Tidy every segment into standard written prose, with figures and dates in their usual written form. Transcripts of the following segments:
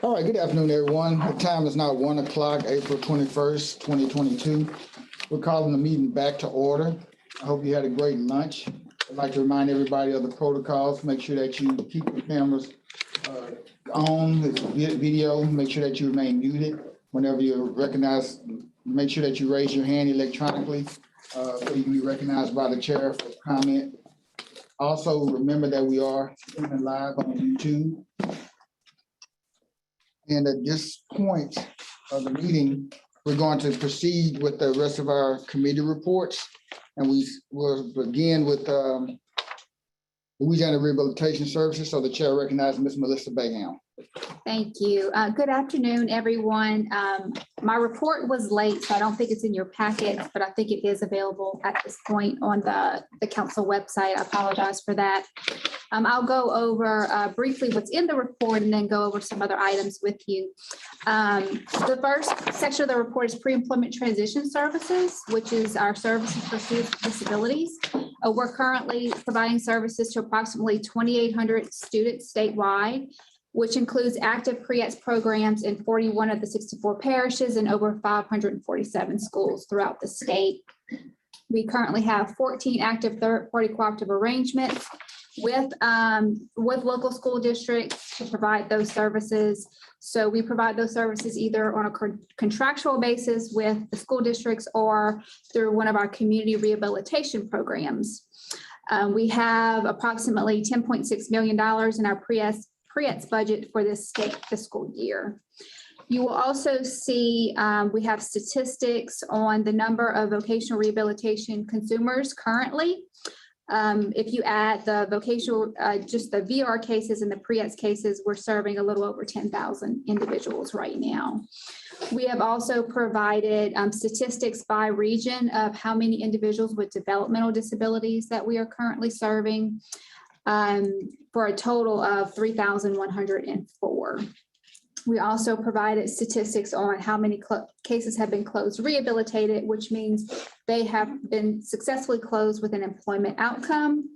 All right, good afternoon, everyone. The time is now 1 o'clock, April 21st, 2022. We're calling the meeting back to order. I hope you had a great lunch. I'd like to remind everybody of the protocols. Make sure that you keep your cameras on, the video, make sure that you remain muted. Whenever you're recognized, make sure that you raise your hand electronically so you can be recognized by the chair for comment. Also, remember that we are streaming live on YouTube. And at this point of the meeting, we're going to proceed with the rest of our committee reports. And we will begin with Louisiana Rehabilitation Services. So the chair recognizes Ms. Melissa Bayham. Thank you. Good afternoon, everyone. My report was late, so I don't think it's in your packet, but I think it is available at this point on the council website. I apologize for that. I'll go over briefly what's in the report and then go over some other items with you. The first section of the report is pre-employment transition services, which is our services for students with disabilities. We're currently providing services to approximately 2,800 students statewide, which includes active pre-ETS programs in 41 of the 64 parishes and over 547 schools throughout the state. We currently have 14 active third-party cooperative arrangements with local school districts to provide those services. So we provide those services either on a contractual basis with the school districts or through one of our community rehabilitation programs. We have approximately $10.6 million in our pre-ETS budget for this state fiscal year. You will also see we have statistics on the number of vocational rehabilitation consumers currently. If you add the vocational, just the VR cases and the pre-ETS cases, we're serving a little over 10,000 individuals right now. We have also provided statistics by region of how many individuals with developmental disabilities that we are currently serving, for a total of 3,104. We also provided statistics on how many cases have been closed rehabilitated, which means they have been successfully closed with an employment outcome.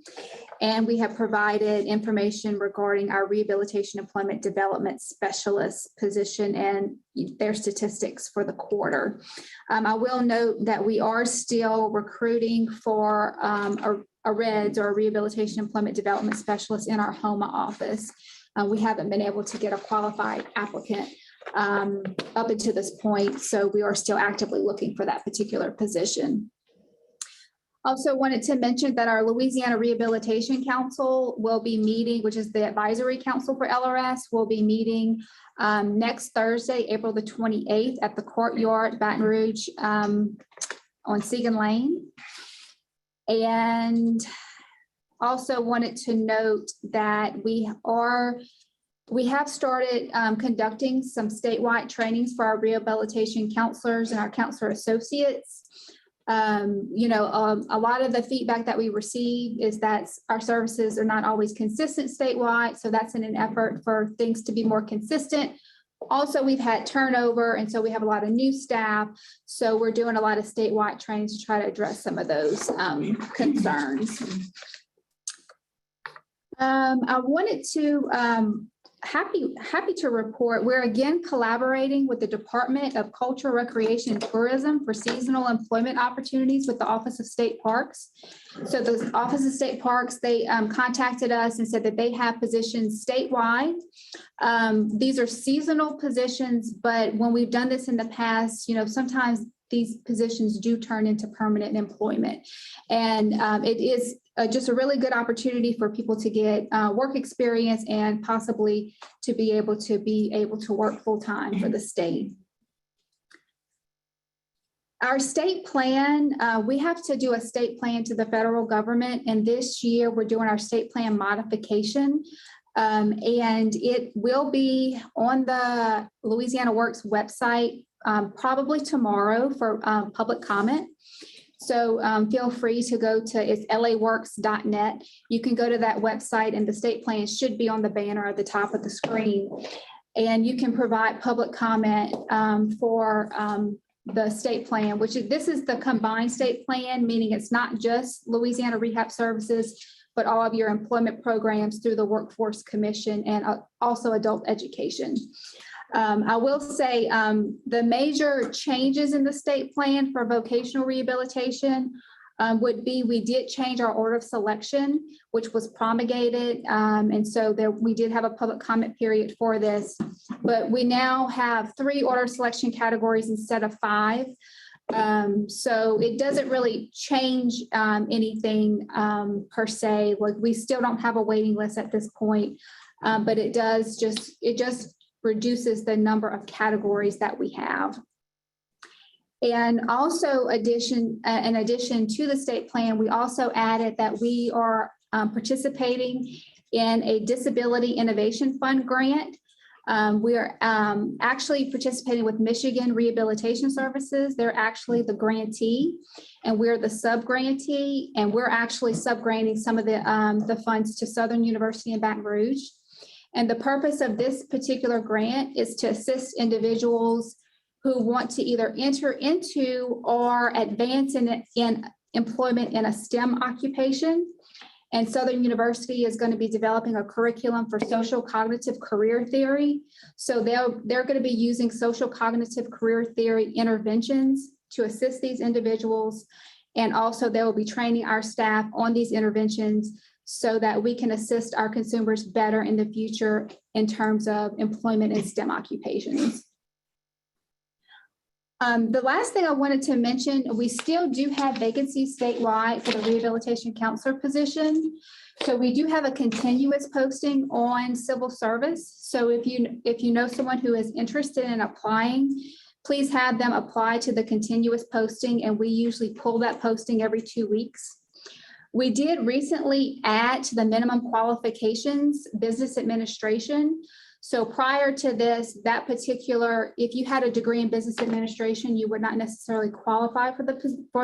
And we have provided information regarding our rehabilitation employment development specialist position and their statistics for the quarter. I will note that we are still recruiting for a REDS or a rehabilitation employment development specialist in our HOMA office. We haven't been able to get a qualified applicant up until this point, so we are still actively looking for that particular position. Also wanted to mention that our Louisiana Rehabilitation Council will be meeting, which is the advisory council for LRS, will be meeting next Thursday, April the 28th at the Courtyard, Baton Rouge on Segan Lane. And also wanted to note that we have started conducting some statewide trainings for our rehabilitation counselors and our counselor associates. A lot of the feedback that we receive is that our services are not always consistent statewide. So that's in an effort for things to be more consistent. Also, we've had turnover, and so we have a lot of new staff. So we're doing a lot of statewide trainings to try to address some of those concerns. I wanted to happy to report we're again collaborating with the Department of Culture, Recreation, and Tourism for seasonal employment opportunities with the Office of State Parks. So the Office of State Parks, they contacted us and said that they have positions statewide. These are seasonal positions, but when we've done this in the past, sometimes these positions do turn into permanent employment. And it is just a really good opportunity for people to get work experience and possibly to be able to work full time for the state. Our state plan, we have to do a state plan to the federal government, and this year we're doing our state plan modification. And it will be on the Louisiana Works website probably tomorrow for public comment. So feel free to go to, it's laworks.net. You can go to that website and the state plan should be on the banner at the top of the screen. And you can provide public comment for the state plan, this is the combined state plan, meaning it's not just Louisiana Rehab Services, but all of your employment programs through the Workforce Commission and also adult education. I will say the major changes in the state plan for vocational rehabilitation would be, we did change our order of selection, which was promulgated. And so there, we did have a public comment period for this, but we now have 3 order selection categories instead of 5. So it doesn't really change anything per se. Like, we still don't have a waiting list at this point, but it just reduces the number of categories that we have. And also in addition to the state plan, we also added that we are participating in a Disability Innovation Fund grant. We are actually participating with Michigan Rehabilitation Services. They're actually the grantee, and we're the sub-grantee, and we're actually sub-granting some of the funds to Southern University in Baton Rouge. And the purpose of this particular grant is to assist individuals who want to either enter into or advance in employment in a STEM occupation. And Southern University is going to be developing a curriculum for social cognitive career theory. So they're going to be using social cognitive career theory interventions to assist these individuals. And also they will be training our staff on these interventions so that we can assist our consumers better in the future in terms of employment in STEM occupations. The last thing I wanted to mention, we still do have vacancies statewide for the rehabilitation counselor position. So we do have a continuous posting on civil service. So if you know someone who is interested in applying, please have them apply to the continuous posting, and we usually pull that posting every 2 weeks. We did recently add to the minimum qualifications business administration. So prior to this, that particular, if you had a degree in business administration, you would not necessarily qualify for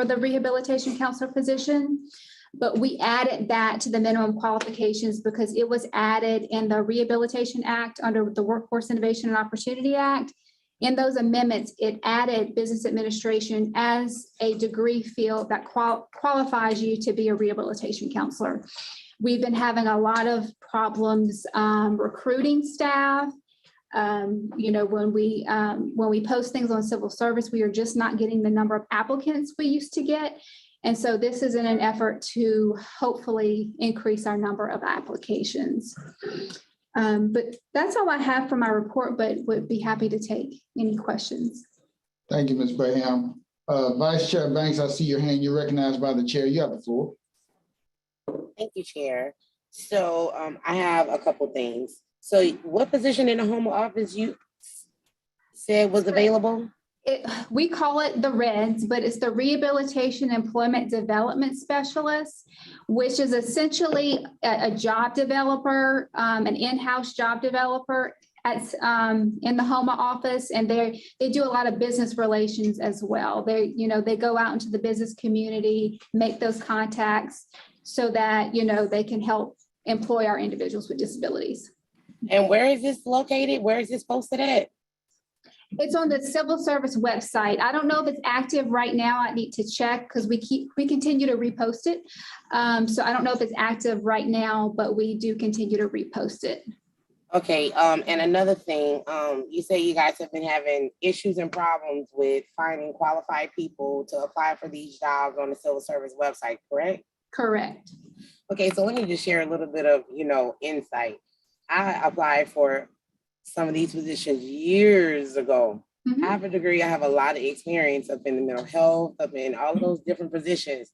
the rehabilitation counselor position. But we added that to the minimum qualifications because it was added in the Rehabilitation Act under the Workforce Innovation and Opportunity Act. In those amendments, it added business administration as a degree field that qualifies you to be a rehabilitation counselor. We've been having a lot of problems recruiting staff. When we post things on civil service, we are just not getting the number of applicants we used to get. And so this is in an effort to hopefully increase our number of applications. But that's all I have for my report, but would be happy to take any questions. Thank you, Ms. Bayham. Vice Chair Banks, I see your hand. You're recognized by the chair. You have the floor. Thank you, Chair. So I have a couple things. So what position in the home office you said was available? We call it the REDS, but it's the Rehabilitation Employment Development Specialist, which is essentially a job developer, an in-house job developer in the HOMA office, and they do a lot of business relations as well. They go out into the business community, make those contacts so that they can help employ our individuals with disabilities. And where is this located? Where is this posted at? It's on the civil service website. I don't know if it's active right now. I need to check because we continue to repost it. So I don't know if it's active right now, but we do continue to repost it. Okay, and another thing, you say you guys have been having issues and problems with finding qualified people to apply for these jobs on the civil service website, correct? Correct. Okay, so let me just share a little bit of, insight. I applied for some of these positions years ago. Mm-hmm. I have a degree, I have a lot of experience up in the mental health, up in all of those different positions.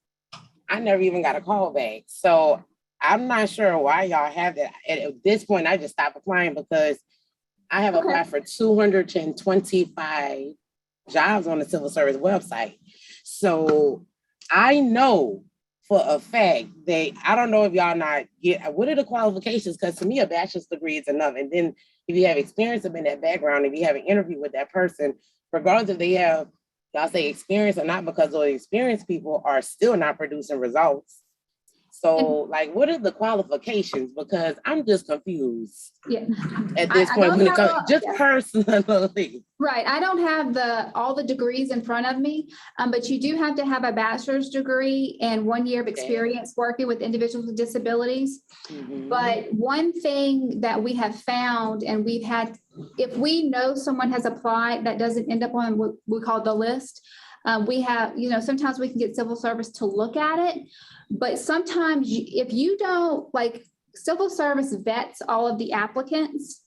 I never even got a call back. So I'm not sure why y'all have that. At this point, I just stopped applying because I have applied for 225 jobs on the civil service website. So I know for a fact that I don't know if y'all not get, what are the qualifications? Because to me, a bachelor's degree is enough. And then if you have experience in that background, if you have an interview with that person, regardless if they have, y'all say experience or not, because those experienced people are still not producing results. So what are the qualifications? Because I'm just confused at this point when it comes, personally. Right. I don't have all the degrees in front of me, but you do have to have a bachelor's degree and 1 year of experience working with individuals with disabilities. Mm-hmm. But one thing that we have found, and we've had if we know someone has applied that doesn't end up on what we call the list, we have, sometimes we can get civil service to look at it. But sometimes if you don't, like, civil service vets all of the applicants.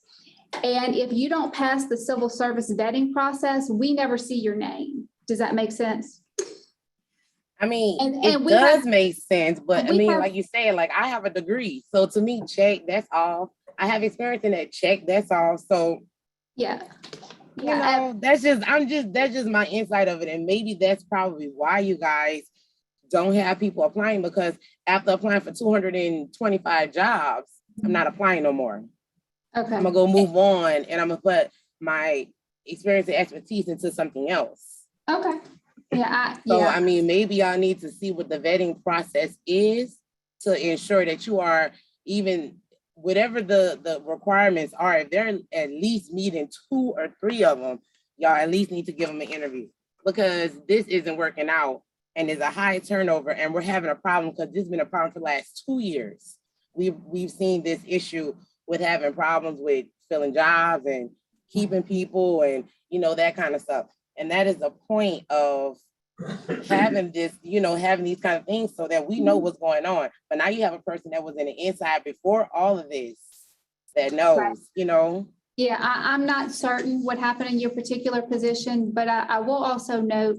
And if you don't pass the civil service vetting process, we never see your name. Does that make sense? I mean, And it we does have- make sense, but I we mean, have- like you said, like I have a degree. So to me, check, that's all. I have experience in that, check, that's all. So, Yeah. you know, that's just my insight of it. And maybe that's probably why you guys don't have people applying, because after applying for 225 jobs, I'm not applying no more. Okay. I'm gonna go move on and I'm gonna put my experience and expertise into something else. Okay. Yeah. So, I mean, maybe y'all need to see what the vetting process is to ensure that you are even, whatever the requirements are, if they're at least meeting 2 or 3 of them, y'all at least need to give them an interview, because this isn't working out and there's a high turnover and we're having a problem because this has been a problem for the last 2 years. We've seen this issue with having problems with filling jobs and keeping people and, that kind of stuff. And that is the point of having this, having these kind of things so that we know what's going on. But now you have a person that was in the inside before all of this that knows, Right. Yeah, I'm not certain what happened in your particular position, but I will also note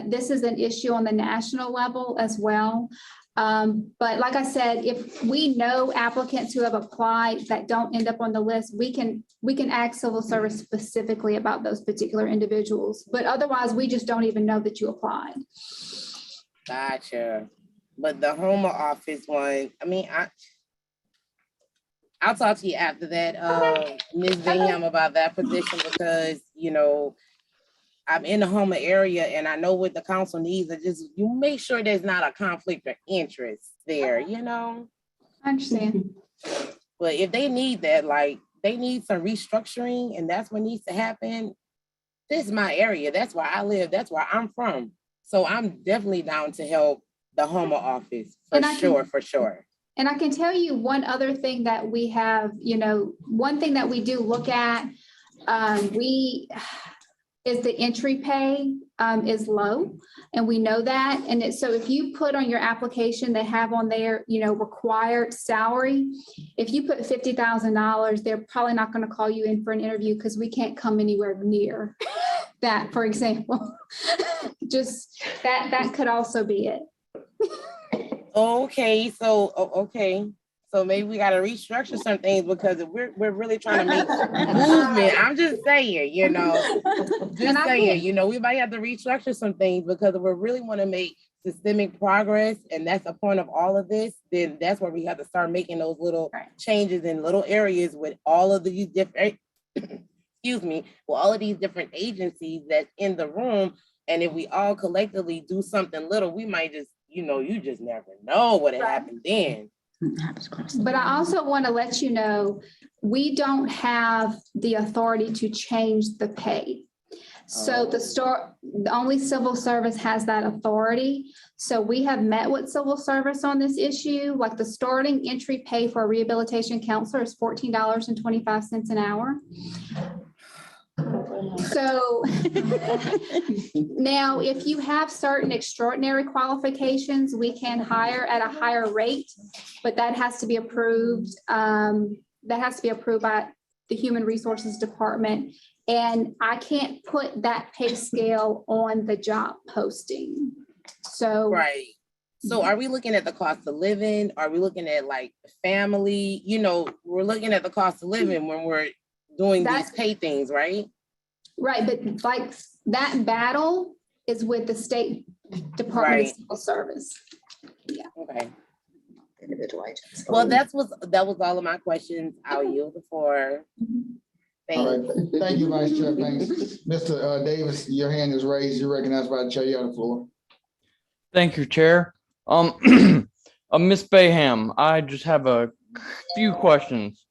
this is an issue on the national level as well. But like I said, if we know applicants who have applied that don't end up on the list, we can ask civil service specifically about those particular individuals. But otherwise, we just don't even know that you applied. Gotcha. But the home office one, I mean, I'll talk to you after that, Ms. Bingham, about that position, because, I'm in the Houma area and I know what the council needs. You make sure there's not a conflict of interest there, I understand. But if they need that, like they need some restructuring and that's what needs to happen. This is my area. That's where I live. That's where I'm from. So I'm definitely down to help the Houma office for sure. And I can tell you one other thing that we have, one thing that we do look at, is the entry pay is low, and we know that. And so if you put on your application, they have on there, required salary. If you put $50,000, they're probably not going to call you in for an interview because we can't come anywhere near that, for example. Just that could also be it. Okay, so maybe we got to restructure some things, because we're really trying to make movement. I'm just saying, we might have to restructure some things, because if we really want to make systemic progress, and that's the point of all of this, then that's where we have to start making those little changes in little areas with all of these different, with all of these different agencies that's in the room. And if we all collectively do something little, we might just, you just never know what happened then. But I also want to let you know, we don't have the authority to change the pay. So the only civil service has that authority. So we have met with civil service on this issue. Like, the starting entry pay for a rehabilitation counselor is $14.25 an hour. So now, if you have certain extraordinary qualifications, we can hire at a higher rate, but that has to be approved. That has to be approved by the Human Resources Department. And I can't put that pay scale on the job posting. So, right. So are we looking at the cost of living? Are we looking at like family? We're looking at the cost of living when we're doing these pay things, right? Right, but like that battle is with the State Department of Civil Service. Yeah. Okay. Individual agents. Well, that was all of my questions. I'll yield the floor. All Thanks. right, thank you, Vice Chair. Thanks. Mr. Davis, your hand is raised. You're recognized by the chair. You have the floor. Thank you, Chair. Ms. Bayham, I just have a few questions.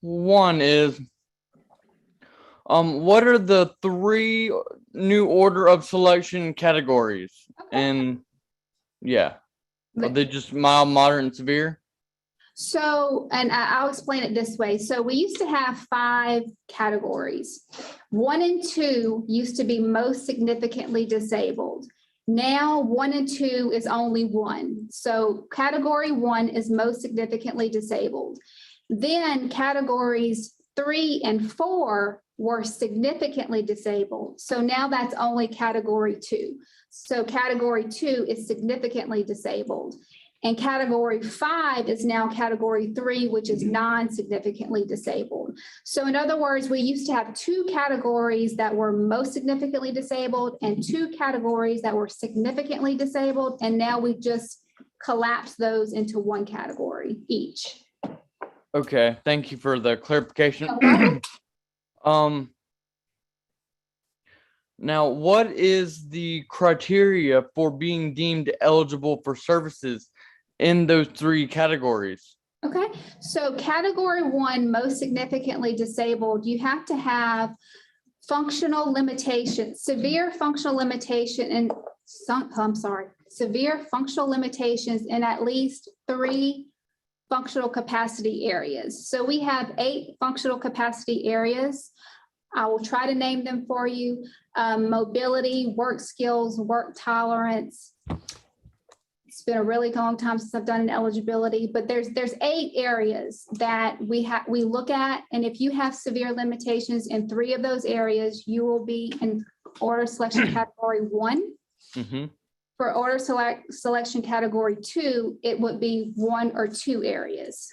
One is, what are the 3 new order of selection categories? And are they just mild, moderate, and severe? So, and I'll explain it this way. So we used to have 5 categories. 1 and 2 used to be most significantly disabled. Now 1 and 2 is only 1. So category 1 is most significantly disabled. Then categories 3 and 4 were significantly disabled. So now that's only category 2. So category 2 is significantly disabled. And category 5 is now category 3, which is non-significantly disabled. So in other words, we used to have 2 categories that were most significantly disabled and 2 categories that were significantly disabled. And now we just collapsed those into 1 category each. Okay, thank you for the clarification. No problem. Now, what is the criteria for being deemed eligible for services in those 3 categories? Okay, so category 1, most significantly disabled, you have to have functional limitations, severe functional limitation and severe functional limitations in at least 3 functional capacity areas. So we have 8 functional capacity areas. I will try to name them for you. Mobility, work skills, work tolerance. It's been a really long time since I've done an eligibility, but there's 8 areas that we look at. And if you have severe limitations in 3 of those areas, you will be in order selection category 1. Mm-hmm. For order selection category 2, it would be 1 or 2 areas.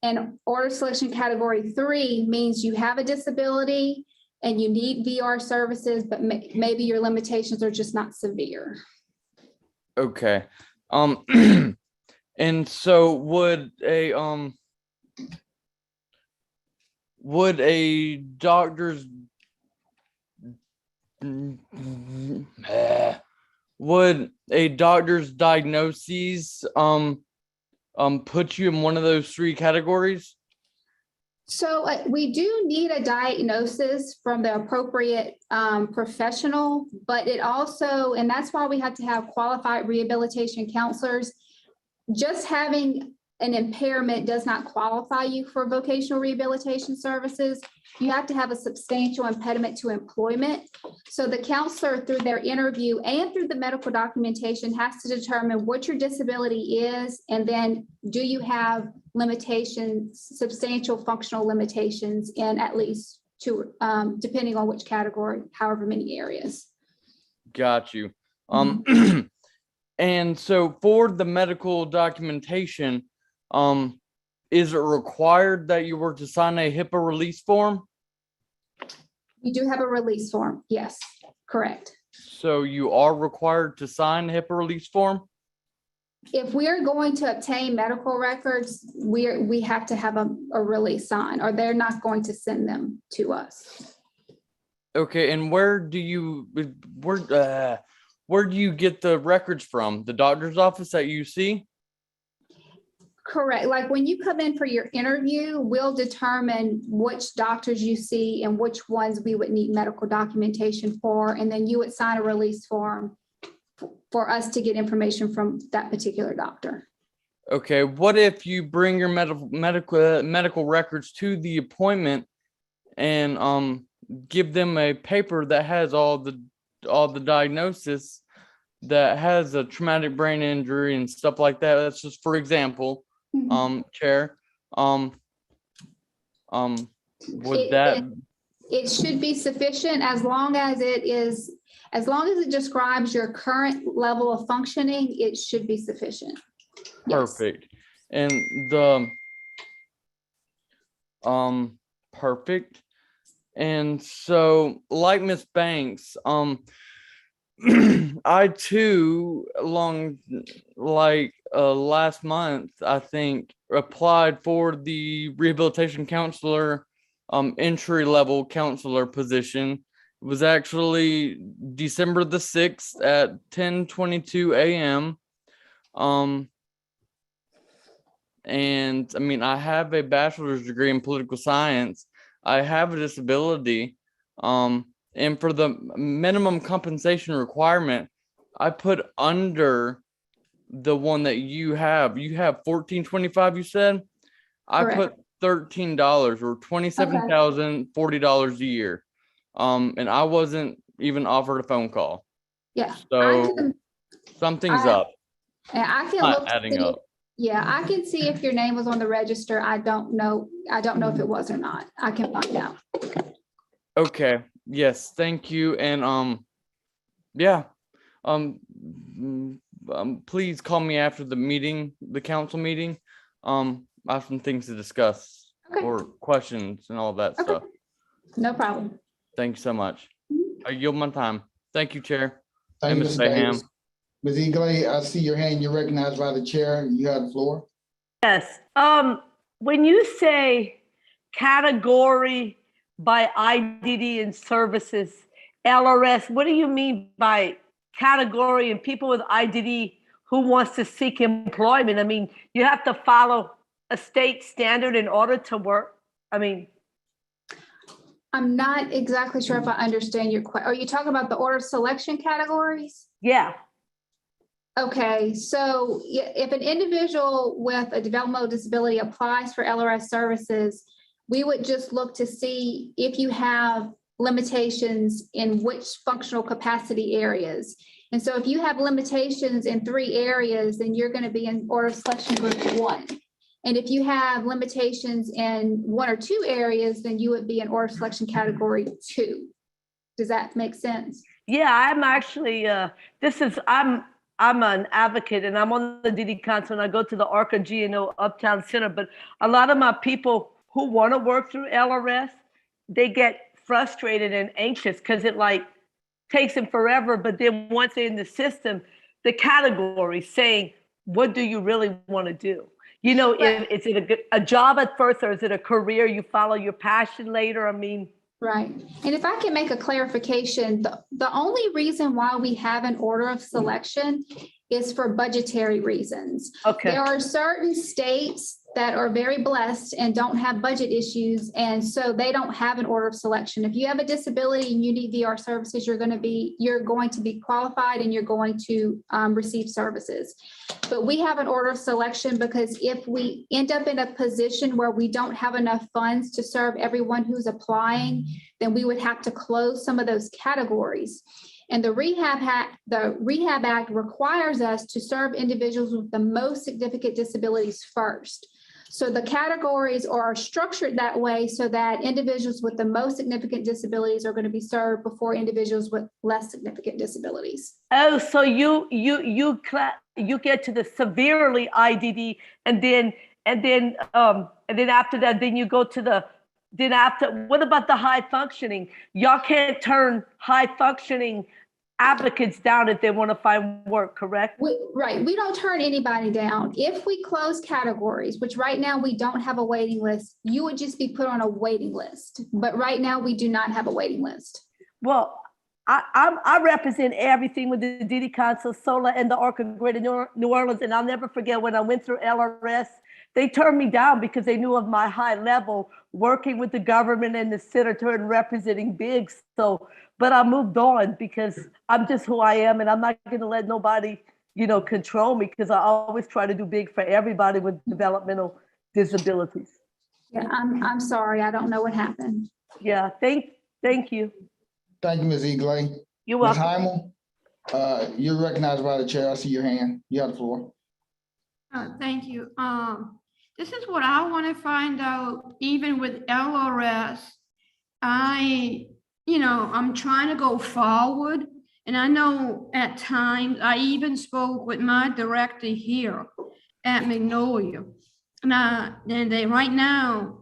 And order selection category 3 means you have a disability and you need VR services, but maybe your limitations are just not severe. Okay. And so would a doctor's diagnoses put you in one of those 3 categories? So we do need a diagnosis from the appropriate professional, but it also, and that's why we have to have qualified rehabilitation counselors. Just having an impairment does not qualify you for vocational rehabilitation services. You have to have a substantial impediment to employment. So the counselor, through their interview and through the medical documentation, has to determine what your disability is, and then do you have limitations, substantial functional limitations in at least 2, depending on which category, however many areas. Got you. And so for the medical documentation, is it required that you were to sign a HIPAA release form? You do have a release form. Yes, correct. So you are required to sign a HIPAA release form? If we are going to obtain medical records, we have to have a release sign, or they're not going to send them to us. Okay, and where do you get the records from? The doctor's office at UC? Correct. Like when you come in for your interview, we'll determine which doctors you see and which ones we would need medical documentation for. And then you would sign a release form for us to get information from that particular doctor. Okay, what if you bring your medical records to the appointment and give them a paper that has all the diagnosis, that has a traumatic brain injury and stuff like that? That's just for example. Chair, would that? It should be sufficient as long as it describes your current level of functioning, it should be sufficient. Yes. Perfect. And perfect. And so, like Miss Banks, I too, last month, I think, applied for the rehabilitation counselor, entry level counselor position. It was actually December the 6th at 10:22 a.m. And I mean, I have a bachelor's degree in political science. I have a disability. And for the minimum compensation requirement, I put under the one that you have 1425, you said? I Correct. put $13 or $27,040 a year. And I wasn't even offered a phone call. Yeah. So something's I- up. And I can Not look. to adding see- up. Yeah, I can see if your name was on the register. I don't know. I don't know if it was or not. I can find out. Okay, yes, thank you. And yeah. Please call me after the meeting, the council meeting. I have some things to discuss Okay. or questions and all that Okay. stuff. No problem. Thank you so much. I yield my time. Thank you, Chair. Thank you, And Ms. Mr. Bayham. Davis. Ms. Eagley, I see your hand. You're recognized by the chair. You have the floor. Yes. When you say category by IDD and services, LRS, what do you mean by category and people with IDD who wants to seek employment? I mean, you have to follow a state standard in order to work. I mean, I'm not exactly sure if I understand your question. Are you talking about the order of selection categories? yeah. Okay, so if an individual with a developmental disability applies for LRS services, we would just look to see if you have limitations in which functional capacity areas. And so if you have limitations in 3 areas, then you're going to be in order of selection group 1. And if you have limitations in 1 or 2 areas, then you would be in order of selection category 2. Does that make sense? Yeah, I'm actually, I'm an advocate and I'm on the DD Council and I go to the ARCA GNO Uptown Center, but a lot of my people who want to work through LRS, they get frustrated and anxious because it like takes them forever. But then once they're in the system, the category saying, what do you really want to do? You know, Right. is it a job at first or is it a career you follow your passion later? I mean, Right. And if I can make a clarification, the only reason why we have an order of selection is for budgetary reasons. okay. There are certain states that are very blessed and don't have budget issues, and so they don't have an order of selection. If you have a disability and you need VR services, you're going to be qualified and you're going to receive services. But we have an order of selection because if we end up in a position where we don't have enough funds to serve everyone who's applying, then we would have to close some of those categories. And the Rehab Act requires us to serve individuals with the most significant disabilities first. So the categories are structured that way so that individuals with the most significant disabilities are going to be served before individuals with less significant disabilities. Oh, so you get to the severely IDD, and then after that, then you go to what about the high functioning? Y'all can't turn high functioning applicants down if they want to find work, correct? Right. We don't turn anybody down. If we close categories, which right now we don't have a waiting list, you would just be put on a waiting list. But right now we do not have a waiting list. Well, I represent everything with the DD Council, SOLA, and the ARCA Greater New Orleans, and I'll never forget when I went through LRS, they turned me down because they knew of my high level working with the government and the senator and representing big. So, but I moved on because I'm just who I am, and I'm not going to let nobody, control me because I always try to do big for everybody with developmental disabilities. Yeah, I'm sorry. I don't know what happened. Yeah, thank you. Thank you, Ms. Eagley. You're Ms. welcome. Heimel, you're recognized by the chair. I see your hand. You have the floor. Thank you. This is what I want to find out, even with LRS. I'm trying to go forward, and I know at times I even spoke with my director here at Magnolia. Right now,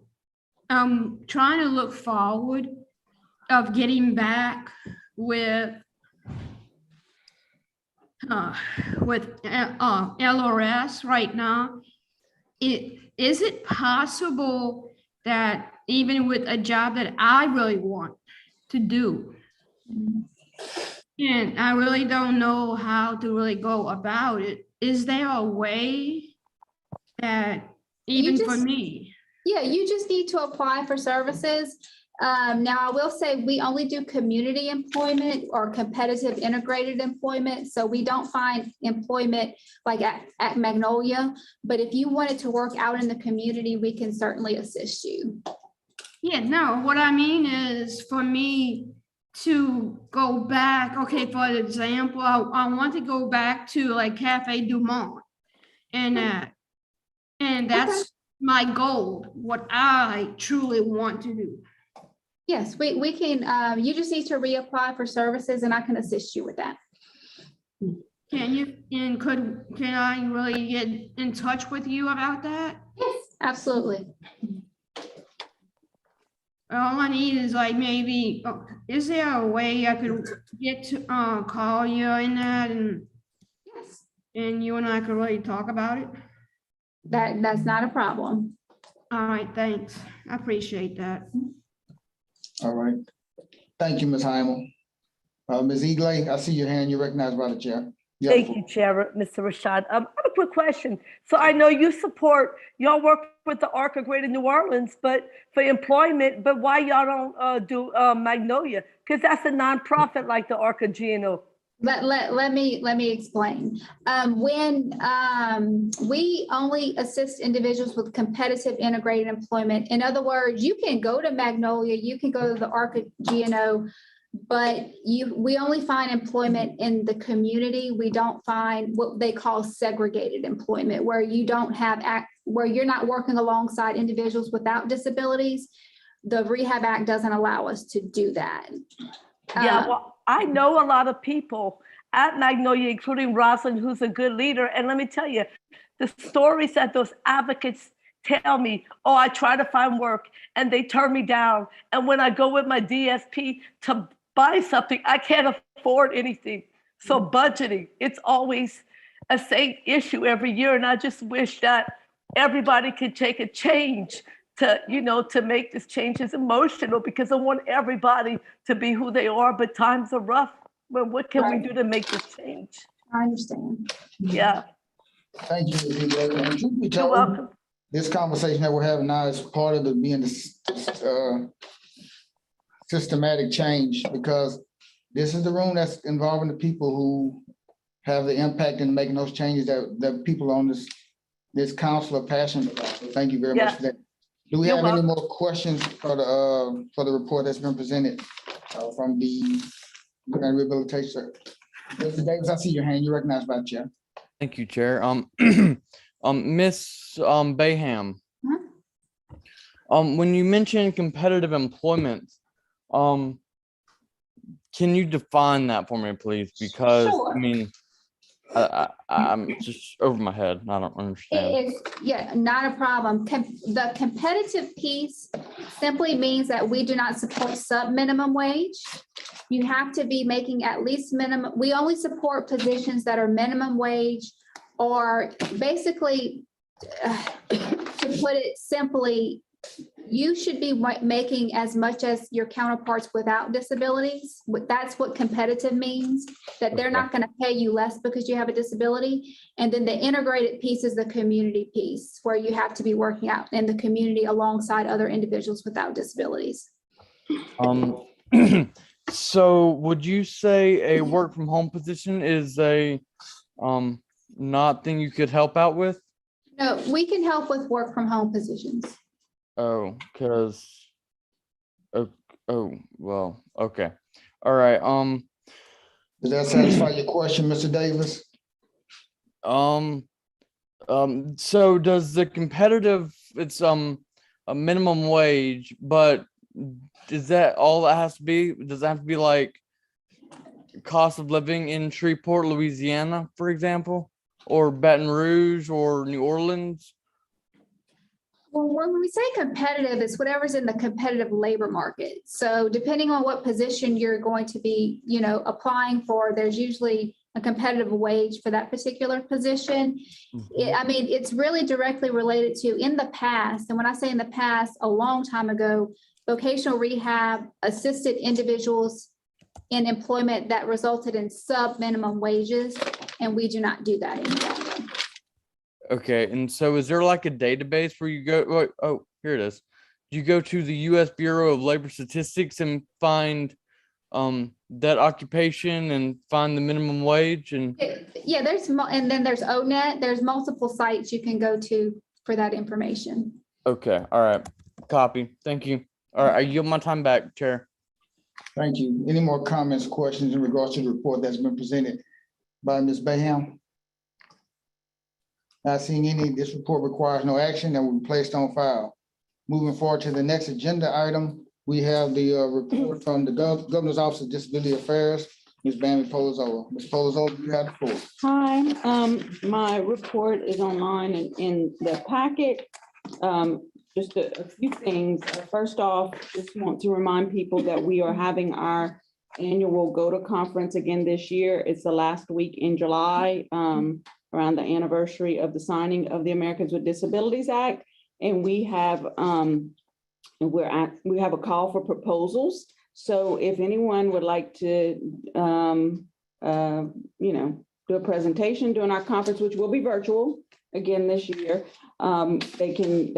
I'm trying to look forward of getting back with LRS right now. Is it possible that even with a job that I really want to do, and I really don't know how to really go about it, is there a way that even for me? Yeah, you just need to apply for services. Now, I will say we only do community employment or competitive integrated employment. So we don't find employment like at Magnolia. But if you wanted to work out in the community, we can certainly assist you. Yeah, no, what I mean is for me to go back, okay, for example, I want to go back to like Cafe Du Monde. And that's my goal, what I truly want to do. Yes, we can, you just need to reapply for services and I can assist you with that. Can you, and can I really get in touch with you about that? Yes, absolutely. All I need is like maybe, is there a way I could get to call you in that Yes, and you and I could really talk about it? that's not a problem. All right, thanks. I appreciate that. All right. Thank you, Ms. Heimel. Ms. Eagley, I see your hand. You're recognized by the chair. You have the Thank you, Chair, Mr. Rashad. I have a quick question. So I know y'all work with the Arc of Greater New Orleans, but for employment, but why y'all don't do Magnolia? Because that's a nonprofit like the Arc of GNO. Let me explain. We only assist individuals with competitive integrated employment. In other words, you can go to Magnolia, you can go to the ARCA GNO, but we only find employment in the community. We don't find what they call segregated employment, where you don't have where you're not working alongside individuals without disabilities. The Rehab Act doesn't allow us to do that. Yeah, well, I know a lot of people at Magnolia, including Rosalind, who's a good leader. And let me tell you, the stories that those advocates tell me, oh, I try to find work and they turn me down. And when I go with my DSP to buy something, I can't afford anything. So budgeting, it's always a same issue every year. And I just wish that everybody could take a change to, to make this change. Is emotional because I want everybody to be who they are, but times are rough. But what can we do to make this change? I understand. Yeah, Thank you, Ms. Eagley. And truth be you're told, welcome. this conversation that we're having now is part of being systematic change, because this is the room that's involving the people who have the impact in making those changes that people on this council are passionate about. So thank you very much for that. Do we You're have any welcome. more questions for the report that's been presented from the rehabilitation center? Mr. Davis, I see your hand. You're recognized by the chair. Thank you, Chair. Miss Bayham. When you mention competitive employment, can you define that for me, please? Because Sure. I mean, I'm just over my head. I don't understand. It is, yeah, not a problem. The competitive piece simply means that we do not support sub-minimum wage. You have to be making at least minimum. We only support positions that are minimum wage, or basically, to put it simply, you should be making as much as your counterparts without disabilities. That's what competitive means, that they're not going to pay you less because you have a disability. And then the integrated piece is the community piece, where you have to be working out in the community alongside other individuals without disabilities. So would you say a work from home position is a not thing you could help out with? No, we can help with work from home positions. Oh, because well, okay. All right. Does that satisfy your question, Mr. Davis? So does the competitive, it's a minimum wage, but is that all it has to be? Does it have to be like cost of living in Shreveport, Louisiana, for example, or Baton Rouge or New Orleans? Well, when we say competitive, it's whatever's in the competitive labor market. So depending on what position you're going to be, applying for, there's usually a competitive wage for that particular position. I mean, it's really directly related to in the past. And when I say in the past, a long time ago, vocational rehab assisted individuals in employment that resulted in sub-minimum wages, and we do not do that anymore. Okay, and so is there like a database where you go, oh, here it is. you go to the US Bureau of Labor Statistics and find that occupation and find the minimum wage and Yeah, and then there's ONET. There's multiple sites you can go to for that information. okay, all right, copy. Thank you. All right, I yield my time back, Chair. Thank you. Any more comments, questions in regards to the report that's been presented by Ms. Bayham? Not seeing any, this report requires no action and will be placed on file. Moving forward to the next agenda item, we have the report from the Governor's Office of Disability Affairs, Ms. Bambi Polozola. Ms. Polozola, you have the floor. Hi, my report is online in the packet. Just a few things. First off, just want to remind people that we are having our annual GOTA conference again this year. It's the last week in July, around the anniversary of the signing of the Americans with Disabilities Act. And we have we have a call for proposals. So if anyone would like to, do a presentation during our conference, which will be virtual again this year, they can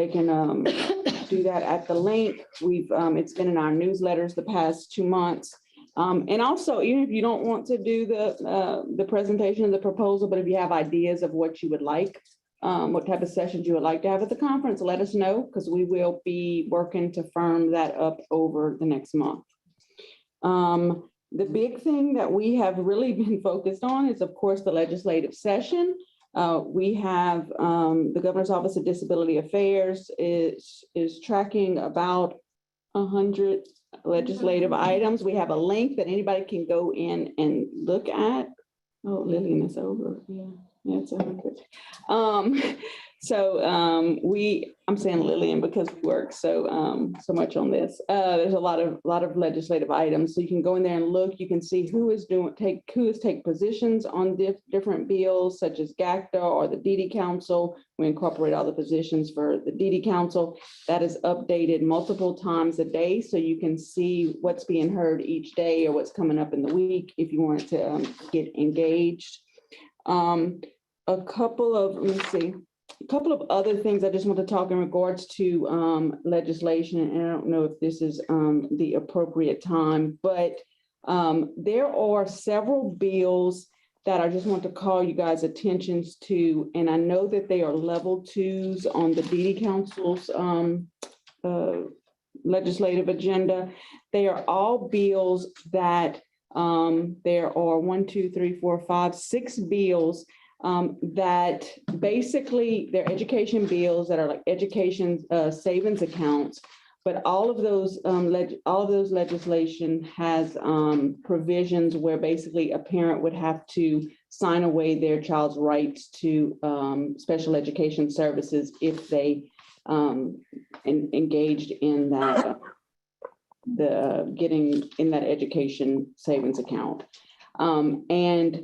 do that at the link. It's been in our newsletters the past 2 months. And also, even if you don't want to do the presentation of the proposal, but if you have ideas of what you would like, what type of sessions you would like to have at the conference, let us know, because we will be working to firm that up over the next month. The big thing that we have really been focused on is, of course, the legislative session. We have the Governor's Office of Disability Affairs is tracking about 100 legislative items. We have a link that anybody can go in and look at. Oh, Lillian, it's over. Yeah, it's 100. I'm saying Lillian because we work so much on this. There's a lot of legislative items. So you can go in there and look. You can see who is taking positions on different bills, such as GACTA or the DD Council. We incorporate all the positions for the DD Council. That is updated multiple times a day, so you can see what's being heard each day or what's coming up in the week if you want to get engaged. A couple of other things I just want to talk in regards to legislation, and I don't know if this is the appropriate time, but there are several bills that I just want to call you guys' attentions to, and I know that they are level 2s on the DD Council's legislative agenda. They are all bills that there are 6 bills that basically they're education bills that are like education savings accounts, but all of those legislation has provisions where basically a parent would have to sign away their child's rights to special education services if they engaged in that getting in that education savings account. And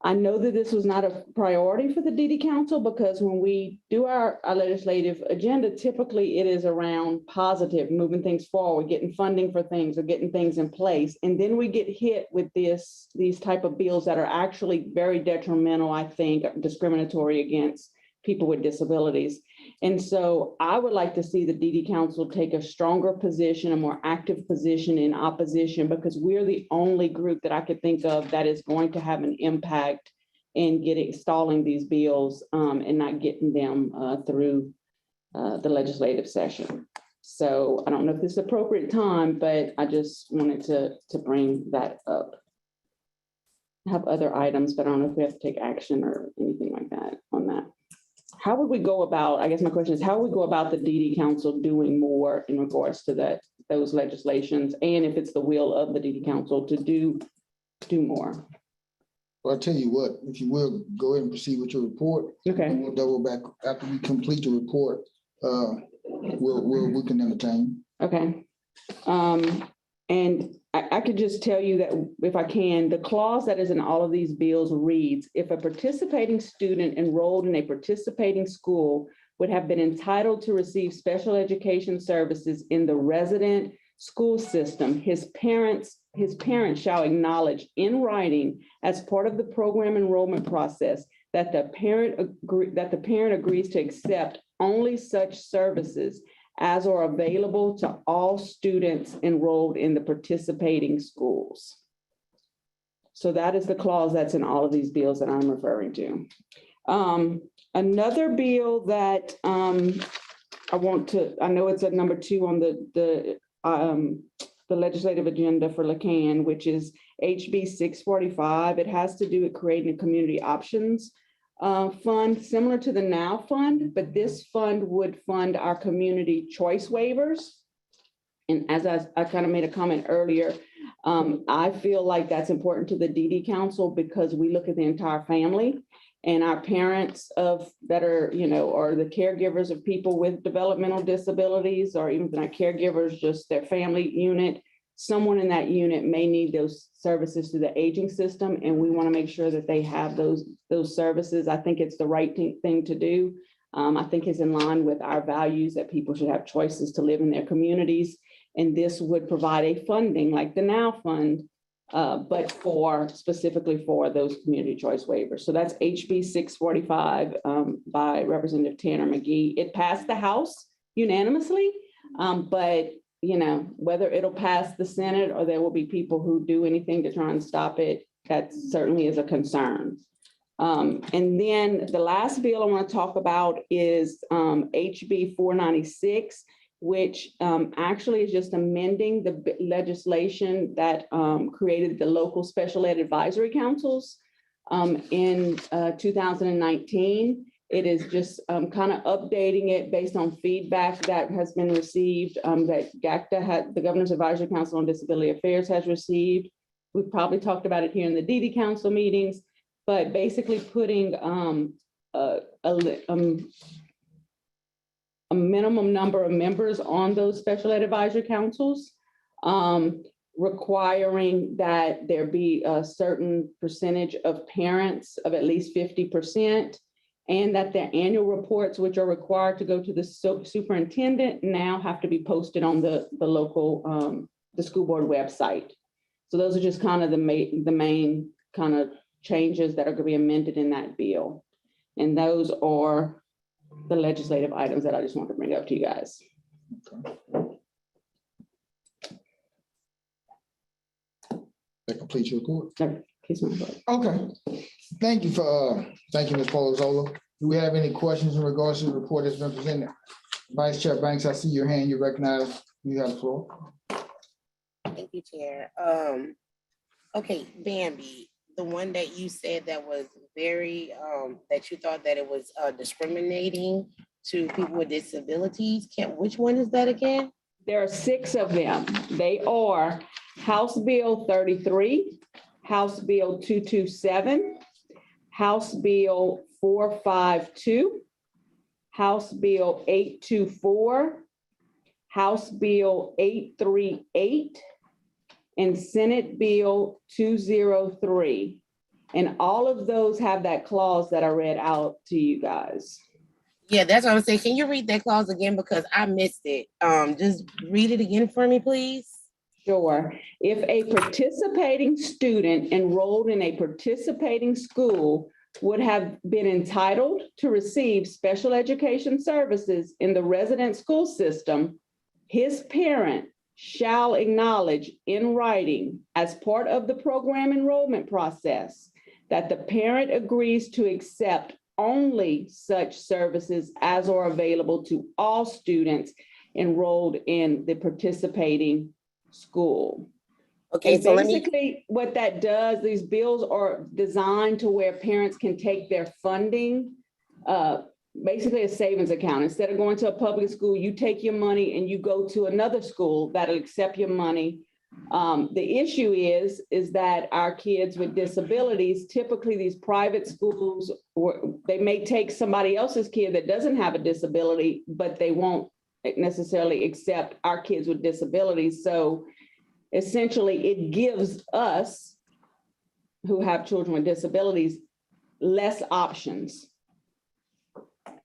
I know that this was not a priority for the DD Council, because when we do our legislative agenda, typically it is around positive, moving things forward, getting funding for things or getting things in place. And then we get hit with these type of bills that are actually very detrimental, I think, discriminatory against people with disabilities. And so I would like to see the DD Council take a stronger position, a more active position in opposition, because we're the only group that I could think of that is going to have an impact in stalling these bills and not getting them through the legislative session. So I don't know if this is appropriate time, but I just wanted to bring that up. I have other items, but I don't know if we have to take action or anything like that on that. How would we go about, I guess my question is, how would we go about the DD Council doing more in regards to those legislations, and if it's the will of the DD Council to do more? Well, I'll tell you what, if you will, go ahead and proceed with your report. Okay. And we'll double back after we complete the report. We can entertain. Okay. And I could just tell you that if I can, the clause that is in all of these bills reads, if a participating student enrolled in a participating school would have been entitled to receive special education services in the resident school system, his parents shall acknowledge in writing as part of the program enrollment process that the parent agrees to accept only such services as are available to all students enrolled in the participating schools. So that is the clause that's in all of these bills that I'm referring to. Another bill that I know it's at number 2 on the legislative agenda for LaCan, which is HB 645. It has to do with creating a community options fund similar to the NOW fund, but this fund would fund our community choice waivers. And as I kind of made a comment earlier, I feel like that's important to the DD Council because we look at the entire family and our parents that are, or the caregivers of people with developmental disabilities, or even our caregivers, just their family unit. Someone in that unit may need those services through the aging system, and we want to make sure that they have those services. I think it's the right thing to do. I think it's in line with our values that people should have choices to live in their communities. And this would provide a funding like the NOW fund, but specifically for those community choice waivers. So that's HB 645 by Representative Tanner McGee. It passed the House unanimously, but whether it'll pass the Senate or there will be people who do anything to try and stop it, that certainly is a concern. And then the last bill I want to talk about is HB 496, which actually is just amending the legislation that created the local special ed advisory councils in 2019. It is just kind of updating it based on feedback that has been received that GACTA, the Governor's Advisory Council on Disability Affairs, has received. We've probably talked about it here in the DD Council meetings, but basically putting a minimum number of members on those special ed advisory councils, requiring that there be a certain percentage of parents of at least 50%, and that their annual reports, which are required to go to the superintendent, now have to be posted on the local, the school board website. So those are just kind of the main kind of changes that are going to be amended in that bill. And those are the legislative items that I just want to bring up to you guys. That completes your report. Okay. Thank you, Ms. Polozola. Do we have any questions in regards to the report that's been presented? Vice Chair Banks, I see your hand. You recognize you have the floor. Thank you, Chair. Okay, Bambi, the one that you said that was very, that you thought that it was discriminating to people with disabilities. Which one is that again? There are 6 of them. They are House Bill 33, House Bill 227, House Bill 452, House Bill 824, House Bill 838, and Senate Bill 203. And all of those have that clause that I read out to you guys. Yeah, that's what I'm saying. Can you read that clause again? Because I missed it. Just read it again for me, please. Sure. If a participating student enrolled in a participating school would have been entitled to receive special education services in the resident school system, his parent shall acknowledge in writing as part of the program enrollment process that the parent agrees to accept only such services as are available to all students enrolled in the participating school. Okay, And so basically what that does, these bills are designed to where parents can take their funding, basically a savings account. Instead of going to a public school, you take your money and you go to another school that'll accept your money. The issue is that our kids with disabilities, typically these private schools, they may take somebody else's kid that doesn't have a disability, but they won't necessarily accept our kids with disabilities. So essentially it gives us who have children with disabilities less options.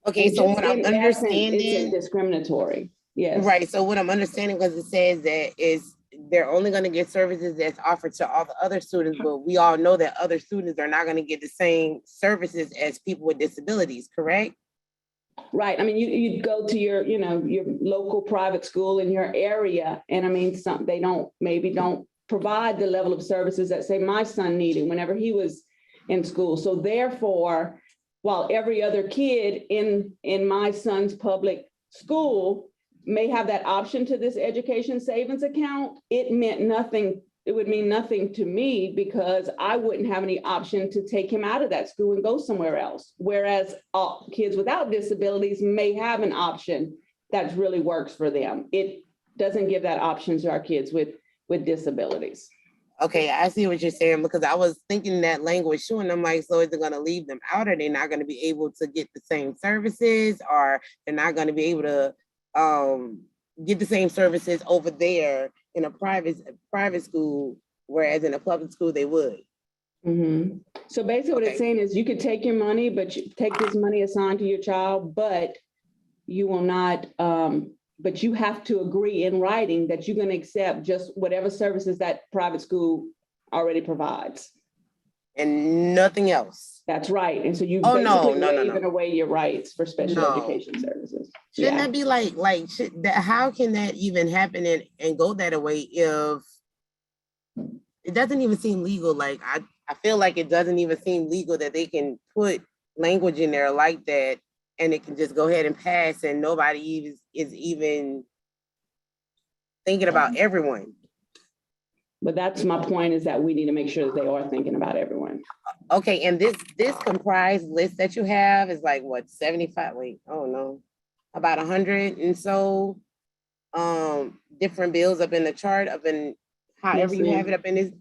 okay, And so just what I'm in essence, understanding, it's discriminatory. Yes. right? So what I'm understanding, because it says that is they're only going to get services that's offered to all the other students, but we all know that other students are not going to get the same services as people with disabilities, correct? Right. I mean, you'd go to your, your local private school in your area. And I mean, they maybe don't provide the level of services that say my son needed whenever he was in school. So therefore, while every other kid in my son's public school may have that option to this education savings account, it would mean nothing to me because I wouldn't have any option to take him out of that school and go somewhere else. Whereas kids without disabilities may have an option that really works for them. It doesn't give that option to our kids with disabilities. Okay, I see what you're saying, because I was thinking that language too, and I'm like, so is it gonna leave them out? Are they not gonna be able to get the same services, or they're not gonna be able to get the same services over there in a private school, whereas in a public school they would? Mm-hmm. So basically what it's saying is you could take your money, but you take this money assigned to your child, but you will not, but you have to agree in writing that you're going to accept just whatever services that private school already provides. And nothing else. That's right. And so you no. away your rights for special education services. Shouldn't that be how can that even happen and go that away if it doesn't even seem legal? Like I feel like it doesn't even seem legal that they can put language in there like that and it can just go ahead and pass and nobody is even thinking about everyone. But that's my point, is that we need to make sure that they are thinking about everyone. Okay, and this comprised list that you have is like what, 75? Wait, oh no, about 100 and so different bills up in the chart, up in however you have it up in this.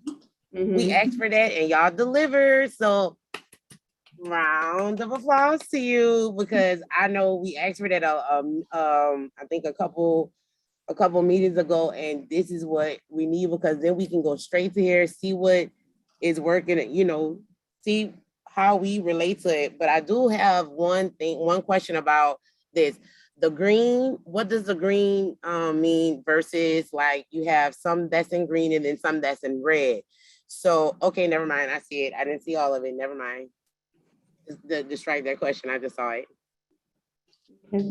Mm-hmm. We asked for that and y'all delivered. So round of applause to you, because I know we asked for that I think a couple meetings ago, and this is what we need, because then we can go straight to here, see what is working, see how we relate to it. But I do have one question about this. The green, what does the green mean versus like you have some that's in green and then some that's in red? So, okay, never mind. I see it. I didn't see all of it. Never mind. Just strike that question. I just saw it.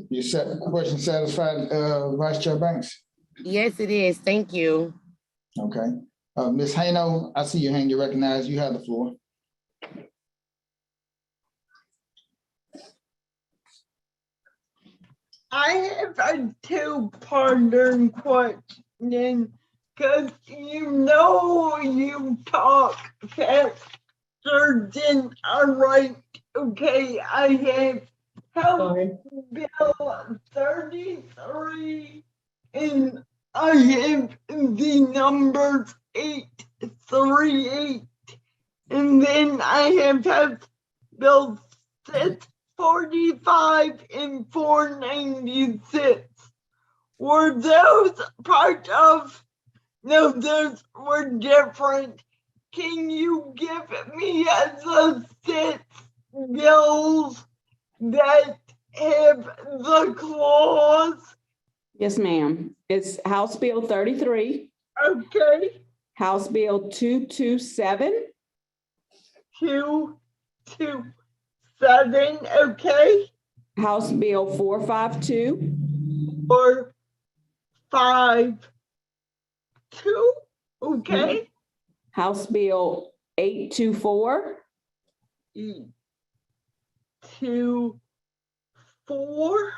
You said question satisfied, Vice Chair Banks? Yes, it is. Thank you. Okay. Ms. Hayno, I see your hand. You recognize. You have the floor. I have a two-part question, because you talk faster than I write. Okay, I have House Bill 33, and I have the numbers 838, and then I have House Bill 645 and 496. Were those part of? No, those were different. Can you give me the 6 bills that have the clause? Yes, ma'am. It's House Bill 33. Okay. House Bill 227. 227, okay. House Bill 452. 452, okay. House Bill 824. 824.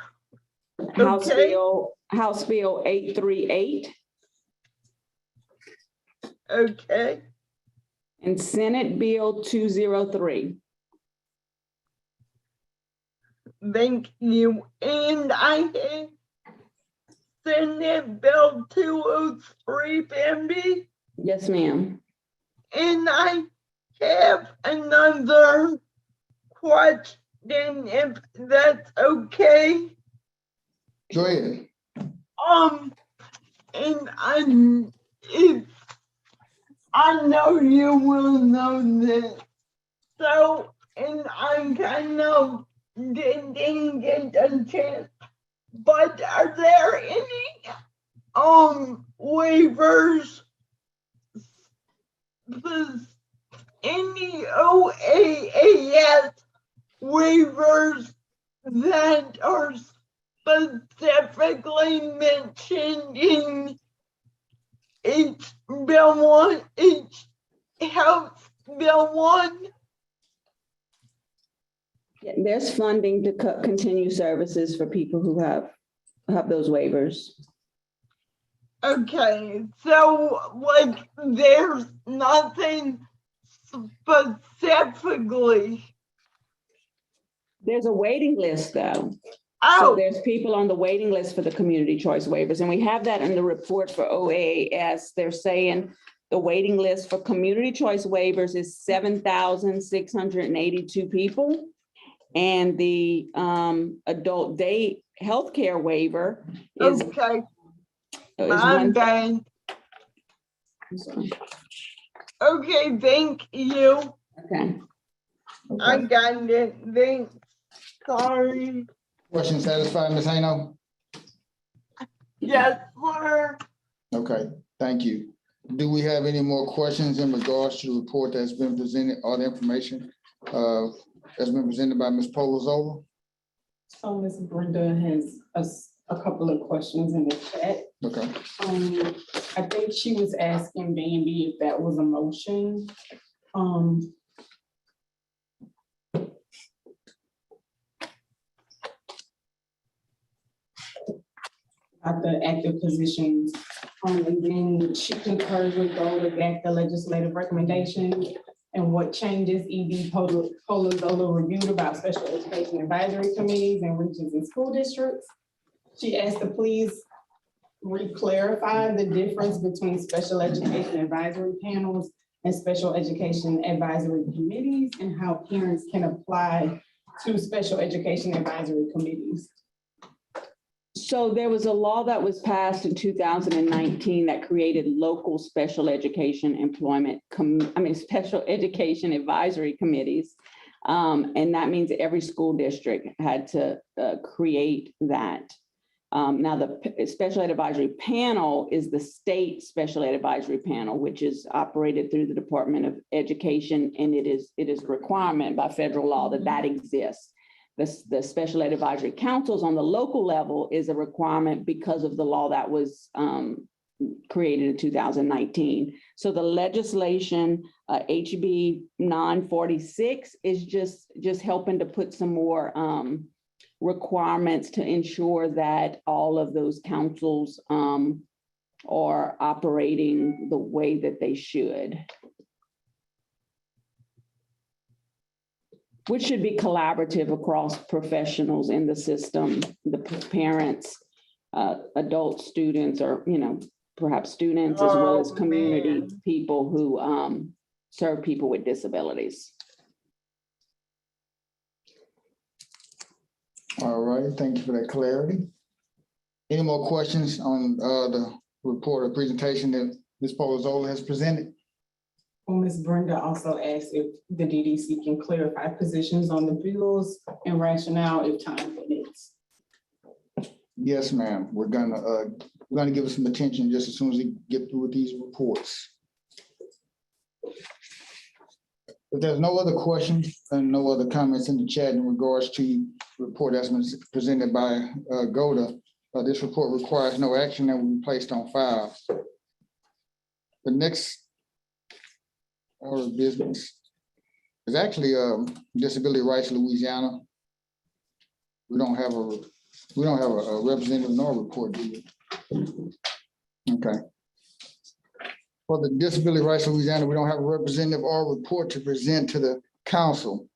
House Bill 838. Okay. And Senate Bill 203. Thank you. And I have Senate Bill 203, Bambi. Yes, ma'am. And I have another question, if that's okay. Go ahead. And I know you will know this. So, and I kind of didn't get a chance, but are there any waivers, any OAAS waivers that are specifically mentioned in each Bill 1, each House Bill 1? Yeah, there's funding to continue services for people who have those waivers. Okay, so like there's nothing specifically. There's a waiting list though. So Oh, there's people on the waiting list for the community choice waivers, and we have that in the report for OAS. They're saying the waiting list for community choice waivers is 7,682 people. And the adult day healthcare waiver is. okay, is my one- bad. I'm sorry. Okay, thank you. Okay. I got it. Thanks. Sorry. Question satisfied, Ms. Hano? Yes, sir. Okay, thank you. Do we have any more questions in regards to the report that's been presented, or the information that's been presented by Ms. Polozola? So Ms. Brenda has a couple of questions in the chat. Okay, I think she was asking Vandy if that was a motion. About the active positions. And then she concurs with Golda that the legislative recommendation and what changes ED Polozola reviewed about special education advisory committees and regions and school districts. She asked to please re-clarify the difference between special education advisory panels and special education advisory committees and how parents can apply to special education advisory committees. So there was a law that was passed in 2019 that created local special education special education advisory committees. And that means every school district had to create that. Now the special ed advisory panel is the state special ed advisory panel, which is operated through the Department of Education. And it is a requirement by federal law that exists. The special ed advisory councils on the local level is a requirement because of the law that was created in 2019. So the legislation, HB 946, is just helping to put some more requirements to ensure that all of those councils are operating the way that they should. Which should be collaborative across professionals in the system, the parents, adult students, or, perhaps students, as well as community people who serve people with disabilities. all right, thank you for that clarity. Any more questions on the report or presentation that Ms. Polozola has presented? Well, Ms. Brenda also asked if the DDC can clarify positions on the bills and rationale if time permits. Yes, ma'am. We're gonna give it some attention just as soon as we get through with these reports. If there's no other questions and no other comments in the chat in regards to the report that's been presented by Golda, this report requires no action and will be placed on file. The next order of business is actually Disability Rights Louisiana. We don't have a representative nor report, do we? Okay. For the Disability Rights Louisiana, we don't have a representative or report to present to the council.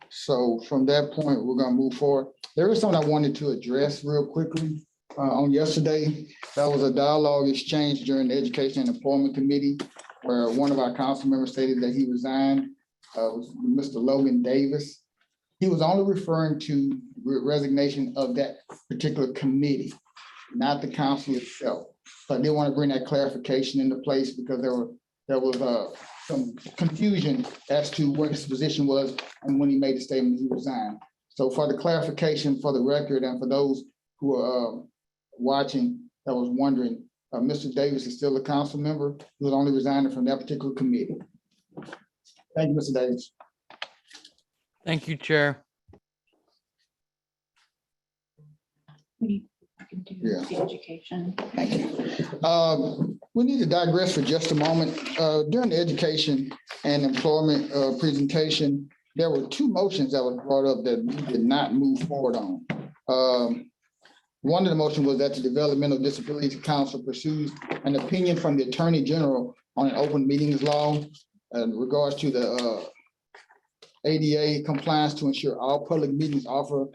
So from that point, we're gonna move forward. There is something I wanted to address real quickly. On yesterday, that was a dialogue exchange during the Education and Employment Committee, where one of our council members stated that he resigned, was Mr. Logan Davis. He was only referring to resignation of that particular committee, not the council itself. So I did want to bring that clarification into place because there was some confusion as to what his position was and when he made the statement he resigned. So for the clarification for the record and for those who are watching that was wondering, Mr. Davis is still a council member who was only resigning from that particular committee. Thank you, Mr. Davis. Thank you, Chair. Yeah. The education. Thank you. We need to digress for just a moment. During the education and employment presentation, there were two motions that was brought up that we did not move forward on. One of the motion was that the Developmental Disabilities Council pursues an opinion from the Attorney General on an open meetings law in regards to the ADA compliance to ensure all public meetings offer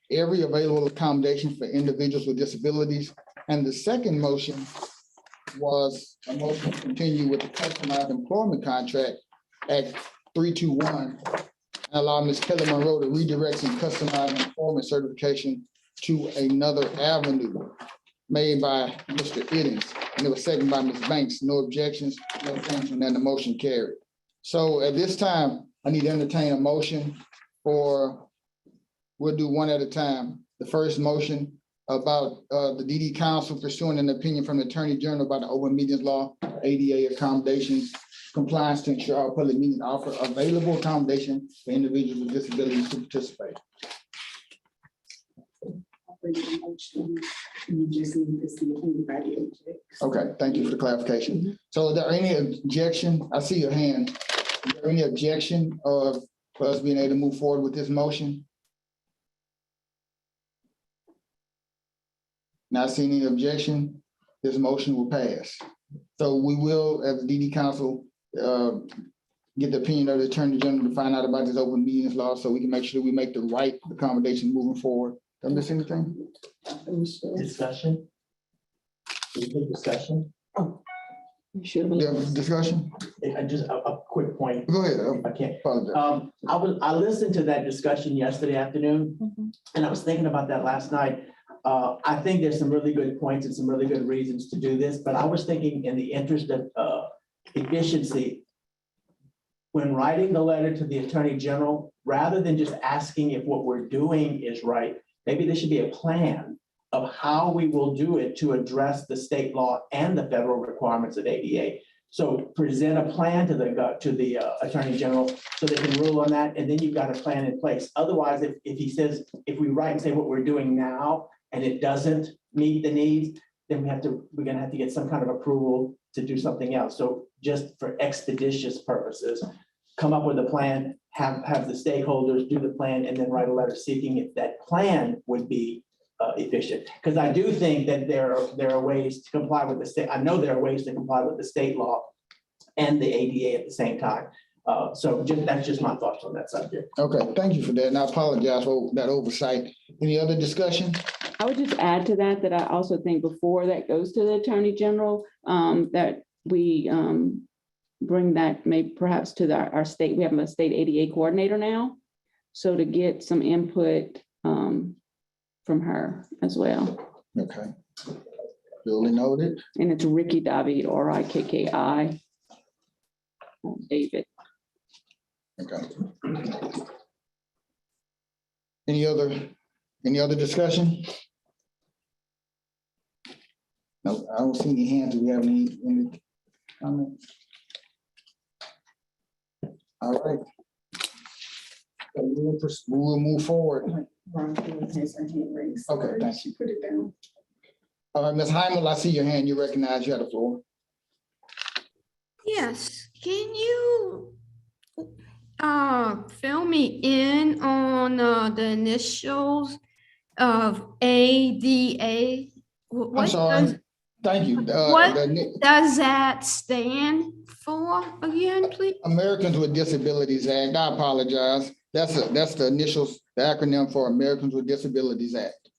every available accommodation for individuals with disabilities. And the second motion was a motion to continue with the customized employment contract at 321 and allow Ms. Kelly Monroe to redirect some customized employment certification to another avenue made by Mr. Iddings. And it was seconded by Ms. Banks. No objections, no thanks, and then the motion carried. So at this time, I need to entertain a motion for, we'll do one at a time. The first motion about the DD Council pursuing an opinion from the Attorney General about the open meetings law, ADA accommodations, compliance to ensure all public meetings offer available accommodation for individuals with disabilities to participate. You just need to see if anybody objects. Okay, thank you for the clarification. So are there any objection? I see your hand. Is there any objection of for us being able to move forward with this motion? Not seeing any objection, this motion will pass. So we will, as the DD Council, get the opinion of the Attorney General to find out about this open meetings law so we can make sure we make the right accommodation moving forward. Did I miss anything? Discussion? Discussion? You should have. Yeah, discussion? I just, a quick point. Go ahead. I can't. Apologize. I listened to that discussion yesterday afternoon, and I was thinking about that last night. I think there's some really good points and some really good reasons to do this, but I was thinking in the interest of efficiency, when writing the letter to the Attorney General, rather than just asking if what we're doing is right, maybe there should be a plan of how we will do it to address the state law and the federal requirements of ADA. So present a plan to the Attorney General so they can rule on that, and then you've got a plan in place. Otherwise, if he says, if we write and say what we're doing now and it doesn't meet the needs, then we're gonna have to get some kind of approval to do something else. So just for expeditious purposes, come up with a plan, have the stakeholders do the plan, and then write a letter seeking if that plan would be efficient. Because I do think that there are ways to comply with the state. I know there are ways to comply with the state law and the ADA at the same time. So that's just my thoughts on that subject. Okay, thank you for that. And I apologize for that oversight. Any other discussion? I would just add to that, that I also think before that goes to the Attorney General, that we bring that maybe perhaps to our state. We have a state ADA coordinator now. So to get some input from her as well. Okay. Duly noted. And it's Ricky David, Rikki, David. Okay. Any other discussion? No, I don't see any hands. Do we have any comments? All right. So we'll move forward. Ron has her hand raised. Okay, thank you. Put it down. All right, Ms. Heimel, I see your hand. You recognize you have the floor. Yes, can you fill me in on the initials of ADA? I'm sorry. Thank you. What The does that stand for again, please? Americans with Disabilities Act. I apologize. That's the initials, the acronym for Americans with Disabilities Act.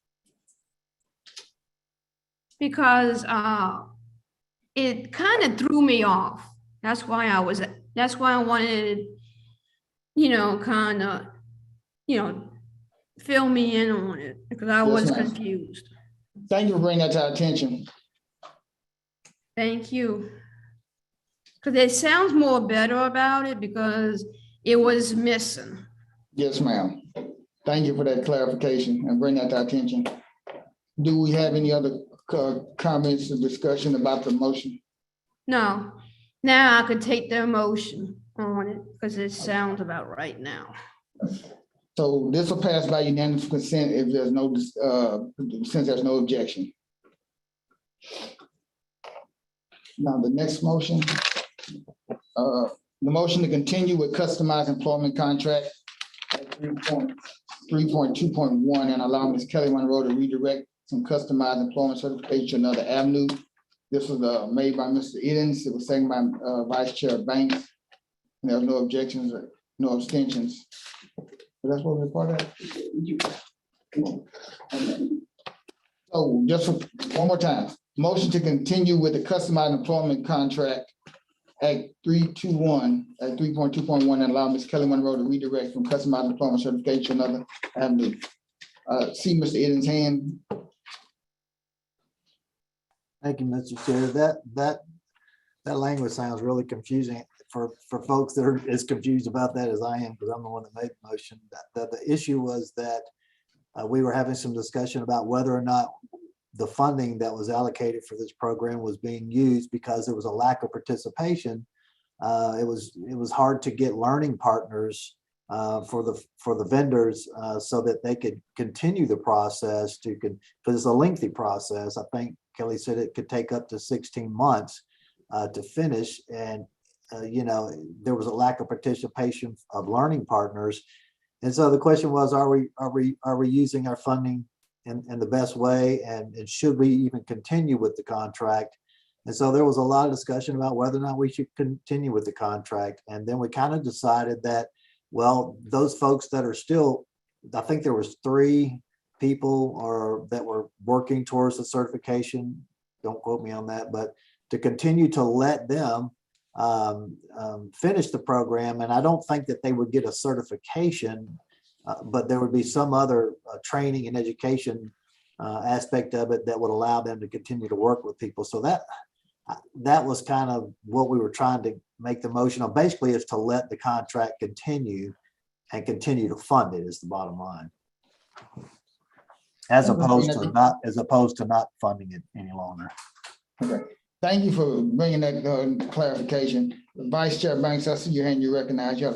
Because it kind of threw me off. That's why I wanted, kind of, fill me in on it because I was ma'am. confused. Thank you for bringing that to our attention. Thank you. Because it sounds more better about it because it was missing. Yes, ma'am. Thank you for that clarification and bring that to our attention. Do we have any other comments or discussion about the motion? No, now I could take the emotion on it because it sounds about right now. So this will pass by unanimous consent if there's no, since there's no objection. Now, the next motion, the motion to continue with customized employment contract at 3.2.1 and allow Ms. Kelly Monroe to redirect some customized employment certification to another avenue. This was made by Mr. Edens. It was seconded by Vice Chair Banks. And there were no objections or no abstentions. So that's what we're part of. So just one more time, motion to continue with the customized employment contract at 3.2.1 and allow Ms. Kelly Monroe to redirect from customized employment certification to another avenue. See Mr. Edens' hand. Thank you, Mr. Chair. That language sounds really confusing for folks that are as confused about that as I am, because I'm the one that made the motion. The issue was that we were having some discussion about whether or not the funding that was allocated for this program was being used because there was a lack of participation. It was hard to get learning partners for the vendors so that they could continue the process because it's a lengthy process. I think Kelly said it could take up to 16 months to finish. And, there was a lack of participation of learning partners. And so the question was, are we using our funding in the best way? And should we even continue with the contract? And so there was a lot of discussion about whether or not we should continue with the contract. And then we kind of decided that, well, those folks that are still, I think there was 3 people that were working towards the certification. Don't quote me on that, but to continue to let them finish the program. And I don't think that they would get a certification, but there would be some other training and education aspect of it that would allow them to continue to work with people. So that was kind of what we were trying to make the motion on. Basically, is to let the contract continue and continue to fund it is the bottom line. As opposed to not funding it any longer. Okay. Thank you for bringing that clarification. Vice Chair Banks, I see your hand, you recognize you.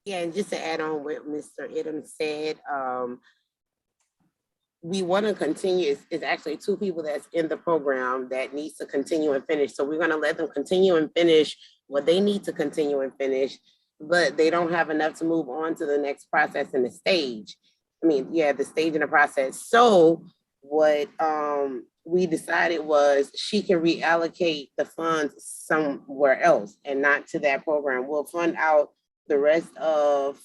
Yeah, and just to add on what Mr. Idem said, we want to continue. It's actually 2 people that's in the program that needs to continue and finish. So we're going to let them continue and finish what they need to continue and finish, but they don't have enough to move on to the next process in the stage. The stage in the process. So what we decided was she can reallocate the funds somewhere else and not to that program. We'll fund out the rest of,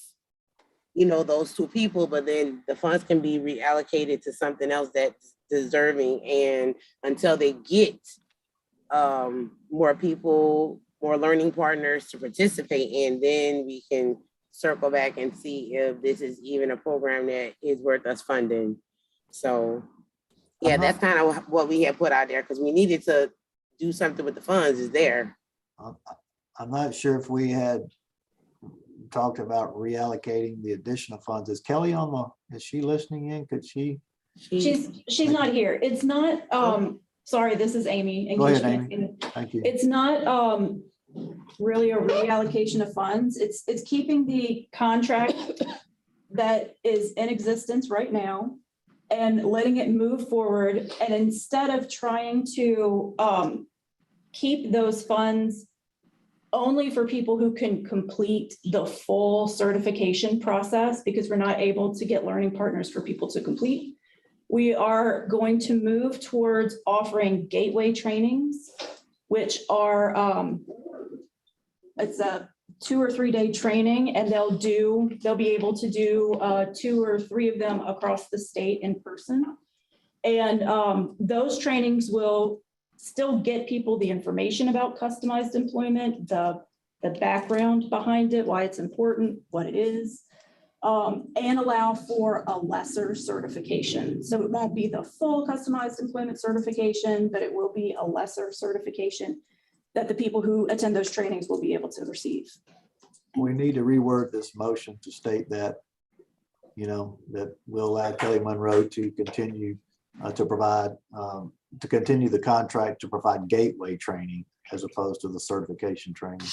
those 2 people, but then the funds can be reallocated to something else that's deserving. And until they get more people, more learning partners to participate in, then we can circle back and see if this is even a program that is worth us funding. So yeah, that's kind of what we had put out there because we needed to do something with the funds is there. I'm not sure if we had talked about reallocating the additional funds. Is Kelly is she listening in? Could she? She's not here. It's not, sorry, this is Amy. Go ahead, Amy. Thank you. It's not really a reallocation of funds. It's keeping the contract that is in existence right now and letting it move forward. And instead of trying to keep those funds only for people who can complete the full certification process, because we're not able to get learning partners for people to complete, we are going to move towards offering gateway trainings, which are, it's a 2 or 3 day training, and they'll be able to do 2 or 3 of them across the state in person. And those trainings will still get people the information about customized employment, the background behind it, why it's important, what it is, and allow for a lesser certification. So it won't be the full customized employment certification, but it will be a lesser certification that the people who attend those trainings will be able to receive. We need to reword this motion to state that, that will allow Kelly Monroe to continue to provide, to continue the contract to provide gateway training as opposed to the certification training.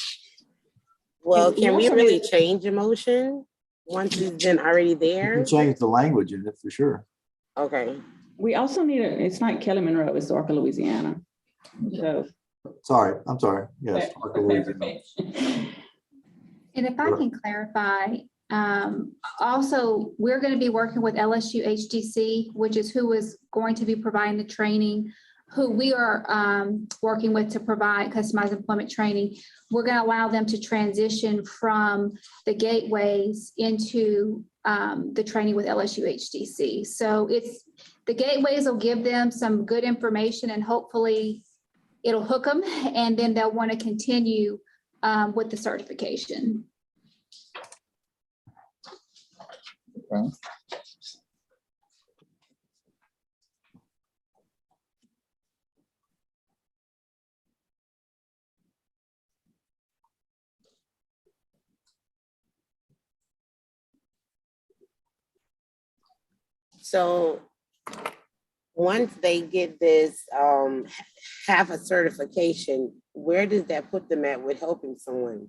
Well, can we really change the motion? once it's been already You there? can change the language in it for sure. Okay. We also need it's not Kelly Monroe, it's Arca, Louisiana. So. Sorry, I'm sorry. Yes. Arca, Louisiana. And if I can clarify, also, we're going to be working with LSU HDC, which is who is going to be providing the training, who we are working with to provide customized employment training. We're going to allow them to transition from the gateways into the training with LSU HDC. So the gateways will give them some good information and hopefully it'll hook them, and then they'll want to continue with the certification. Okay. So once they get this, have a certification, where does that put them at with helping someone?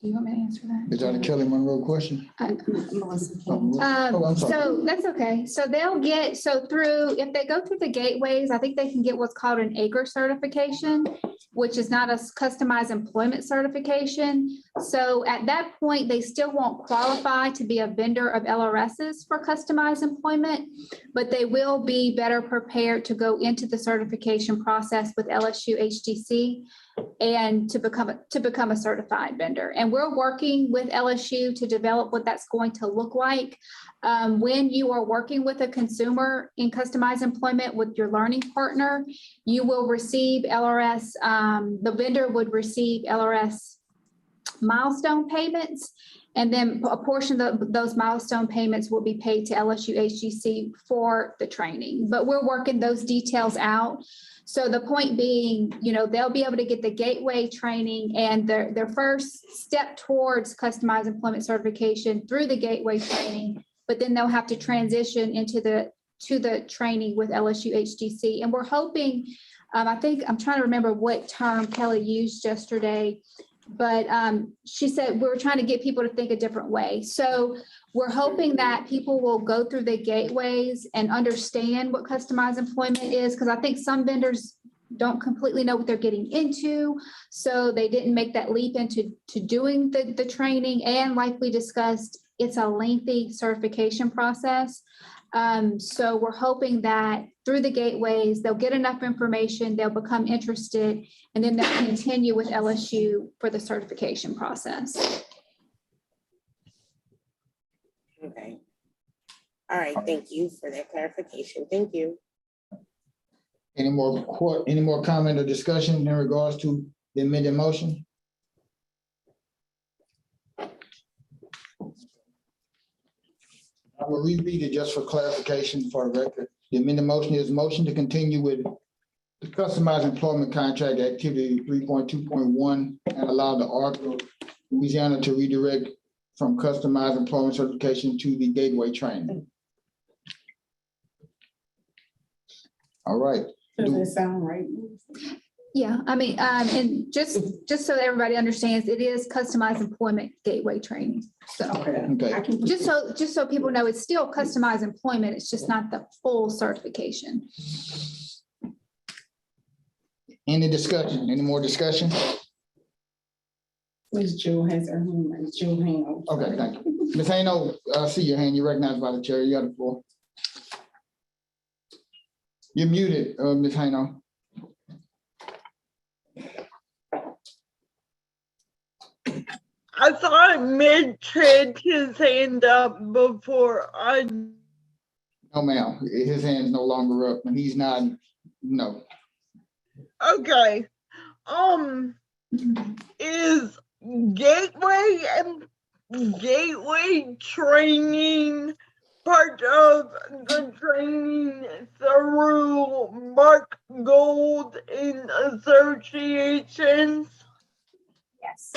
Do you want me to answer that? Is that a Kelly Monroe question? Melissa. Oh, I'm sorry. So that's okay. So if they go through the gateways, I think they can get what's called an ACRE certification, which is not a customized employment certification. So at that point, they still won't qualify to be a vendor of LRSs for customized employment, but they will be better prepared to go into the certification process with LSU HDC and to become a certified vendor. And we're working with LSU to develop what that's going to look like. When you are working with a consumer in customized employment with your learning partner, you will receive LRS, the vendor would receive LRS milestone payments. And then a portion of those milestone payments will be paid to LSU HGC for the training. But we're working those details out. So the point being, they'll be able to get the gateway training and their first step towards customized employment certification through the gateway training, but then they'll have to transition into the training with LSU HGC. And we're hoping, I'm trying to remember what term Kelly used yesterday, but she said we're trying to get people to think a different way. So we're hoping that people will go through the gateways and understand what customized employment is, because I think some vendors don't completely know what they're getting into. So they didn't make that leap into doing the training. And like we discussed, it's a lengthy certification process. So we're hoping that through the gateways, they'll get enough information, they'll become interested, and then they'll continue with LSU for the certification process. Okay. All right, thank you for that clarification. Thank you. Any more comment or discussion in regards to the amended motion? I will reread it just for clarification for the record. The amended motion is motion to continue with the customized employment contract activity 3.2.1 and allow the Arca, Louisiana to redirect from customized employment certification to the gateway training. All right. Does that sound right? Yeah, and just so everybody understands, it is customized employment gateway training. So Okay. just so people know, it's still customized employment. It's just not the full certification. Any discussion? Any more discussion? Ms. Jewel has her hand raised. Jewel Hano. Okay, thank you. Ms. Hano, I see your hand. You're recognized by the chair. You got the floor. You're muted, Ms. Hano. I thought Mitch had his hand up before I. No, ma'am. His hand's no longer up and he's not, no. Okay. Is gateway and gateway training part of the training through Mark Gold in associations? Yes,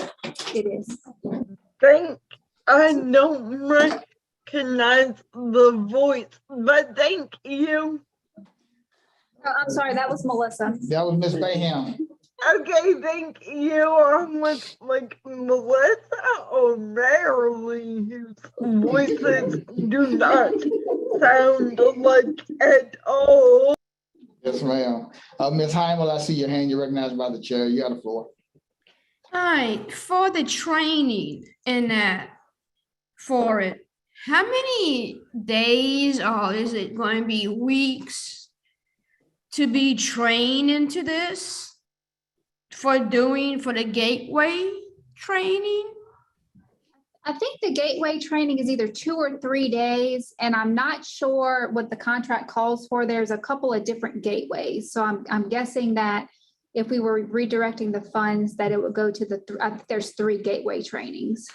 it is. I don't recognize the voice, but thank you. Oh, I'm sorry, that was Melissa. That was Ms. Bayham. Okay, thank you. I'm with like Melissa or Marilyn, whose voices do not sound alike at all. Yes, ma'am. Ms. Heimel, I see your hand. You're recognized by the chair. You got the floor. Hi, for the training and that, for it, how many days or is it going to be weeks to be trained into this? For the gateway training? I think the gateway training is either 2 or 3 days, and I'm not sure what the contract calls for. There's a couple of different gateways. So I'm guessing that if we were redirecting the funds, that it would go to I think there's 3 gateway trainings.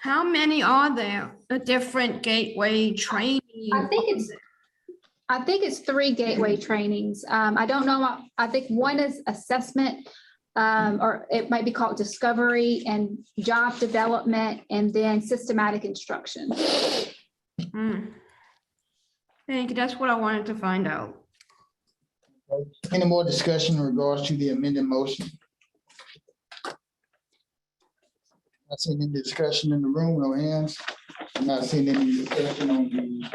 How many are there? A different gateway training? I think it's 3 gateway trainings. I don't know. I think one is assessment, or it might be called discovery and job development, and then systematic instruction. Thank you. That's what I wanted to find out. Any more discussion in regards to the amended motion? Not seeing any discussion in the room, no hands. I'm not seeing any discussion on the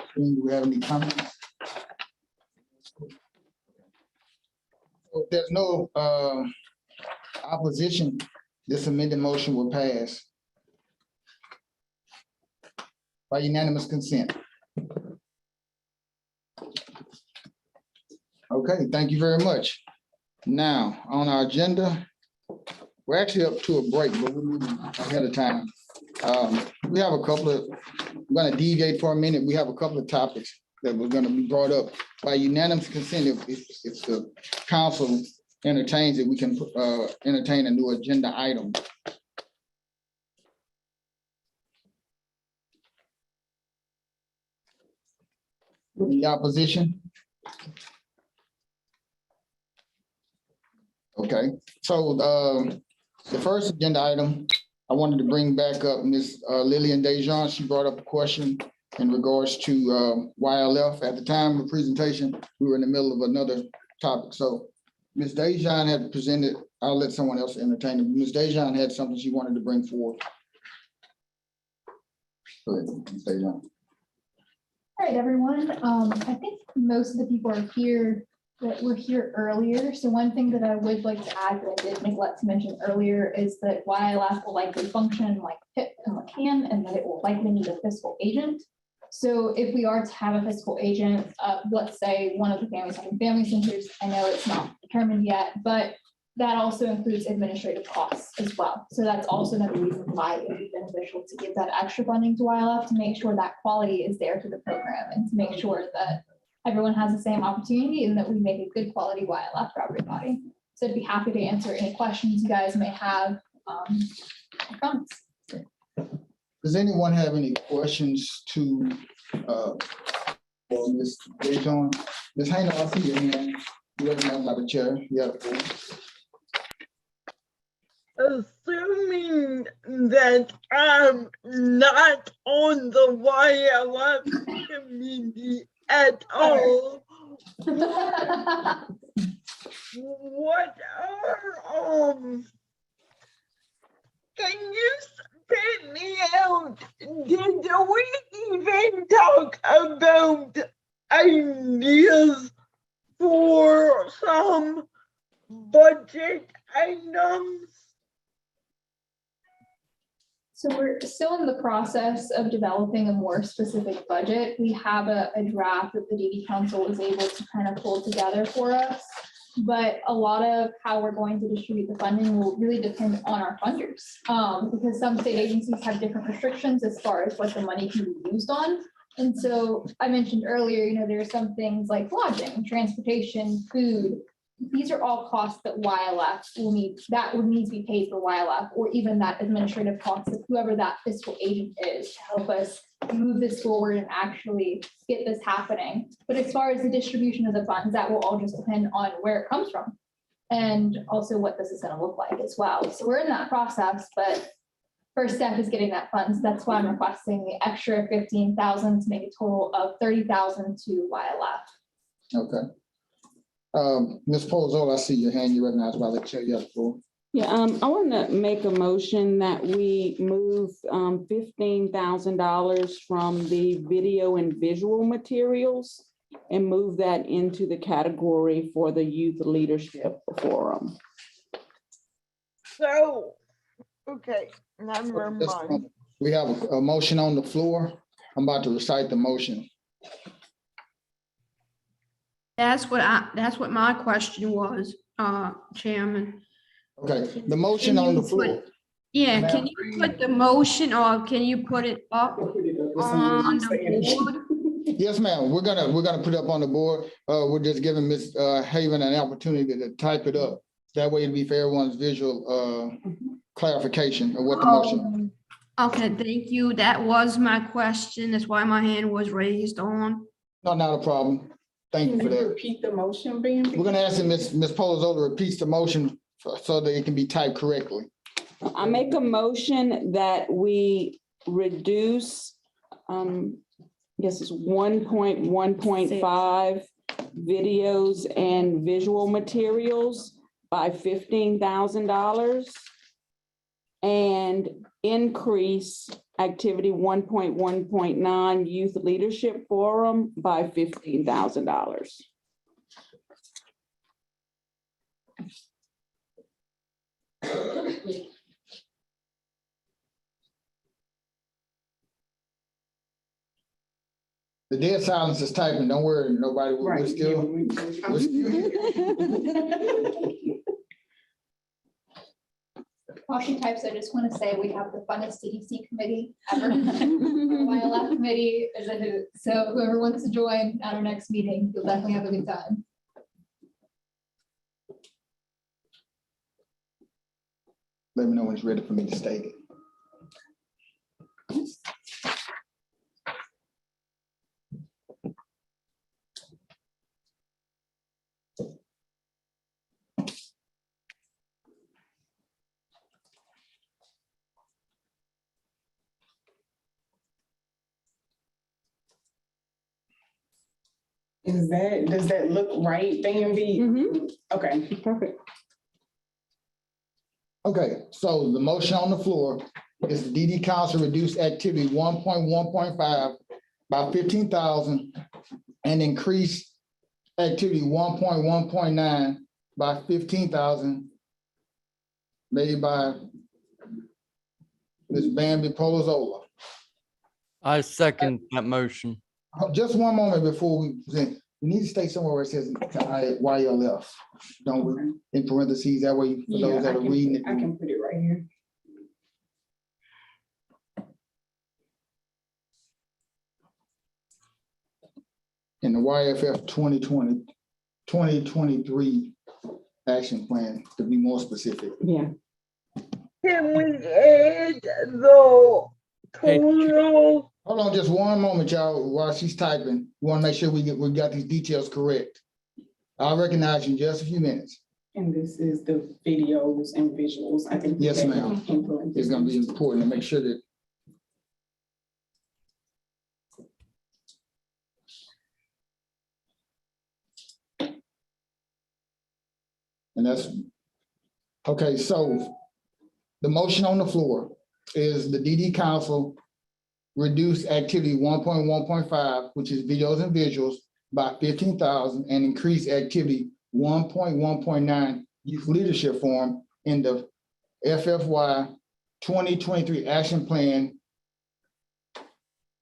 screen. Do we have any comments? If there's no opposition, this amended motion will pass by unanimous consent. Okay, thank you very much. Now, on our agenda, we're actually up to a break, but we're moving ahead of time. We have a couple of, I'm gonna deviate for a minute. We have a couple of topics that were gonna be brought up by unanimous consent. If the council entertains it, we can entertain a new agenda item. Any opposition? Okay, so the first agenda item, I wanted to bring back up Ms. Lillian Dejan. She brought up a question in regards to YLF. At the time of the presentation, we were in the middle of another topic. So Ms. Dejan had presented, I'll let someone else entertain it. Ms. Dejan had something she wanted to bring forward. Go ahead, Ms. Dejan. All right, everyone. I think most of the people are here that were here earlier. So one thing that I would like to add that I did neglect to mention earlier is that YLF will likely function like PIP and McCann, and that it will likely need a fiscal agent. So if we are to have a fiscal agent, let's say one of the families having family centers, I know it's not determined yet, but that also includes administrative costs as well. So that's also another reason why it would be beneficial to give that extra funding to YLF to make sure that quality is there to the program and to make sure that everyone has the same opportunity and that we make a good quality YLF for everybody. So I'd be happy to answer any questions you guys may have. Comments. Does anyone have any questions to Ms. Dejan? Ms. Hayner, I see your hand. You recognize by the chair. You have the floor. Assuming that I'm not on the YLF committee at all, what are, can you spit me out? Did we even talk about ideas for some budget items? So we're still in the process of developing a more specific budget. We have a draft that the DD Council was able to kind of pull together for us. But a lot of how we're going to distribute the funding will really depend on our funders. Because some state agencies have different restrictions as far as what the money can be used on. And so I mentioned earlier, there are some things like lodging, transportation, food. These are all costs that YLF will need, that would need to be paid for YLF, or even that administrative cost of whoever that fiscal agent is to help us move this forward and actually get this happening. But as far as the distribution of the funds, that will all just depend on where it comes from and also what this is going to look like as well. So we're in that process, but first step is getting that funds. That's why I'm requesting the extra 15,000 to make a total of 30,000 to YLF. Okay. Ms. Polozola, I see your hand, you recognize by the chair, you have the floor. Yeah, I want to make a motion that we move $15,000 from the video and visual materials and move that into the category for the Youth Leadership Forum. So, okay, never mind. We have a motion on the floor. I'm about to recite the motion. That's what my question was, Chairman. Okay, the motion on the floor. Yeah, can you put the motion or can you put it up on the board? Yes, ma'am. We're gonna put it up on the board. We're just giving Ms. Haven an opportunity to type it up. That way it'll be for everyone's visual clarification of what the motion. Okay, thank you. That was my question. That's why my hand was raised on. No, not a problem. Thank you for that. Repeat the motion, Ben. We're gonna ask Ms. Polozola repeats the motion so that it can be typed correctly. I make a motion that we reduce, yes, it's 1.1.5 videos and visual materials by $15,000 and increase activity 1.1.9 Youth Leadership Forum by $15,000. The dead silence is typing. Don't worry, nobody will. We're still. While she types, I just want to say we have the funnest CDC committee ever. Our YLF committee is a hoot. So whoever wants to join at our next meeting, you'll definitely have a good time. Let me know when it's ready for me to state it. Does that look right, BMV? Okay. Perfect. Okay, so the motion on the floor is the DD Council reduce activity 1.1.5 by 15,000 and increase activity 1.1.9 by 15,000 made by Ms. Bambi Polozola. I second that motion. Just one moment before we present. We need to stay somewhere where it says YLF. Don't we, in parentheses, that way for Yeah, those that are reading it. I can put it right here. In the YFF 2023 action plan, to be more specific. Yeah. Can we add the total? Hold on just one moment, y'all, while she's typing. We want to make sure we got these details correct. I'll recognize you in just a few minutes. And this is the videos and visuals. I think. Yes, that ma'am. can put in It's gonna be important to make sure that. And that's, okay, so the motion on the floor is the DD Council reduce activity 1.1.5, which is videos and visuals, by 15,000 and increase activity 1.1.9 Youth Leadership Forum in the FFY 2023 action plan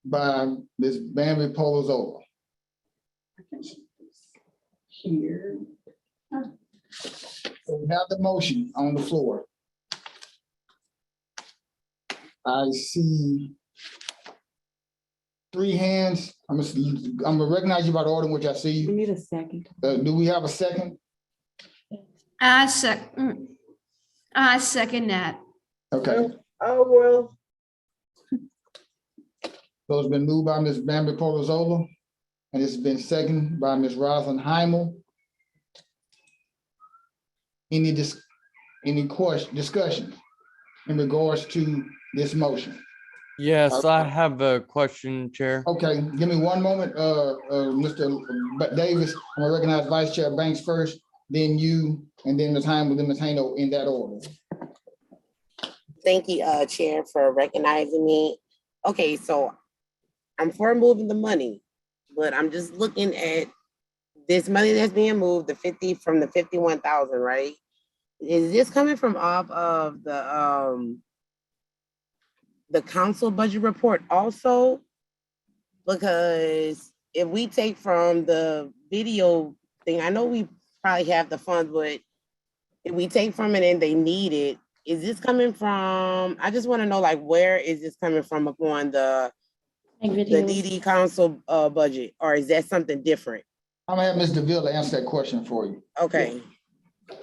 by Ms. Bambi Polozola. Here. So we have the motion on the floor. I see 3 hands. I'm gonna recognize you by the order in which I see We you. need a second. Do we have a second? I second that. Okay, Oh, well, so it's been moved by Ms. Bambi Polozola, and it's been seconded by Ms. Rosalind Heimel. Any discussion in regards to this motion? Yes, I have a question, Chair. Okay, give me one moment, Mr. Davis. I'm gonna recognize Vice Chair Banks first, then you, and then Ms. Heim, then Ms. Hayno in that order. Thank you, Chair, for recognizing me. Okay, so I'm for moving the money, but I'm just looking at this money that's being moved, the 50 from the 51,000, right? Is this coming from off of the council budget report also? Because if we take from the video thing, I know we probably have the funds, but if we take from it and they need it, is this coming from, I just want to know, like, where is this coming from upon the DD council budget, or is that something different? I'm gonna have Ms. DeVille answer that question for you. Okay.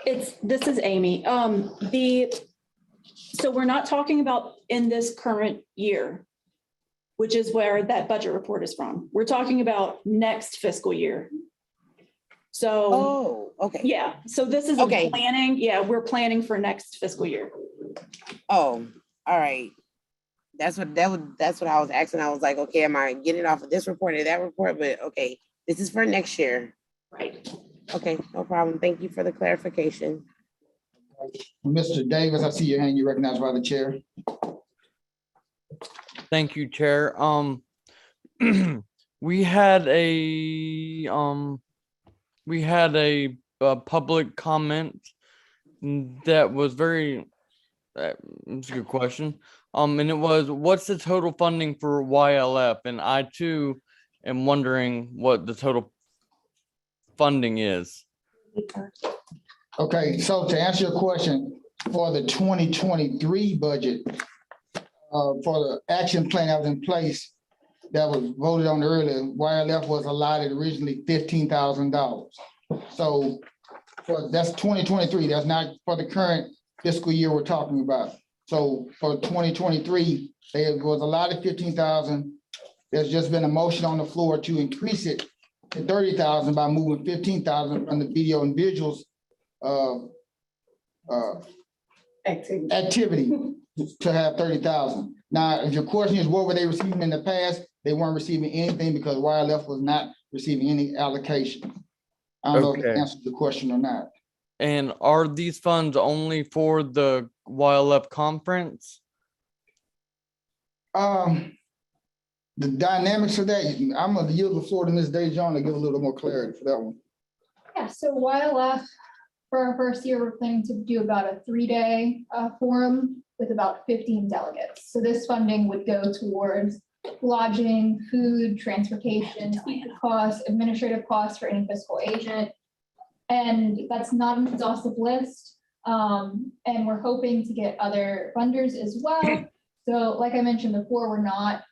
This is Amy. So we're not talking about in this current year, which is where that budget report is from. We're talking about next fiscal year. So, Oh, okay. yeah, so this is Okay. planning. Yeah, we're planning for next fiscal year. Oh, all right. That's what I was asking. I was like, okay, am I getting off of this report or that report? But okay, this is for next year. Right. Okay, no problem. Thank you for the clarification. Mr. Davis, I see your hand, you recognized by the chair. Thank you, Chair. We had a public comment that was very, it's a good question. And it was, what's the total funding for YLF? And I too am wondering what the total funding is. Okay, so to answer your question, for the 2023 budget, for the action plan that was in place, that was voted on earlier, YLF was allotted originally $15,000. So that's 2023, that's not for the current fiscal year we're talking about. So for 2023, it was allotted 15,000. There's just been a motion on the floor to increase it to 30,000 by moving 15,000 from the video and visuals activity to have 30,000. Now, if your question is what were they receiving in the past, they weren't receiving anything because YLF was not receiving any allocation. I don't know if that answered the question or not. And are these funds only for the YLF conference? The dynamics of that, I'm gonna yield the floor to Ms. Dejon to give a little more clarity for that one. Yeah, so YLF, for our first year, we're planning to do about a 3-day forum with about 15 delegates. So this funding would go towards lodging, food, transportation, speaker costs, administrative costs for any fiscal agent. And that's not an exhaustive list. And we're hoping to get other funders as well. So like I mentioned before, we're not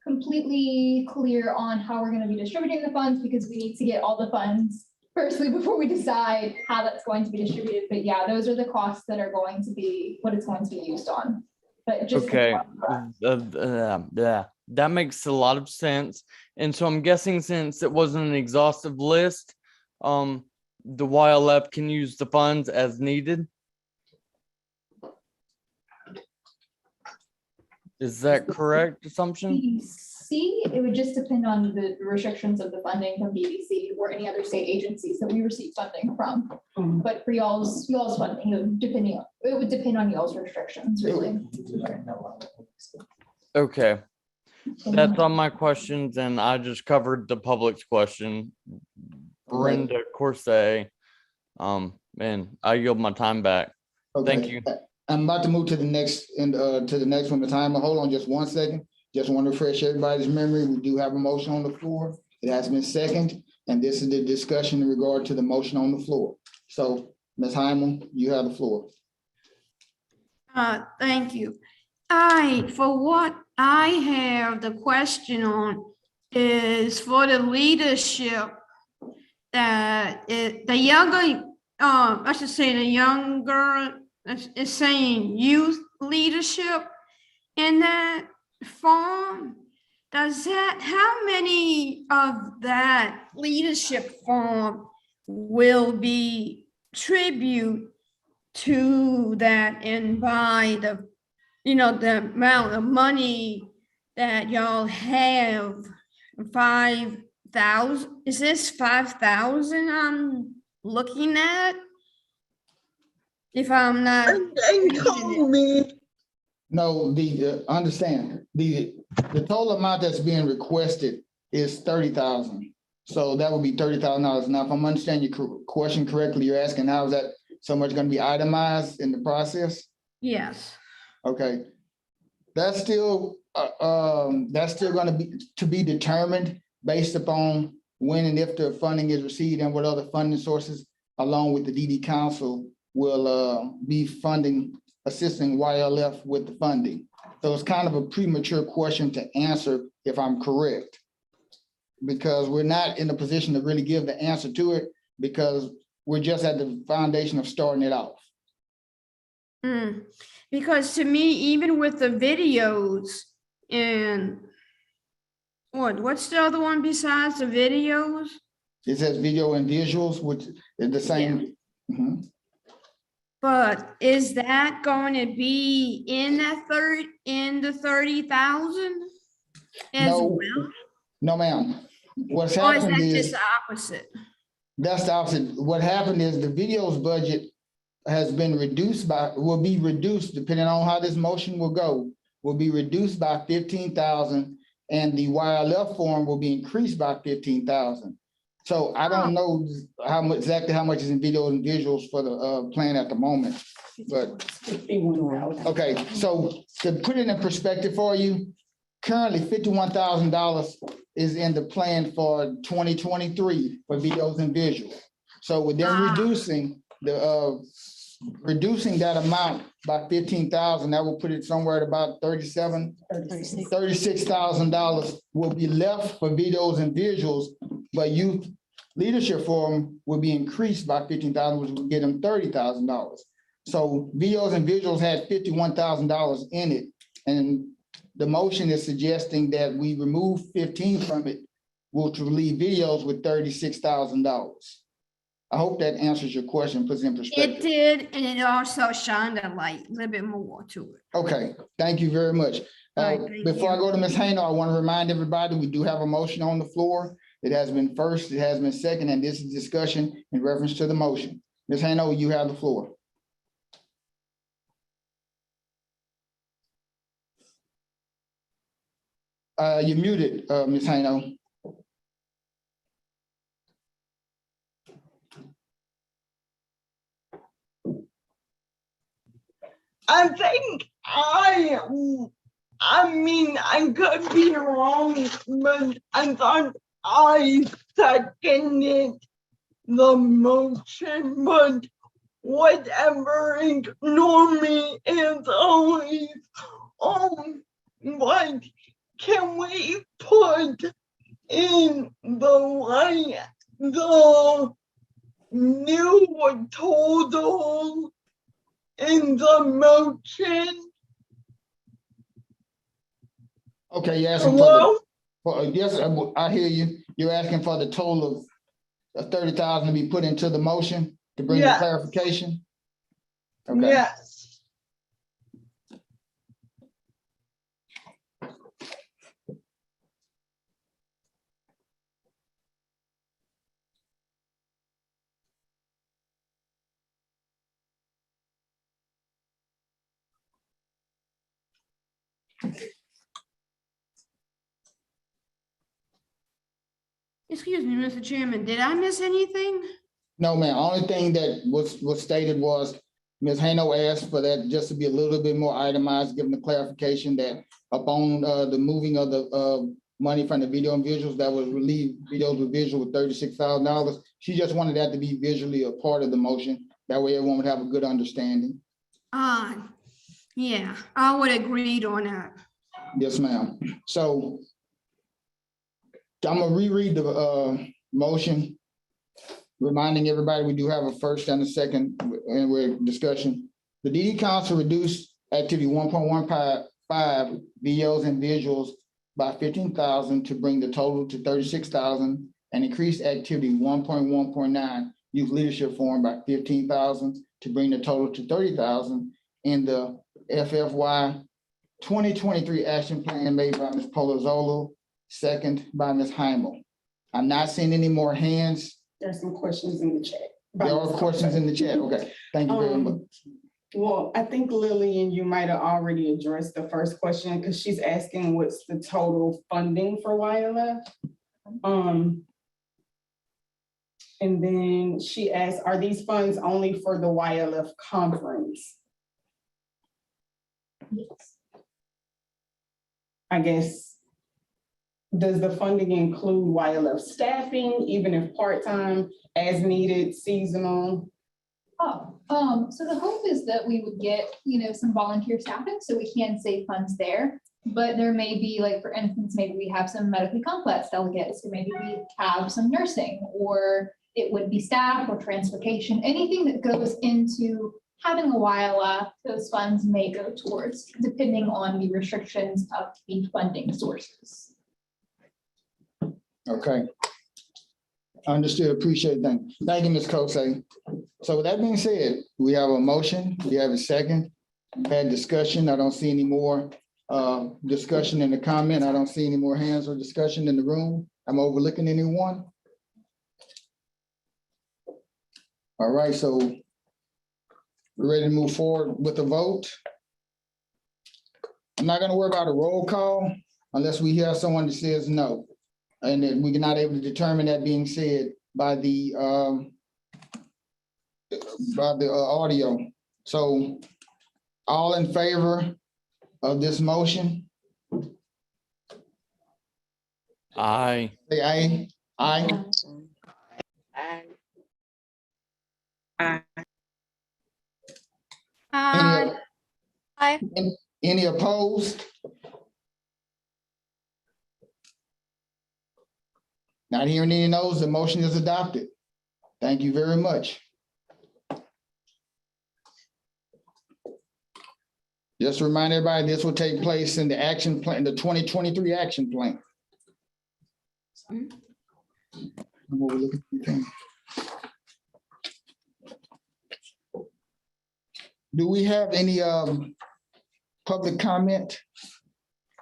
completely clear on how we're going to be distributing the funds because we need to get all the funds firstly before we decide how that's going to be distributed. But yeah, those are the costs that are going to be what it's going to be used on. But just okay, that makes a lot of sense. And so I'm guessing since it wasn't an exhaustive list, the YLF can use the funds as needed. Is that correct assumption? BBC, it would just depend on the restrictions of the funding from BBC or any other state agencies that we receive funding from. But for y'all's funding, it would depend on y'all's restrictions, really. Okay. That's all my questions, and I just covered the public's question. Brenda Corset, and I yield my time back. Okay. Thank you. I'm about to move to the next one. The timer. Hold on just 1 second. Just want to refresh everybody's memory. We do have a motion on the floor. It has been seconded, and this is the discussion in regard to the motion on the floor. So, Ms. Hyman, you have the floor. Thank you. For what I have the question on is for the leadership that the younger, I should say the younger is saying youth leadership in that form. Does that, how many of that leadership form will be tribute to that and by the you know, the amount of money that y'all have, 5,000, is this 5,000 I'm looking at? If I'm not. And reading it. told me, No, understand, the total amount that's being requested is 30,000. So that would be $30,000. Now, if I'm understanding your question correctly, you're asking how is that so much gonna be itemized in the process? Yes. Okay. That's still gonna be determined based upon when and if the funding is received and what other funding sources, along with the DD Council, will be assisting YLF with the funding. So it's kind of a premature question to answer if I'm correct. Because we're not in a position to really give the answer to it because we're just at the foundation of starting it off. Because to me, even with the videos and what's the other one besides the videos? It says video and visuals, which is the same. Mhm. But is that going to be in the 30,000 as No, well? no, ma'am. What's Or is happened that just is, the opposite? that's the opposite. What happened is the videos budget has been will be reduced depending on how this motion will go, will be reduced by 15,000 and the YLF form will be increased by 15,000. So I don't know exactly how much is in videos and visuals for the plan at the moment, but. Okay, so to put it in perspective for you, currently $51,000 is in the plan for 2023 for videos and visuals. So with them reducing that amount by 15,000, that will put it somewhere at about $36,000 will be left for videos and visuals, but youth leadership forum will be increased by 15,000, which will get them $30,000. So videos and visuals had $51,000 in it, and the motion is suggesting that we remove 15 from it, which will leave videos with $36,000. I hope that answers your question, puts it in perspective. It did, and it also shined a light, a little bit more to it. Okay, thank you very much. All right, thank Before I you. go to Ms. Hayno, I want to remind everybody, we do have a motion on the floor. It has been first, it has been second, and this is discussion in reference to the motion. Ms. Hayno, you have the floor. You're muted, Ms. Hayno. I think I mean, I could be wrong, but I thought I seconded the motion, but whatever, ignore me as always. What can we put in the new total in the motion? Okay, you're asking yes, I hear you. You're asking for the total of 30,000 to be put into the motion to bring the clarification? Okay. Yes. Excuse me, Mr. Chairman, did I miss anything? No, ma'am. Only thing that was stated was Ms. Hayno asked for that just to be a little bit more itemized, given the clarification that upon the moving of the money from the video and visuals, that would relieve videos with visual with $36,000. She just wanted that to be visually a part of the motion. That way everyone would have a good understanding. Yeah, I would agree on that. Yes, ma'am. So I'm gonna reread the motion, reminding everybody we do have a first and a second, and we're discussion. The DD Council reduced activity 1.15 videos and visuals by 15,000 to bring the total to 36,000, and increased activity 1.1.9 youth leadership forum by 15,000 to bring the total to 30,000 in the FFY 2023 action plan made by Ms. Polozola, second by Ms. Heimel. I'm not seeing any more hands. There's some questions in the chat. There are questions in the chat. Okay, thank you very much. Well, I think Lillian, you might have already addressed the first question because she's asking what's the total funding for YLF? And then she asked, are these funds only for the YLF conference? I guess, does the funding include YLF staffing, even if part-time, as needed, seasonal? So the hope is that we would get, some volunteer staffing, so we can save funds there. But there may be, like, for instance, maybe we have some medically complex delegates, or maybe we have some nursing, or it would be staff or transportation, anything that goes into having a YLF, those funds may go towards, depending on the restrictions of the funding sources. Okay. Understood, appreciate that. Thank you, Ms. Kosei. So with that being said, we have a motion, we have a second, had discussion, I don't see any more discussion in the comment, I don't see any more hands or discussion in the room. I'm overlooking anyone? All right, so we're ready to move forward with the vote. I'm not gonna worry about a roll call unless we hear someone that says no. And then we're not able to determine that being said by the audio. So all in favor of this motion? Aye. Say aye. Aye. Any opposed? Not hearing any no's, the motion is adopted. Thank you very much. Just to remind everybody, this will take place in the action plan, the 2023 action plan. Do we have any public comment?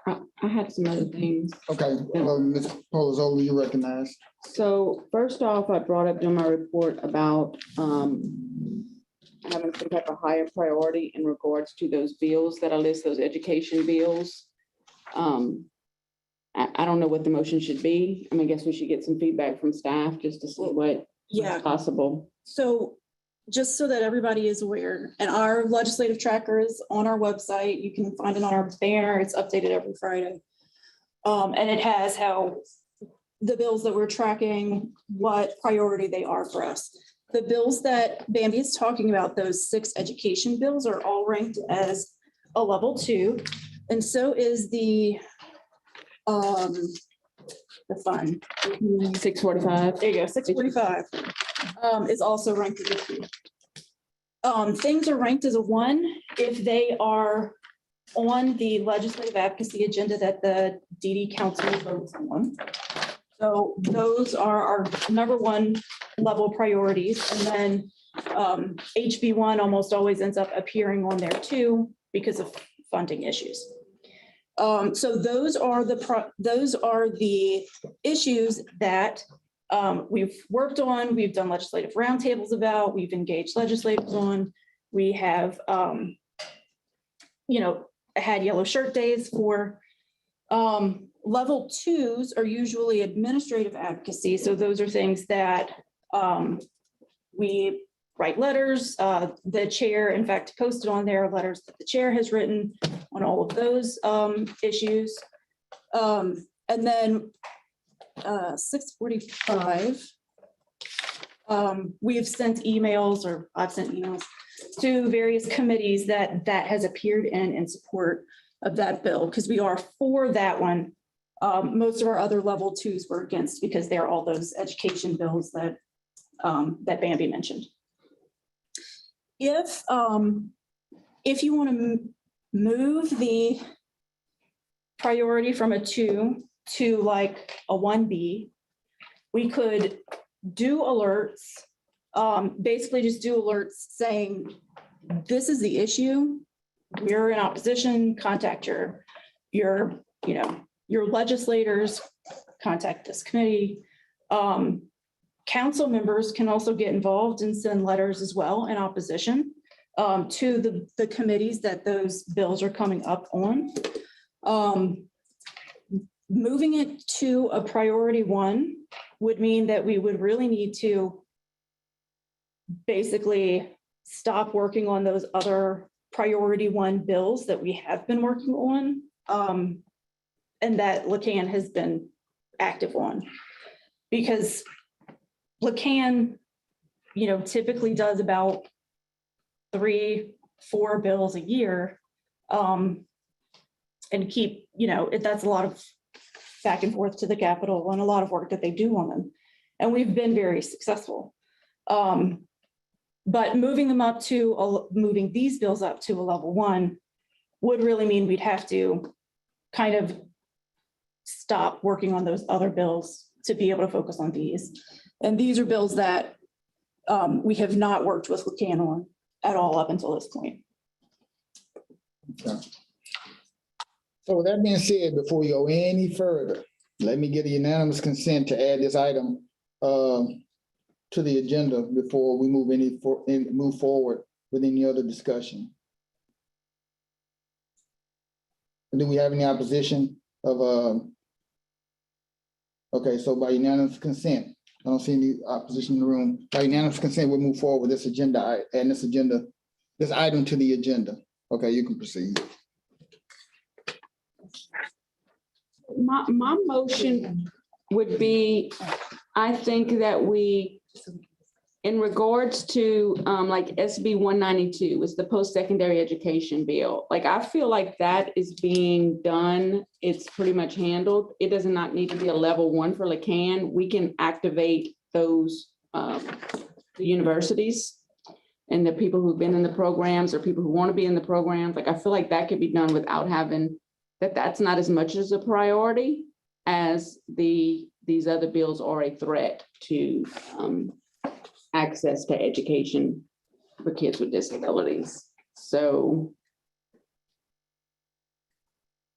I had some other things. Okay, well, Ms. Polozola, you recognize. So first off, I brought up in my report about having some type of higher priority in regards to those bills that I list, those education bills. I don't know what the motion should be. I mean, I guess we should get some feedback from staff just to see what Yeah. is possible. So just so that everybody is aware, and our legislative tracker is on our website. You can find it on our banner. It's updated every Friday. And it has how the bills that we're tracking, what priority they are for us. The bills that Bambi is talking about, those 6 education bills, are all ranked as a level 2. And so is the fund. 645. There you go, 645 is also ranked as a 2. Things are ranked as a 1 if they are on the legislative advocacy agenda that the DD Council votes on. So those are our number 1 level priorities. And then HB1 almost always ends up appearing on there too because of funding issues. So those are the issues that we've worked on, we've done legislative roundtables about, we've engaged legislators on, we have, had yellow shirt days for. Level 2s are usually administrative advocacy. So those are things that we write letters. The chair, in fact, posted on there letters that the chair has written on all of those issues. And then 645, we've sent emails, or I've sent emails to various committees that has appeared in support of that bill, because we are for that one. Most of our other level 2s were against because they're all those education bills that Bambi mentioned. If you want to move the priority from a 2 to like a 1B, we could do alerts, basically just do alerts saying, this is the issue. we're in opposition, contact your legislators, contact this committee. Council members can also get involved and send letters as well in opposition to the committees that those bills are coming up on. Moving it to a priority one would mean that we would really need to basically stop working on those other priority one bills that we have been working on, and that LaCan has been active on. Because LaCan, typically does about 3-4 bills a year. And keep, that's a lot of back and forth to the Capitol and a lot of work that they do on them. And we've been very successful. But moving these bills up to a level 1 would really mean we'd have to kind of stop working on those other bills to be able to focus on these. And these are bills that we have not worked with LaCan on at all up until this point. Okay. So with that being said, before we go any further, let me get a unanimous consent to add this item to the agenda before we move forward with any other discussion. And do we have any opposition of okay, so by unanimous consent, I don't see any opposition in the room. By unanimous consent, we'll move forward with this agenda, and this item to the agenda. Okay, you can proceed. My motion would be, I think that we, in regards to like SB 192, is the post-secondary education bill. Like, I feel like that is being done. It's pretty much handled. It does not need to be a level 1 for LaCan. We can activate those the universities and the people who've been in the programs or people who want to be in the programs. Like, I feel like that could be done without having that's not as much as a priority as these other bills are a threat to access to education for kids with disabilities. So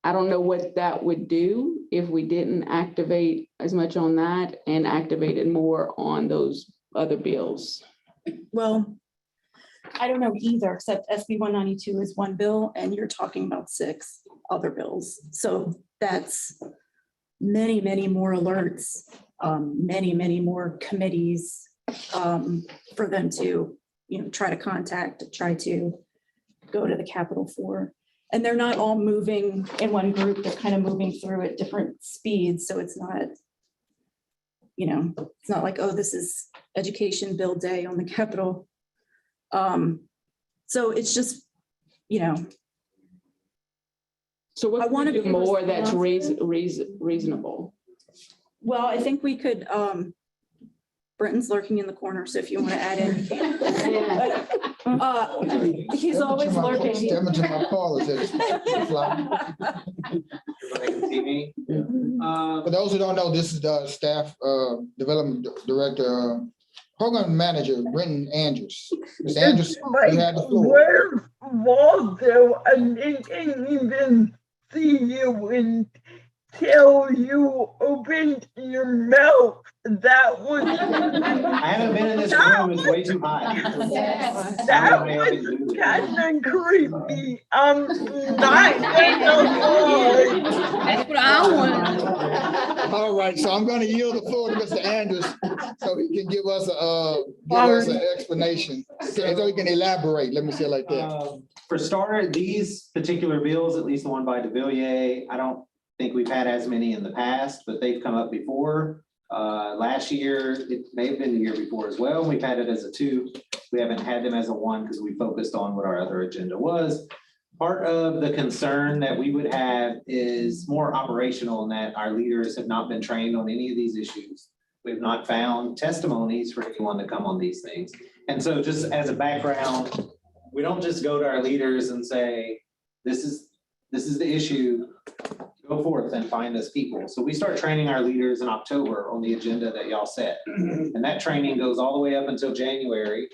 I don't know what that would do if we didn't activate as much on that and activated more on those other bills. Well, I don't know either, except SB 192 is one bill and you're talking about 6 other bills. So that's many, many more alerts, many, many more committees for them to, try to contact, try to go to the Capitol for. And they're not all moving in one group. They're kind of moving through at different speeds. So it's not, it's not like, oh, this is education bill day on the Capitol. So it's just, So what I want to do more that's reasonable. Well, I think we could, Brenton's lurking in the corner, so if you want to add in. He's always lurking. Damaging my callers. For those who don't know, this is the staff development director, program manager, Brenton Andrews. Mr. Andrews, you have the floor. Where's Waldo? I didn't even see you until you opened your mouth. That was. I haven't been in this room, it's way too hot. That was kind of creepy. I'm not gonna That's what I want. All right, so I'm going to yield the floor to Mr. Andrews so he can give us an explanation, so he can elaborate. Let me say it like that. For starter, these particular bills, at least the one by DeVilliers, I don't think we've had as many in the past, but they've come up before. Last year, it may have been the year before as well. We've had it as a 2. We haven't had them as a 1 because we focused on what our other agenda was. Part of the concern that we would have is more operational in that our leaders have not been trained on any of these issues. We've not found testimonies for anyone to come on these things. And so just as a background, we don't just go to our leaders and say, this is the issue, go forth and find us people. So we start training our leaders in October on the agenda that y'all set. And that training goes all the way up until January,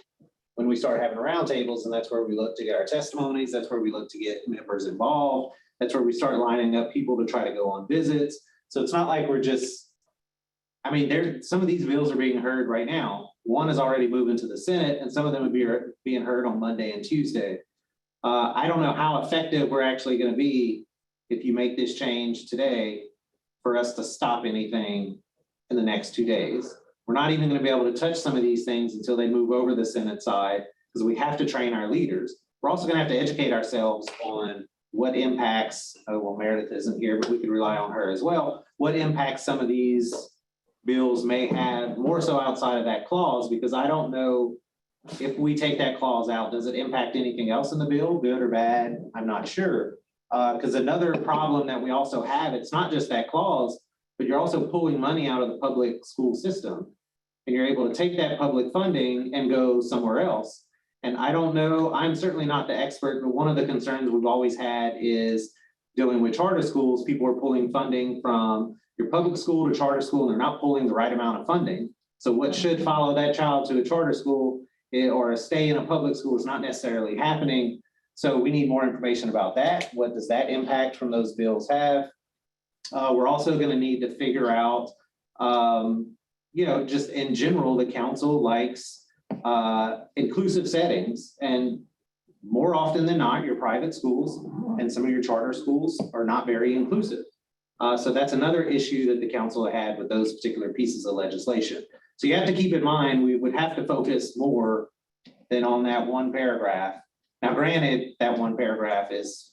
when we we start having roundtables, and that's where we look to get our testimonies. That's where we look to get members involved. That's where we start lining up people to try to go on visits. So it's not like we're just, I mean, some of these bills are being heard right now. One is already moving to the Senate, and some of them would be being heard on Monday and Tuesday. I don't know how effective we're actually going to be if you make this change today for us to stop anything in the next 2 days. We're not even going to be able to touch some of these things until they move over the Senate side, because we have to train our leaders. We're also going to have to educate ourselves on what impacts, well, Meredith isn't here, but we could rely on her as well. What impacts some of these bills may have, more so outside of that clause, because I don't know if we take that clause out, does it impact anything else in the bill, good or bad? I'm not sure. Because another problem that we also have, it's not just that clause, but you're also pulling money out of the public school system. And you're able to take that public funding and go somewhere else. And I don't know, I'm certainly not the expert, but one of the concerns we've always had is dealing with charter schools. People are pulling funding from your public school to charter school, and they're not pulling the right amount of funding. So what should follow that child to a charter school or stay in a public school is not necessarily happening. So we need more information about that. What does that impact from those bills have? We're also going to need to figure out, just in general, the council likes inclusive settings, and more often than not, your private schools and some of your charter schools are not very inclusive. So that's another issue that the council had with those particular pieces of legislation. So you have to keep in mind, we would have to focus more than on that one paragraph. Now, granted, that one paragraph is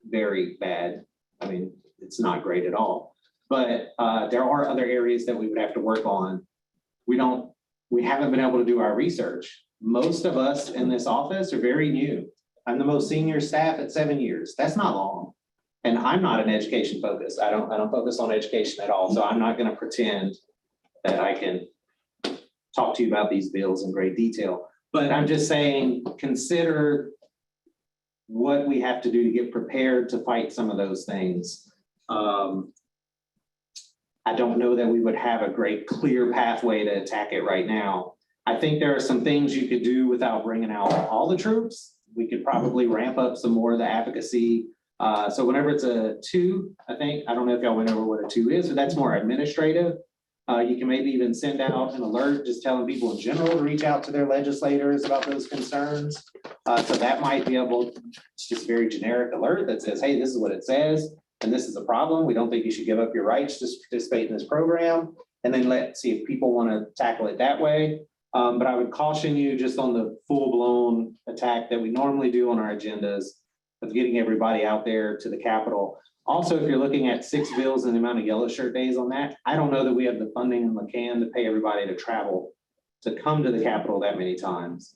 very bad. I mean, it's not great at all, but there are other areas that we would have to work on. We haven't been able to do our research. Most of us in this office are very new. I'm the most senior staff at 7 years. That's not long. And I'm not an education focused. I don't focus on education at all. So I'm not going to pretend that I can talk to you about these bills in great detail. But I'm just saying, consider what we have to do to get prepared to fight some of those things. I don't know that we would have a great clear pathway to attack it right now. I think there are some things you could do without bringing out all the troops. We could probably ramp up some more of the advocacy. So whenever it's a 2, I don't know if y'all went over what a 2 is, but that's more administrative. You can maybe even send out an alert just telling people in general to reach out to their legislators about those concerns. So that might be it's just very generic alert that says, hey, this is what it says, and this is a problem. We don't think you should give up your rights to participate in this program. And then let's see if people want to tackle it that way. But I would caution you just on the full-blown attack that we normally do on our agendas of getting everybody out there to the Capitol. Also, if you're looking at 6 bills and the amount of yellow shirt days on that, I don't know that we have the funding in McCann to pay everybody to travel to come to the Capitol that many times.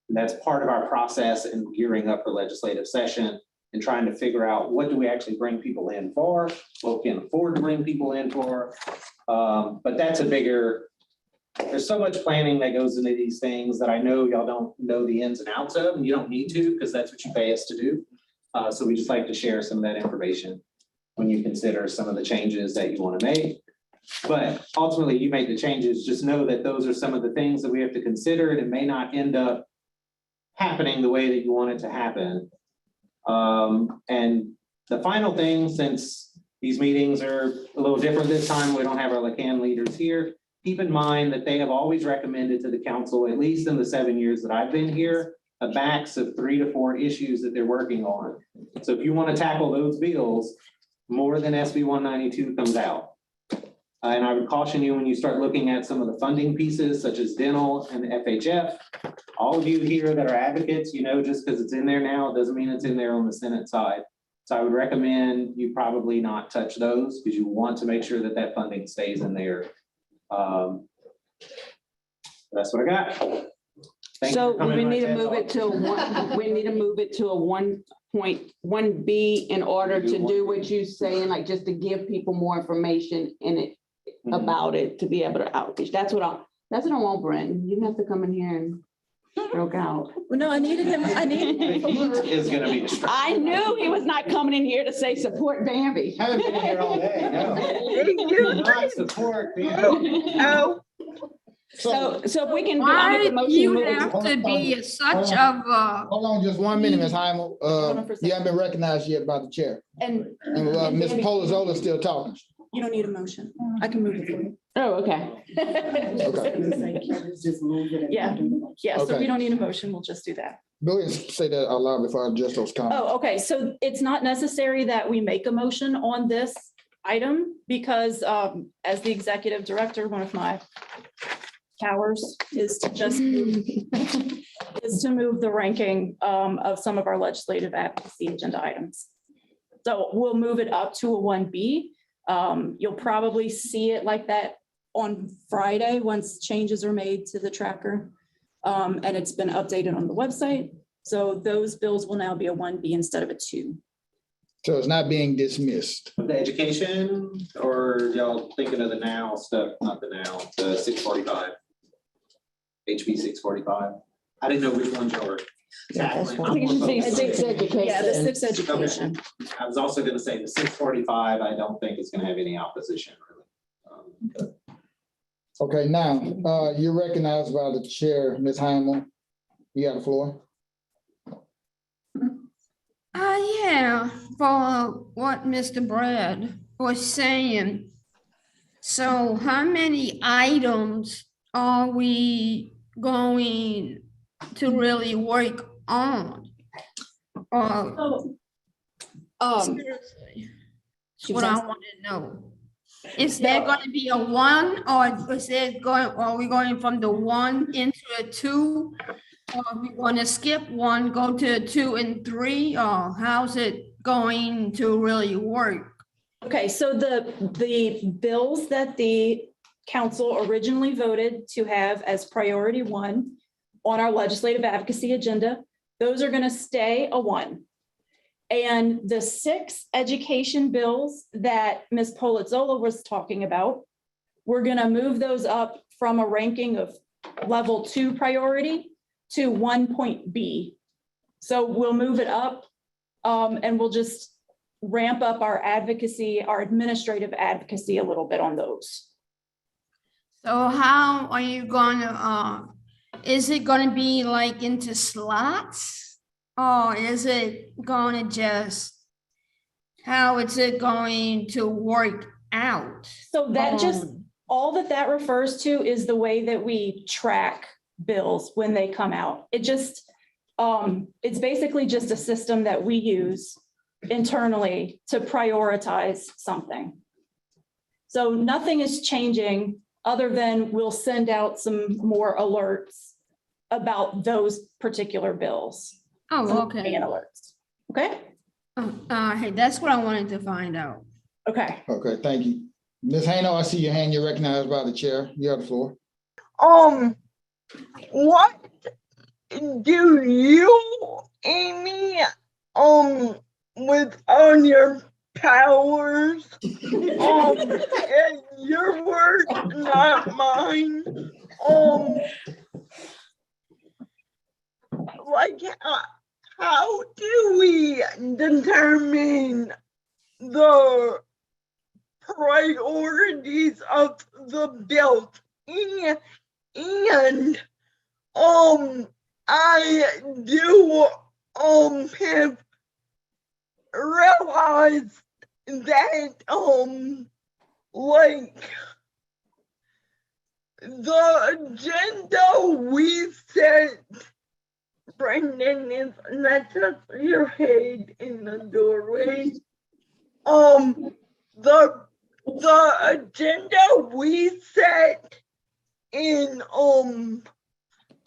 And that's part of our process in gearing up for legislative session and trying to figure out what do we actually bring people in for, what we can afford to bring people in for. But that's there's so much planning that goes into these things that I know y'all don't know the ins and outs of, and you don't need to, because that's what you pay us to do. So we just like to share some of that information when you consider some of the changes that you want to make. But ultimately, you make the changes, just know that those are some of the things that we have to consider, and it may not end up happening the way that you want it to happen. And the final thing, since these meetings are a little different this time, we don't have our LACAN leaders here. Keep in mind that they have always recommended to the council, at least in the 7 years that I've been here, a max of 3 to 4 issues that they're working on. So if you want to tackle those bills, more than SB 192 comes out. And I would caution you when you start looking at some of the funding pieces, such as dental and the FHF, all of you here that are advocates, just because it's in there now, it doesn't mean it's in there on the Senate side. So I would recommend you probably not touch those, because you want to make sure that that funding stays in there. That's what I got. So we need to move it to a 1.1B in order to do what you're saying, like just to give people more information in it about it, to be able to outreach. That's what I want, Brenton. You have to come in here and stroke out. Well, no, I needed him. The heat is going to be distracting. I knew he was not coming in here to say support Bambi. I haven't been here all day, no. Not support Bambi. Oh, So if we can. Why make a do motion, you move it. have to be such Hold of a, Hold on just 1 minute, Ms. Heimel. on for a You haven't been recognized yet by the chair. And And Ms. Polozola is still talking. you don't need a motion. I can move it for you. Oh, okay. Yeah, yeah, so Okay. we don't need a motion. We'll just do that. Go ahead and say that out loud before I adjust those comments. Oh, okay, so it's not necessary that we make a motion on this item because as the executive director, one of my powers is to just is to move the ranking of some of our legislative advocacy agenda items. So we'll move it up to a 1B. You'll probably see it like that on Friday, once changes are made to the tracker. And it's been updated on the website. So those bills will now be a 1B instead of a 2. So it's not being dismissed. The education, or y'all thinking of the now stuff, not the now, the 645? HB 645? I didn't know which ones y'all were tackling. I think you should say six education. Yeah, the 6 education. I was also gonna say the 645, I don't think is gonna have any opposition really. Okay, now, you're recognized by the chair, Ms. Heimel. You got the floor. yeah, for what Mr. Brad was saying. So how many items are we going to really work on? Seriously, that's what I want to know. Is there going to be a 1 or is it going, are we going from the 1 into a 2? Or are we going to skip 1, go to a 2 and 3, or how's it going to really work? Okay, so the bills that the council originally voted to have as priority 1 on our legislative advocacy agenda, those are going to stay a 1. And the 6 education bills that Ms. Polizzola was talking about, we're going to move those up from a ranking of level 2 priority to 1.B. So we'll move it up and we'll just ramp up our advocacy, our administrative advocacy a little bit on those. So how are you going to, is it going to be like into slots? Or is it going to just, how is it going to work out? So that just, all that refers to is the way that we track bills when they come out. It just, it's basically just a system that we use internally to prioritize something. So nothing is changing other than we'll send out some more alerts about those particular bills. Oh, okay. Alerts. Okay. Hey, that's what I wanted to find out. Okay. Okay, thank you. Ms. Hayno, I see your hand. You're recognized by the chair. You have the floor. What do you, Amy, with all your powers, and your words, not mine, like, how do we determine the priorities of the bills? And I do have realized that like the agenda we set, Brendan, is not just your head in the doorway. The agenda we set in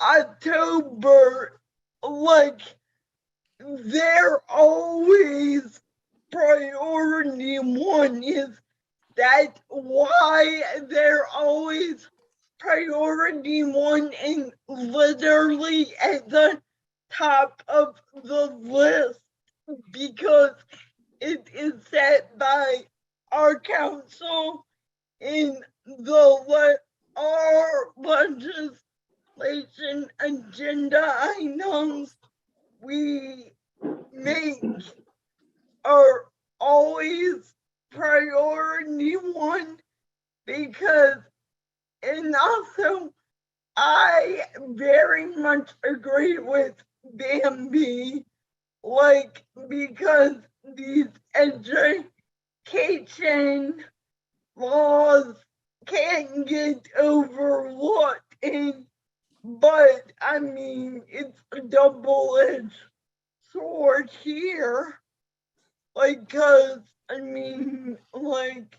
October, like, they're always priority 1. Is that why they're always priority 1 and literally at the top of the list? Because it is set by our council in our legislation agenda items we make are always priority 1, because, and also I very much agree with Bambi, like, because these education laws can get overlooked but I mean, it's a double-edged sword here. Like, cause I mean, like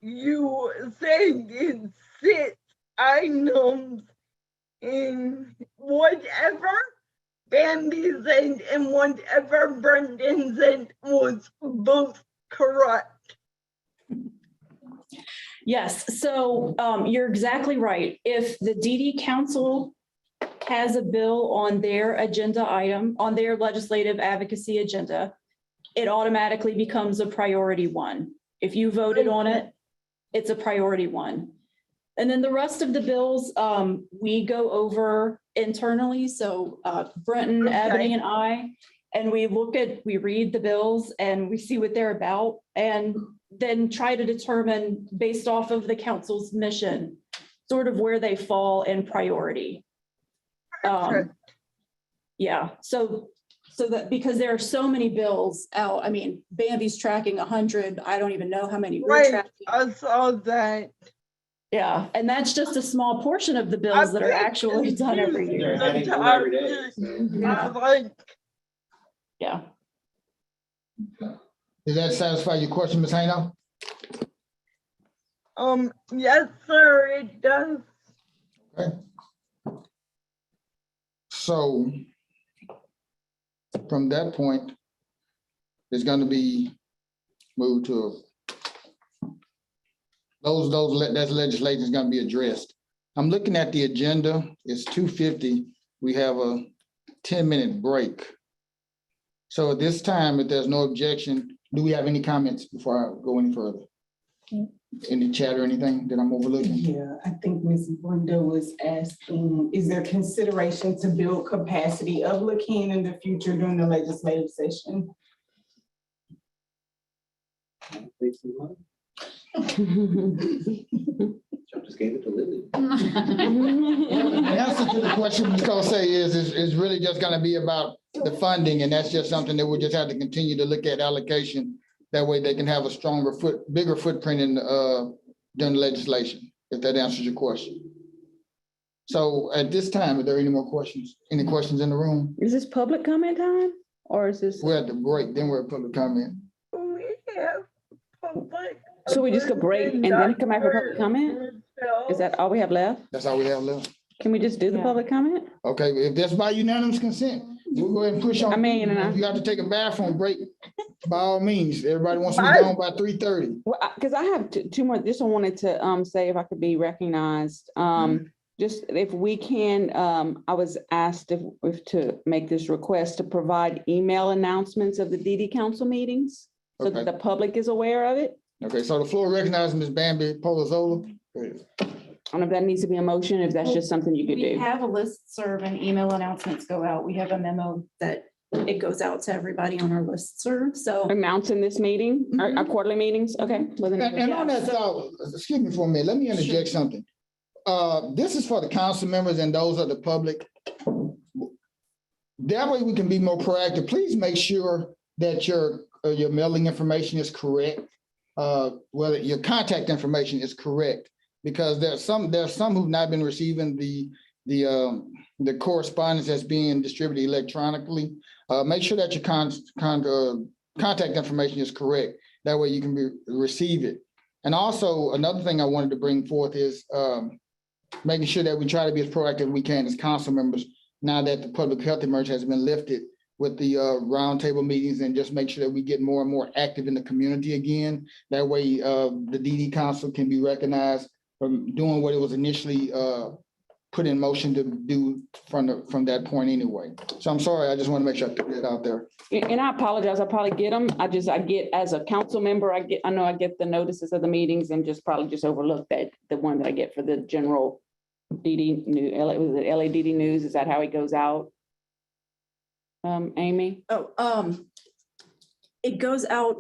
you said, it's 6 items in whatever Bambi said and whatever Brendan said was both correct. Yes, so you're exactly right. If the DD Council has a bill on their agenda item, on their legislative advocacy agenda, it automatically becomes a priority one. If you voted on it, it's a priority one. And then the rest of the bills, we go over internally. So Brenton, Ebony, and I, and we read the bills and we see what they're about, and then try to determine based off of the council's mission, sort of where they fall in priority. Yeah, so that, because there are so many bills out, I mean, Bambi's tracking 100, I don't even know how many we're tracking. I saw that. Yeah, and that's just a small portion of the bills that are actually done every year. They're adding more every day. Yeah. Does that satisfy your question, Ms. Hayno? Yes, sir, it does. Okay. So from that point, it's going to be moved to that legislation is going to be addressed. I'm looking at the agenda. It's 2:50. We have a 10-minute break. So at this time, if there's no objection, do we have any comments before I go any further? Any chat or anything that I'm overlooking? Yeah, I think Ms. Brenda was asking, is there consideration to build capacity of LaKeen in the future during the legislative session? Just gave it to Lily. The answer to the question Ms. Cosay is really just gonna be about the funding, and that's just something that we'll just have to continue to look at allocation. That way they can have a stronger bigger footprint in during the legislation, if that answers your question. So at this time, are there any more questions? Any questions in the room? Is this public comment time or is this? We're at the break, then we're at public comment. We have public. So we just go break and then come back for public comment? Is that all we have left? That's all we have left. Can we just do the public comment? Okay, if that's by unanimous consent, we'll go ahead and push on. I mean, If you have to take a bathroom break, by all means, everybody wants to be gone by 3:30. Well, because I have two more, just wanted to say if I could be recognized. Just if we can, I was asked if to make this request to provide email announcements of the DD Council meetings so that the public is aware of it. Okay, so the floor recognizes Ms. Bambi Polozola. Go ahead. I don't know if that needs to be a motion, if that's just something you could We do. have a listserv and email announcements go out. We have a memo that it goes out to everybody on our listserv, so. Announcing this meeting, our quarterly meetings, okay. Well, then- And on that thought, excuse me for a minute, let me interject something. This is for the council members and those of the public. That way we can be more proactive. Please make sure that your mailing information is correct. Whether your contact information is correct, because there's some who've not been receiving the correspondence that's being distributed electronically. Make sure that your contact information is correct. That way you can receive it. And also another thing I wanted to bring forth is making sure that we try to be as proactive as we can as council members now that the public health emergency has been lifted with the roundtable meetings, and just make sure that we get more and more active in the community again. That way the DD Council can be recognized from doing what it was initially put in motion to do from that point anyway. So I'm sorry, I just want to make sure I put that out there. And I apologize, I probably get them. I get, as a council member, I know I get the notices of the meetings and probably just overlook the one that I get for the general DD News, was it LADD News? Is that how it goes out? Amy? It goes out,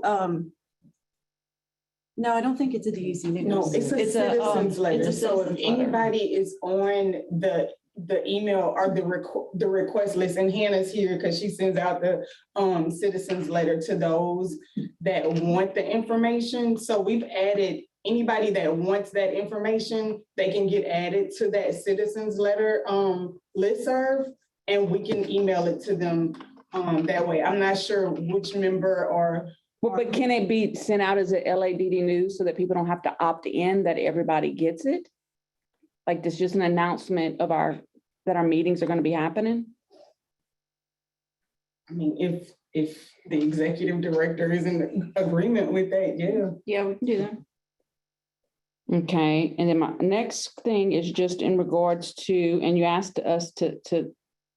No, I don't think it's a DEC news. No, it's a citizens letter. It's a So if citizens letter. anybody is on the email or the request list, and Hannah's here because she sends out the citizens letter to those that want the information. So we've added anybody that wants that information, they can get added to that citizens letter listserv, and we can email it to them that way. I'm not sure which member or. But can it be sent out as a LADD news so that people don't have to opt in, that everybody gets it? Like this, just an announcement of that our meetings are gonna be happening? I mean, if the executive director is in agreement with that, yeah. Yeah, we can do that. Okay, and then my next thing is just in regards to, and you asked us to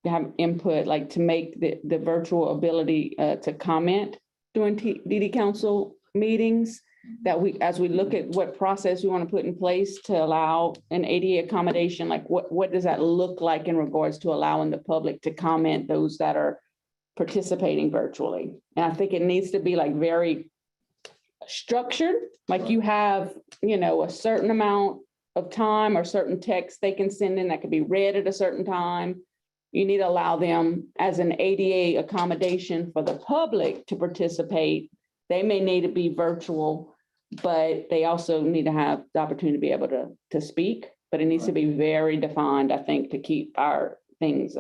have input, like to make the virtual ability to comment during DD council meetings, that as we look at what process we want to put in place to allow an ADA accommodation, like what does that look like in regards to allowing the public to comment, those that are participating virtually? And I think it needs to be like very structured, like you have, a certain amount of time or certain text they can send in that could be read at a certain time. You need to allow them as an ADA accommodation for the public to participate. They may need to be virtual, but they also need to have the opportunity to be able to speak, but it needs to be very defined, I think, to keep our things,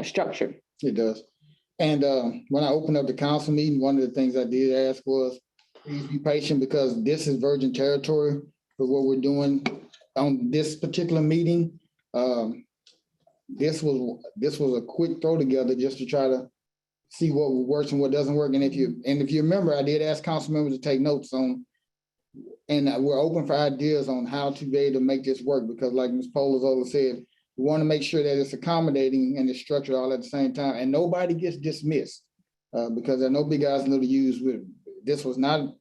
structured. It does. And when I opened up the council meeting, one of the things I did ask was, please be patient because this is virgin territory for what we're doing on this particular meeting. This was a quick throw together just to try to see what works and what doesn't work. And if you remember, I did ask council members to take notes on, and we're open for ideas on how to be able to make this work, because like Ms. Polazola said, we want to make sure that it's accommodating and it's structured all at the same time, and nobody gets dismissed because there are no big guys and little U's with it. It was not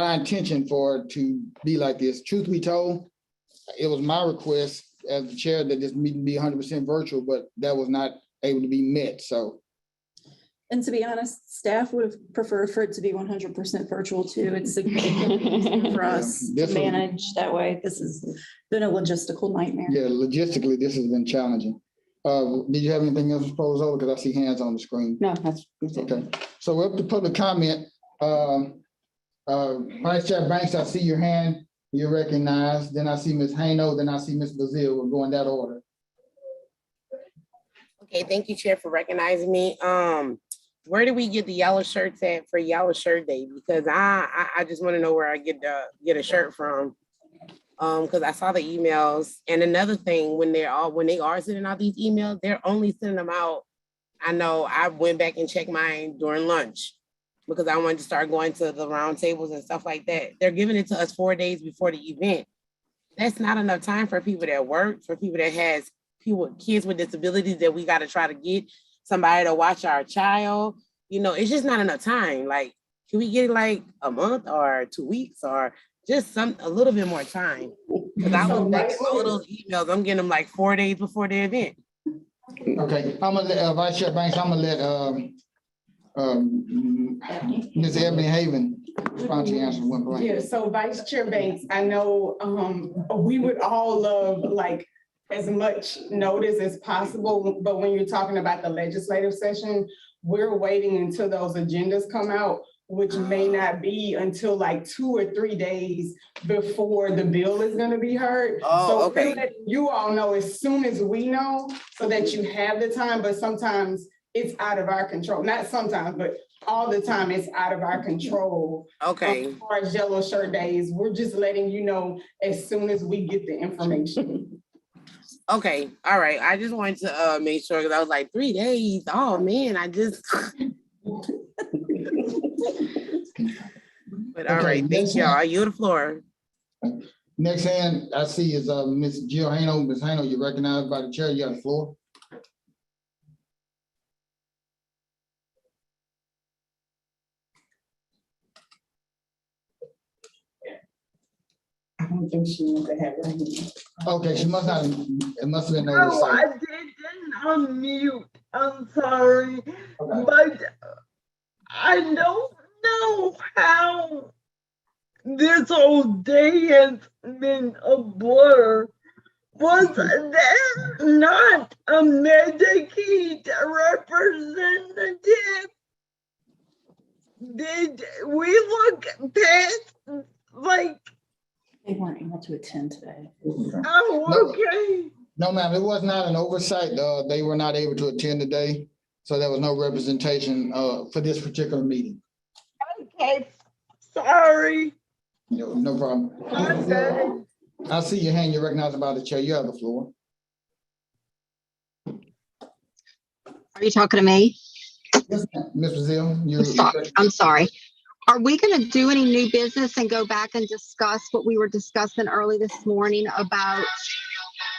our intention for it to be like this. Truth be told, it was my request as the chair that this meeting be 100% virtual, but that was not able to be met. So, And to be honest, staff would have preferred for it to be 100% virtual too. It's significantly easier for us to manage that way. This has been a logistical nightmare. yeah, logistically, this has been challenging. Did you have anything else to propose over? Because I see hands on the screen. No, that's it. Okay. So we're up to public comment. Vice Chair Banks, I see your hand. You're recognized. Then I see Ms. Hayno, then I see Ms. Bazil. We'll go in that order. Okay, thank you, Chair, for recognizing me. Where do we get the yellow shirts at for Yellow Shirt Day? Because I just want to know where I get a shirt from. Because I saw the emails. And another thing, when they are sending out these emails, they're only sending them out. I know I went back and checked mine during lunch because I wanted to start going to the round tables and stuff like that. They're giving it to us 4 days before the event. That's not enough time for people that work, for people that has kids with disabilities that we got to try to get somebody to watch our child. It's just not enough time. Like, can we get like a month or 2 weeks or just a little bit more time? Because I look back at all of those emails, I'm getting them like 4 days before the event. Okay, I'm gonna let Vice Chair Banks, I'm gonna let Ms. Ebony Haven respond to your answer one point. Yeah, so Vice Chair Banks, I know we would all love like as much notice as possible, but when you're talking about the legislative session, we're waiting until those agendas come out, which may not be until like 2 or 3 days before the bill is gonna be heard. Oh, okay. So let you all know as soon as we know, so that you have the time, but sometimes it's out of our control. Not sometimes, but all the time it's out of our control. Okay. As far as Yellow Shirt Days, we're just letting you know as soon as we get the information. Okay, all right. I just wanted to make sure, because I was like 3 days. Oh man, I just. But all right, thank y'all. I yield the floor. Next hand I see is Ms. Jill Hayno. Ms. Hayno, you're recognized by the chair. You got the floor. I don't think she wants to have her hand. Okay, she must not, it must have been No, noticed. I didn't unmute. I'm sorry, but I don't know how this whole day has been a blur. Was there not a Medicaid representative? Did we look past, like, They weren't able to attend today. oh, okay. No, ma'am, it was not an oversight. They were not able to attend today. So there was no representation for this particular meeting. Okay, sorry. No problem. Okay. I see your hand. You're recognized by the chair. You have the floor. Are you talking to me? Yes, ma'am. Ms. Brazil, I'm sorry. Are we going to do any new business and go back and discuss what we were discussing early this morning about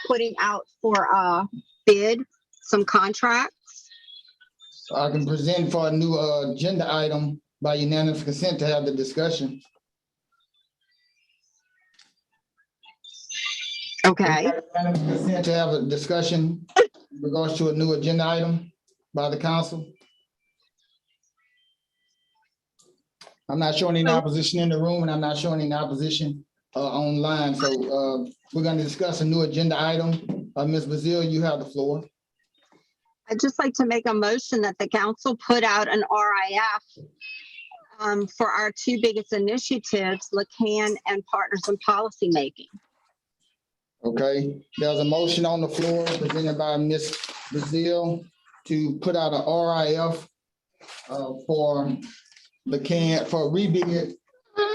putting out for a bid some contracts? I can present for a new agenda item by unanimous consent to have the discussion. Okay. Unanimous consent to have a discussion in regards to a new agenda item by the council. I'm not showing any opposition in the room and I'm not showing any opposition online. So we're going to discuss a new agenda item. Ms. Brazil, you have the floor. I'd just like to make a motion that the council put out an RIF for our two biggest initiatives, LaCan and Partners in Policymaking. Okay, there's a motion on the floor presented by Ms. Brazil to put out an RIF for LaCan, for rebid,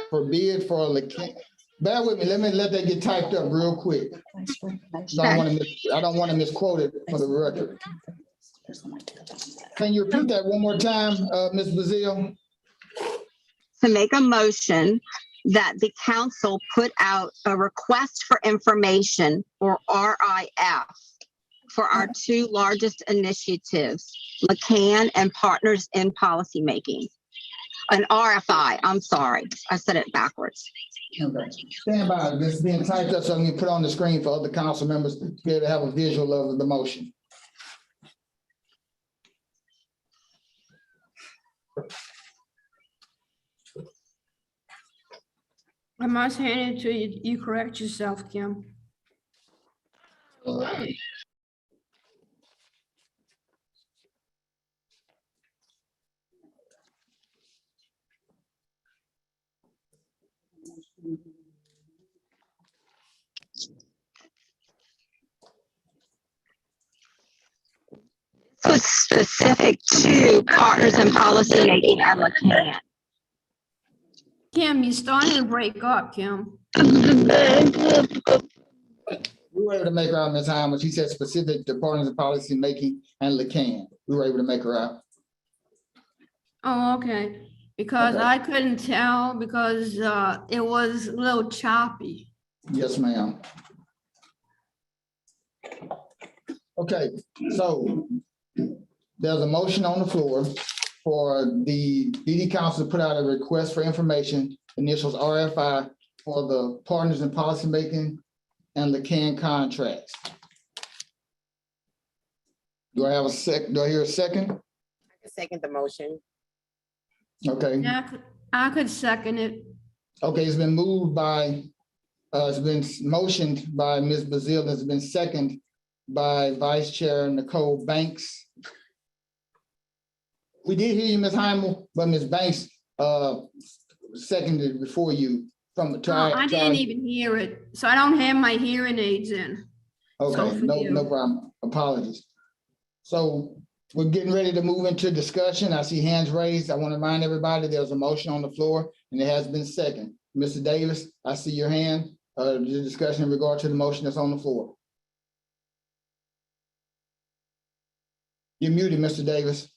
for bid for LaCan. Bear with me, let that get typed up real quick. I don't want to misquote it for the record. Can you repeat that one more time, Ms. Brazil? To make a motion that the council put out a request for information, or RIF, for our two largest initiatives, LaCan and Partners in Policymaking. An RFI, I'm sorry, I said it backwards. Okay. Stand by, this is being typed up so I can put on the screen for other council members to be able to have a visual of the motion. I must hand it to you. You correct yourself, Kim. This was specific to Partners in Policymaking and LaCan. Kim, you're starting to break up, Kim. We were able to make her out, Ms. Hyman. She said specific to Partners in Policymaking and LaCan. We were able to make her out. Oh, okay. Because Okay. I couldn't tell because it was a little choppy. Yes, ma'am. Okay, so there's a motion on the floor for the DD Council to put out a request for information, initials RFI, for the Partners in Policymaking and LaCan contracts. Do I have a sec, do I hear a second? I can second the motion. Okay, Yeah, I could second it. okay, it's been moved by, it's been motioned by Ms. Bazil, it's been seconded by Vice Chair Nicole Banks. We did hear you, Ms. Heimel, but Ms. Banks seconded before you from the Oh, I didn't even hear it. So I don't have my hearing aids in. Okay, So forgive. no problem. Apologies. So we're getting ready to move into discussion. I see hands raised. I want to remind everybody there's a motion on the floor and it has been seconded. Mr. Davis, I see your hand. The discussion in regard to the motion that's on the floor. You're muted, Mr. Davis.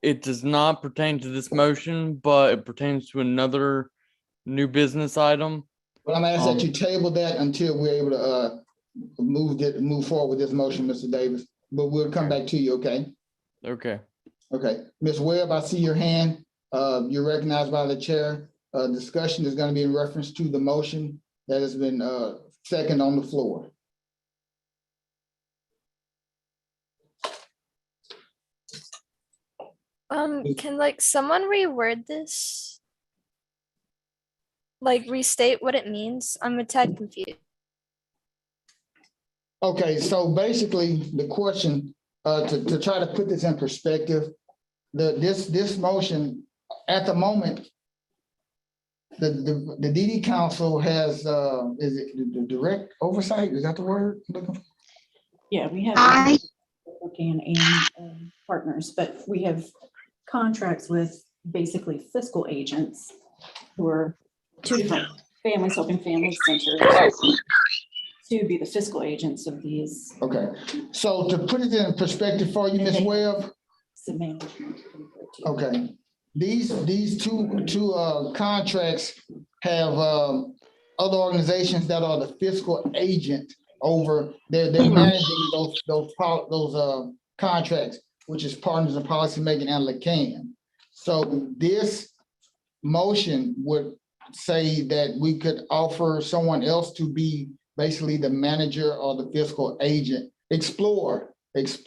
It does not pertain to this motion, but it pertains to another new business item. Well, I'm asking that you table that until we're able to move forward with this motion, Mr. Davis, but we'll come back to you, okay? Okay. Okay, Ms. Webb, I see your hand. You're recognized by the chair. Discussion is going to be in reference to the motion that has been second on the floor. Can like someone reword this? Like restate what it means? I'm a tad confused. Okay, so basically, the question, to try to put this in perspective, this motion, at the moment, the DD Council has, is it the direct oversight? Is that the word? I'm looking for? Yeah, we have I- and partners, but we have contracts with basically fiscal agents who are two different families, helping family centers to be the fiscal agents of these. Okay, so to put it in perspective for you, Ms. Webb, asset management. okay, these two contracts have other organizations that are the fiscal agent over, they're managing those contracts, which is Partners in Policymaking and LaCan. So this motion would say that we could offer someone else to be basically the manager or the fiscal agent. Explore if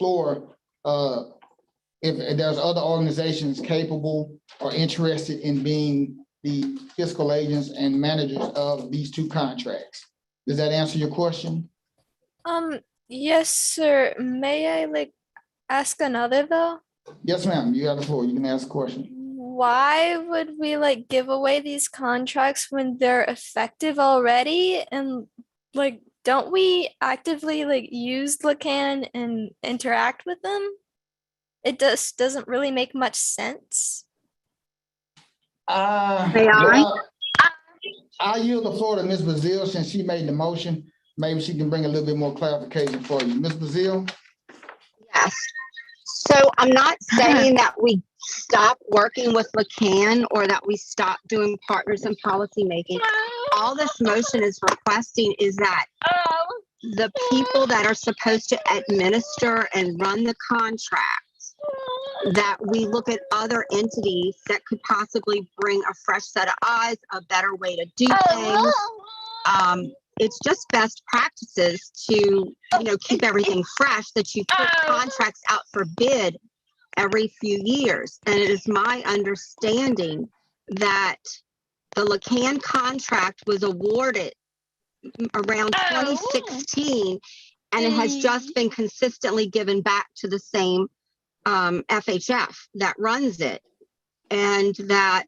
there's other organizations capable or interested in being the fiscal agents and managers of these two contracts. Does that answer your question? Yes, sir. May I like ask another though? Yes, ma'am, you have the floor. You can ask a question. Why would we like give away these contracts when they're effective already? And like, don't we actively like use LaCan and interact with them? It just doesn't really make much sense. May I? I yield the floor to Ms. Bazil since she made the motion. Maybe she can bring a little bit more clarification for you. Ms. Bazil? Yes. So I'm not saying that we stop working with LaCan or that we stop doing Partners in Policymaking. All this motion is requesting is that the people that are supposed to administer and run the contracts, that we look at other entities that could possibly bring a fresh set of eyes, a better way to do things. It's just best practices to, keep everything fresh, that you put contracts out for bid every few years. And it is my understanding that the LaCan contract was awarded around 2016, and it has just been consistently given back to the same FHF that runs it. And that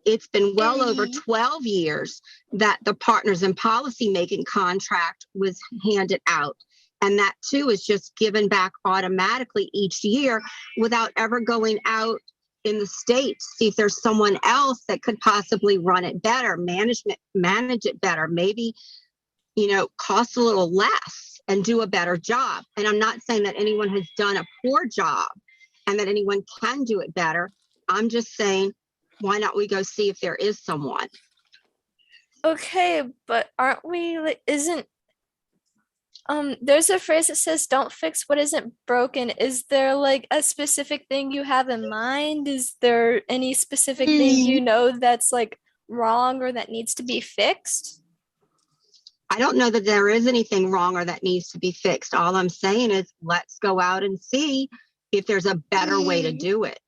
it's been well over 12 years that the Partners in Policymaking contract was handed out. And that too is just given back automatically each year without ever going out in the state to see if there's someone else that could possibly run it better, manage it better, maybe, cost a little less and do a better job. And I'm not saying that anyone has done a poor job and that anyone can do it better. I'm just saying, why not we go see if there is someone? Okay, but aren't we like, there's a phrase that says don't fix what isn't broken. Is there like a specific thing you have in mind? Is there any specific thing that's like wrong or that needs to be fixed? I don't know that there is anything wrong or that needs to be fixed. All I'm saying is let's go out and see if there's a better way to do it.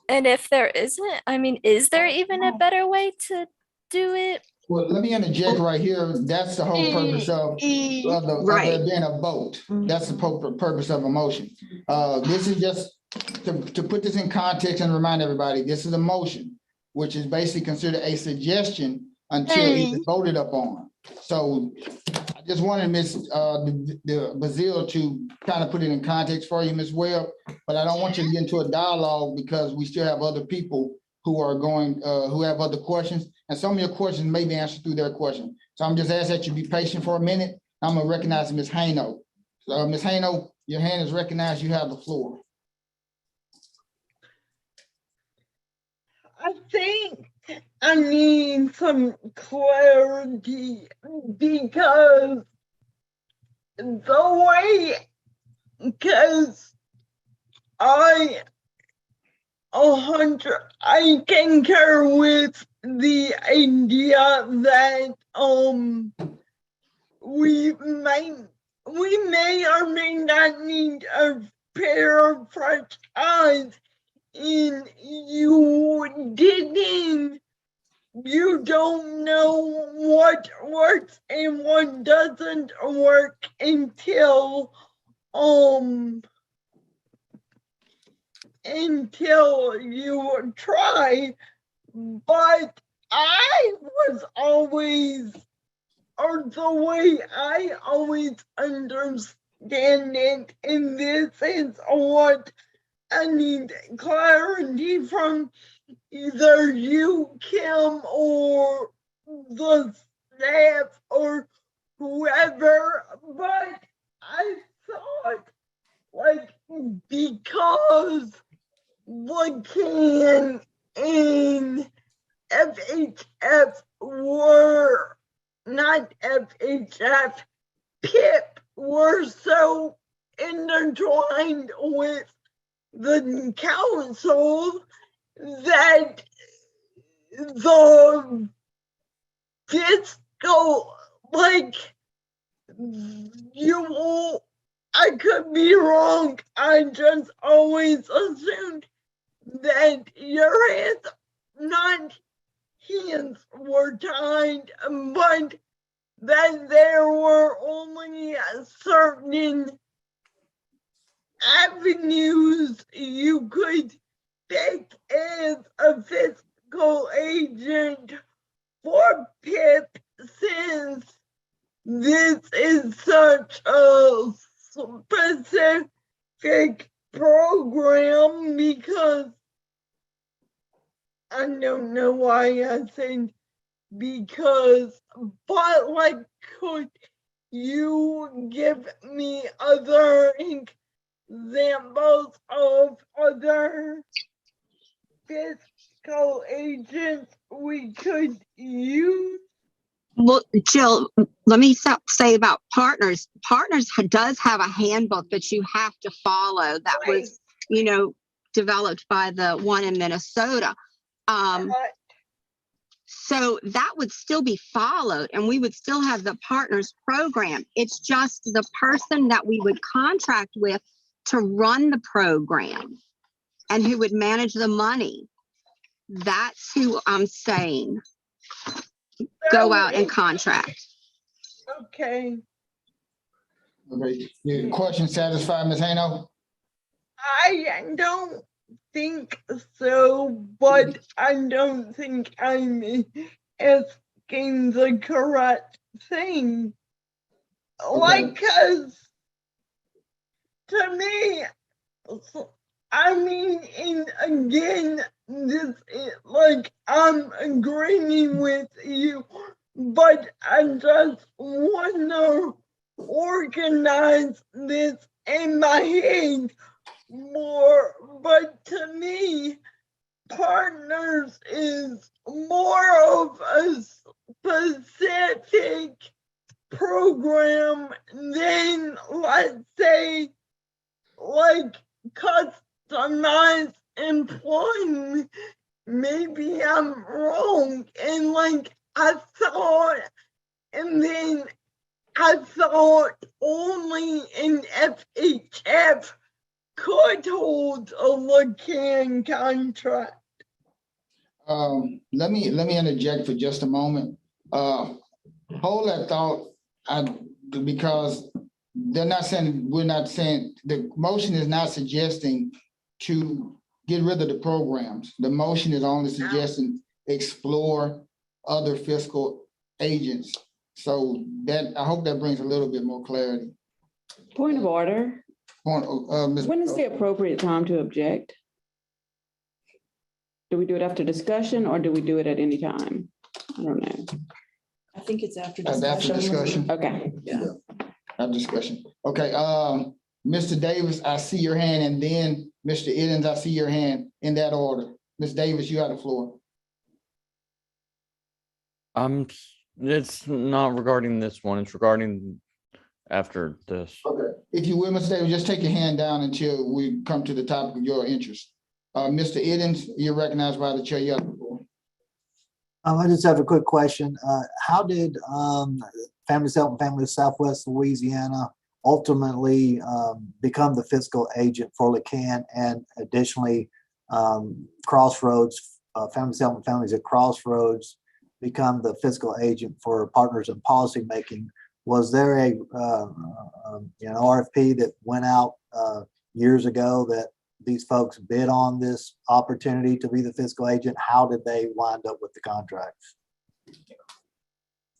And if there isn't, is there even a better way to do it? Well, let me interject right here. That's the whole purpose of there being a vote. That's the purpose of a motion. This is just to put this in context and remind everybody, this is a motion, which is basically considered a suggestion until it's voted upon. So I just wanted Ms. Bazil to kind of put it in context for you, Ms. Webb, but I don't want you to get into a dialogue because we still have other people who are going, who have other questions, and some of your questions may be answered through their question. So I'm just asking that you be patient for a minute. I'm gonna recognize Ms. Hayno. So Ms. Hayno, your hand is recognized. You have the floor. I think I need some clarity because I concur with the idea that we may or may not need a pair of fresh eyes and you don't know what works and what doesn't work until you try. But I was always, or the way I always understand it, and this is what I need clarity from either you, Kim, or the staff, or whoever, but I thought, like, because LaCan and FHF were, not FHF, PIP were so intertwined with the council that the fiscal, like, I could be wrong. I just always assumed that your hands were tied, but that there were only certain avenues you could take as a fiscal agent for PIP, since this is such a specific program. Because I don't know why I said because, but like, could you give me other examples of other fiscal agents we could use? Well, Jill, let me say about Partners. Partners does have a handbook that you have to follow that was, developed by the one in Minnesota. So that would still be followed and we would still have the Partners program. It's just the person that we would contract with to run the program and who would manage the money. That's who I'm saying go out and contract. Okay. Okay, your question satisfied, Ms. Hano? I don't think so, but I don't think I'm asking the correct thing. Like, cause to me, I mean, and again, this is like, I'm agreeing with you, but I just want to organize this in my head more. But to me, Partners is more of a specific program than, let's say, like, customized employment. Maybe I'm wrong, and like, I thought only an FHF could hold a LaCan contract. Let me interject for just a moment. Hold that thought, because we're not saying, the motion is not suggesting to get rid of the programs. The motion is only suggesting explore other fiscal agents. So that, I hope that brings a little bit more clarity. Point of order. When is the appropriate time to object? Do we do it after discussion or do we do it at any time? I don't know. I think it's after After discussion. Okay. Yeah. After discussion. Okay, Mr. Davis, I see your hand, and then Mr. Iddens, I see your hand, in that order. Ms. Davis, you have the floor. It's not regarding this one, it's regarding after this. Okay, if you will, Mr. Davis, just take your hand down until we come to the topic of your interest. Mr. Iddens, you're recognized by the chair. You have the floor. I just have a quick question. How did Families Help and Families Southwest Louisiana ultimately become the fiscal agent for LeCan, and additionally, Crossroads, Families Helping Families at Crossroads become the fiscal agent for Partners in Policymaking. Was there a RFP that went out years ago that these folks bid on this opportunity to be the fiscal agent? How did they wind up with the contracts?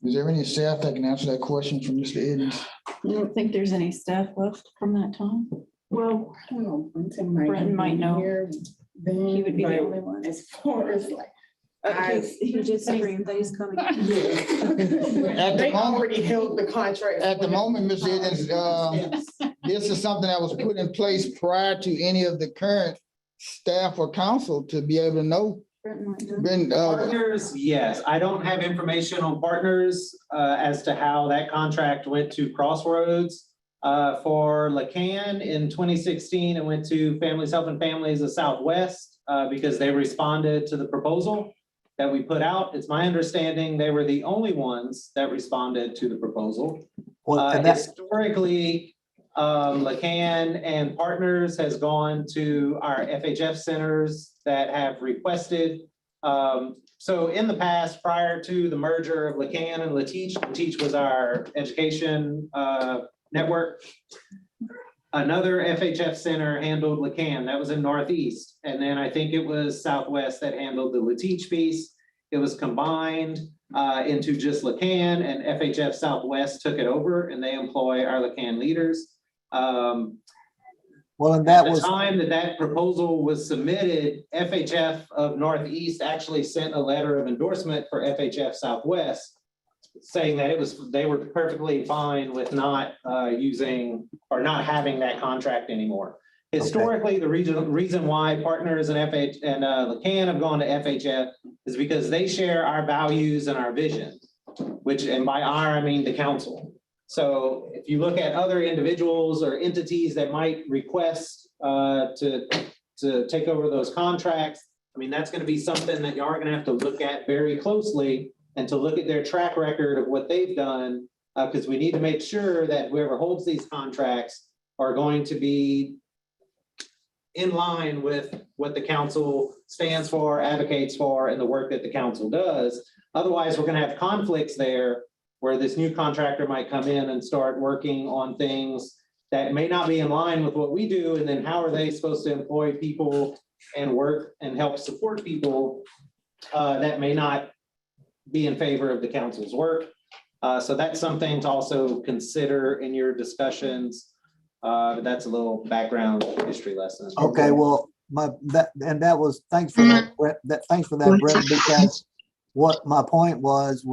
Is there any staff that can answer that question from Mr. Edens? I don't think there's any staff left from that time. Well, I don't know, Brenton might know. He would be the but only one. As far as like, He just screamed that he's coming. At the they moment, already held the contract. at the moment, Mr. Edens, this is something that was put in place prior to any of the current staff or council to be able to know. Partners, yes. I don't have information on Partners as to how that contract went to Crossroads. For LeCan in 2016, it went to Families Helping Families of Southwest because they responded to the proposal that we put out. It's my understanding they were the only ones that responded to the proposal. Historically, LeCan and Partners has gone to our FHF centers that have requested. So in the past, prior to the merger of LeCan and Lateach was our education network. Another FHF center handled LeCan, that was in Northeast. And then I think it was Southwest that handled the Lateach piece. It was combined into just LeCan, and FHF Southwest took it over, and they employ our LeCan leaders. Well, and at that was the time that proposal was submitted, FHF of Northeast actually sent a letter of endorsement for FHF Southwest, saying that they were perfectly fine with not using or not having that contract anymore. Historically, the reason why Partners and LeCan have gone to FHF is because they share our values and our vision, and by our, I mean the council. So if you look at other individuals or entities that might request to take over those contracts, I mean, that's going to be something that you are going to have to look at very closely and to look at their track record of what they've done, because we need to make sure that whoever holds these contracts are going to be in line with what the council stands for, advocates for, and the work that the council does. Otherwise, we're going to have conflicts there where this new contractor might come in and start working on things that may not be in line with what we do. And then how are they supposed to employ people and work and help support people that may not be in favor of the council's work? So that's something to also consider in your discussions. That's a little background history lesson. okay. Well, thanks for that, Brett. Thanks for that, Brett, because what my point was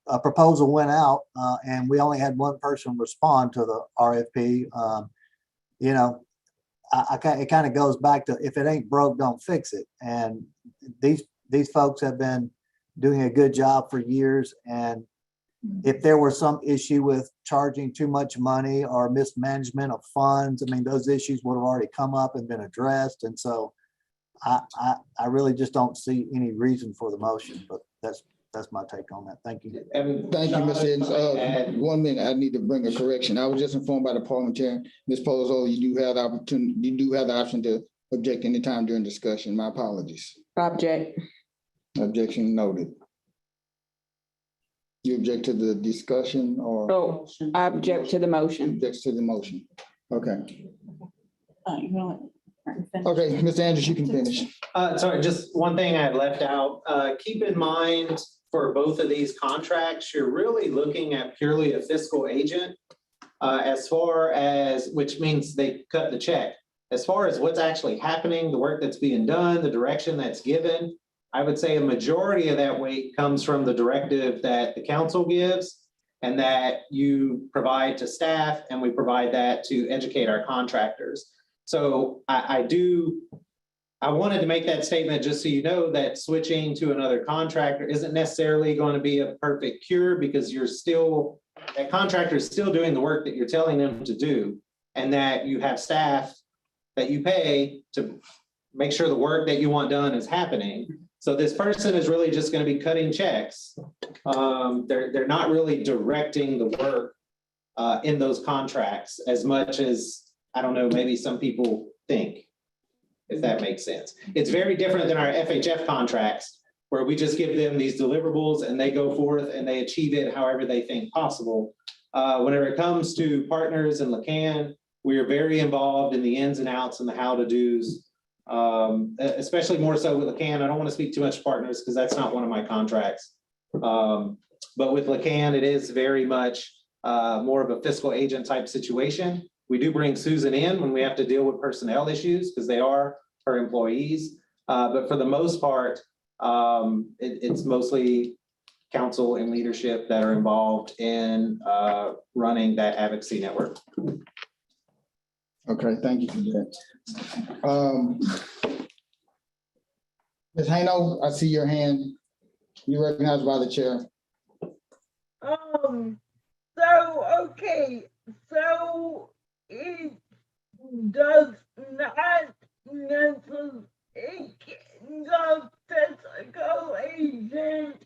a proposal went out and we only had one person respond to the RFP. It kind of goes back to, if it ain't broke, don't fix it. And these folks have been doing a good job for years. And if there were some issue with charging too much money or mismanagement of funds, I mean, those issues would have already come up and been addressed. And so I really just don't see any reason for the motion, but that's my take on that. Thank you. Thank you, Mr. Edens. 1 minute, I need to bring a correction. I was just informed by the parliamentarian, Ms. Polozola, you do have the opportunity, you do have the option to object anytime during discussion. My apologies. Object. Objection noted. You object to the discussion or? Oh, I object to the motion. Objects to the motion. Okay. Okay, Mr. Andrews, you can finish. Sorry, just one thing I had left out. Keep in mind for both of these contracts, you're really looking at purely a fiscal agent as far as, which means they cut the check. As far as what's actually happening, the work that's being done, the direction that's given, I would say a majority of that weight comes from the directive that the council gives and that you provide to staff, and we provide that to educate our contractors. So I wanted to make that statement just so you know that switching to another contractor isn't necessarily going to be a perfect cure, because that contractor is still doing the work that you're telling them to do, and that you have staff that you pay to make sure the work that you want done is happening. So this person is really just going to be cutting checks. They're not really directing the work in those contracts as much as, I don't know, maybe some people think, if that makes sense. It's very different than our FHF contracts, where we just give them these deliverables and they go forth and they achieve it however they think possible. Whenever it comes to partners and LaCan, we are very involved in the ins and outs and the how to do's, especially more so with LaCan. I don't want to speak too much partners because that's not one of my contracts. But with LaCan, it is very much more of a fiscal agent type situation. We do bring Susan in when we have to deal with personnel issues because they are her employees. But for the most part, it's mostly council and leadership that are involved in running that advocacy network. Okay, thank you for that. Ms. Hano, I see your hand. You're recognized by the chair. Okay, so it does not necessarily, the fiscal agent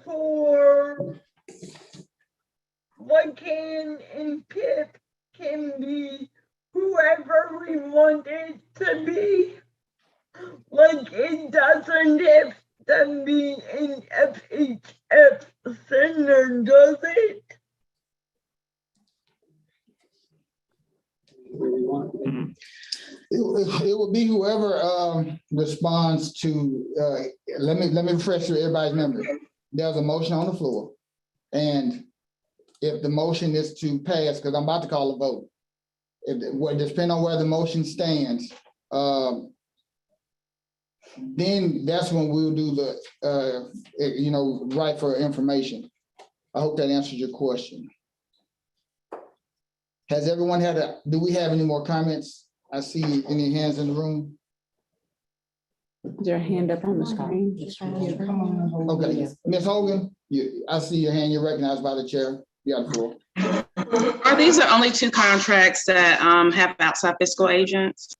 for LaCan and Pip can be whoever we want it to be. Like, it doesn't have to be an FHF center, does it? It will be whoever responds to, let me refresh everybody's memory. There's a motion on the floor. And if the motion is to pass, because I'm about to call a vote, depending on where the motion stands, then that's when we'll do the, right for information. I hope that answers your question. Has everyone do we have any more comments? I see any hands in the room. Is there a hand up on the screen? Okay, Ms. Hogan, I see your hand. You're recognized by the chair. You have the floor. Are these the only two contracts that have outside fiscal agents?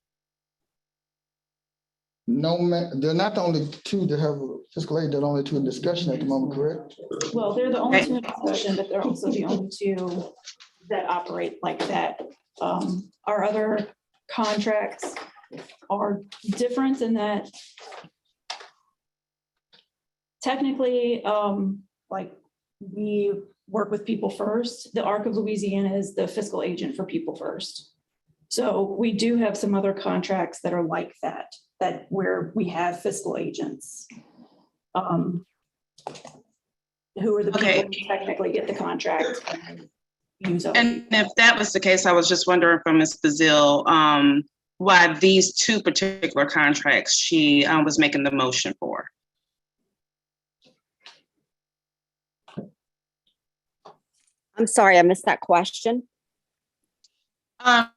No, they're not the only two that have fiscal aid. They're the only two in discussion at the moment, correct? Well, they're the only two in discussion, but they're also the only two that operate like that. Our other contracts are different in that technically, like, we work with People First. The Arc of Louisiana is the fiscal agent for People First. So we do have some other contracts that are like that where we have fiscal agents. Who are the people who technically get the contract and use it. And if that was the case, I was just wondering from Ms. Bazil, why these two particular contracts she was making the motion for. I'm sorry, I missed that question.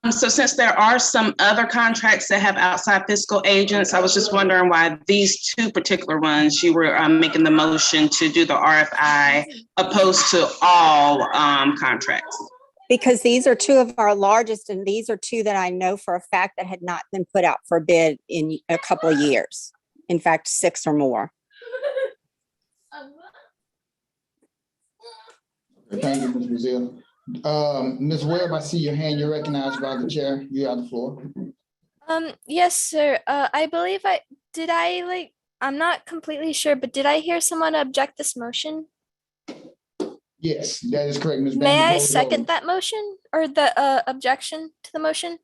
So since there are some other contracts that have outside fiscal agents, I was just wondering why these two particular ones you were making the motion to do the RFI opposed to all contracts. Because these are two of our largest, and these are two that I know for a fact that had not been put out for bid in a couple of years. In fact, 6 or more. Thank you, Ms. Brazil. Ms. Webb, I see your hand. You're recognized by the chair. You have the floor. Yes, sir. I believe I'm not completely sure, but did I hear someone object this motion? Yes, that is correct, Ms. May I second that motion or the objection to the motion?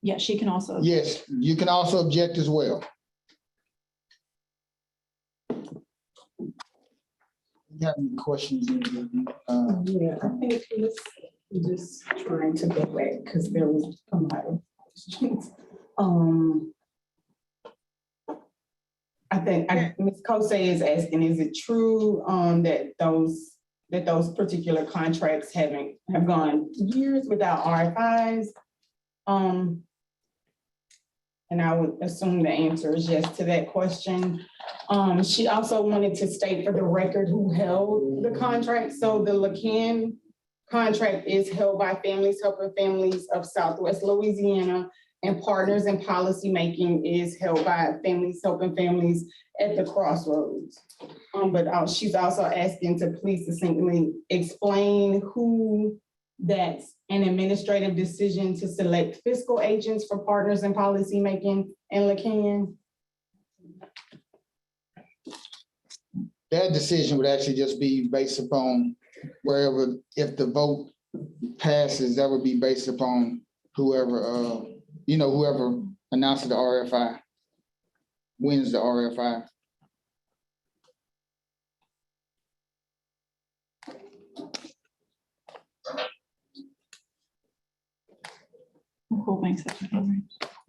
Yeah, she can also. Yes, you can also object as well. You have any questions? Yeah, I think he's just trying to go back because there was a lot of questions. I think Ms. Kose is asking, is it true that those particular contracts have gone years without RFIs? And I would assume the answer is yes to that question. She also wanted to state for the record who held the contract. So the LaCan contract is held by Families Helping Families of Southwest Louisiana, and Partners in Policymaking is held by Families Helping Families at the Crossroads. But she's also asking to please succinctly explain who that's an administrative decision to select fiscal agents for partners in policymaking in Lacan? That decision would actually just be based upon wherever, if the vote passes, that would be based upon whoever, whoever announces the RFI, wins the RFI.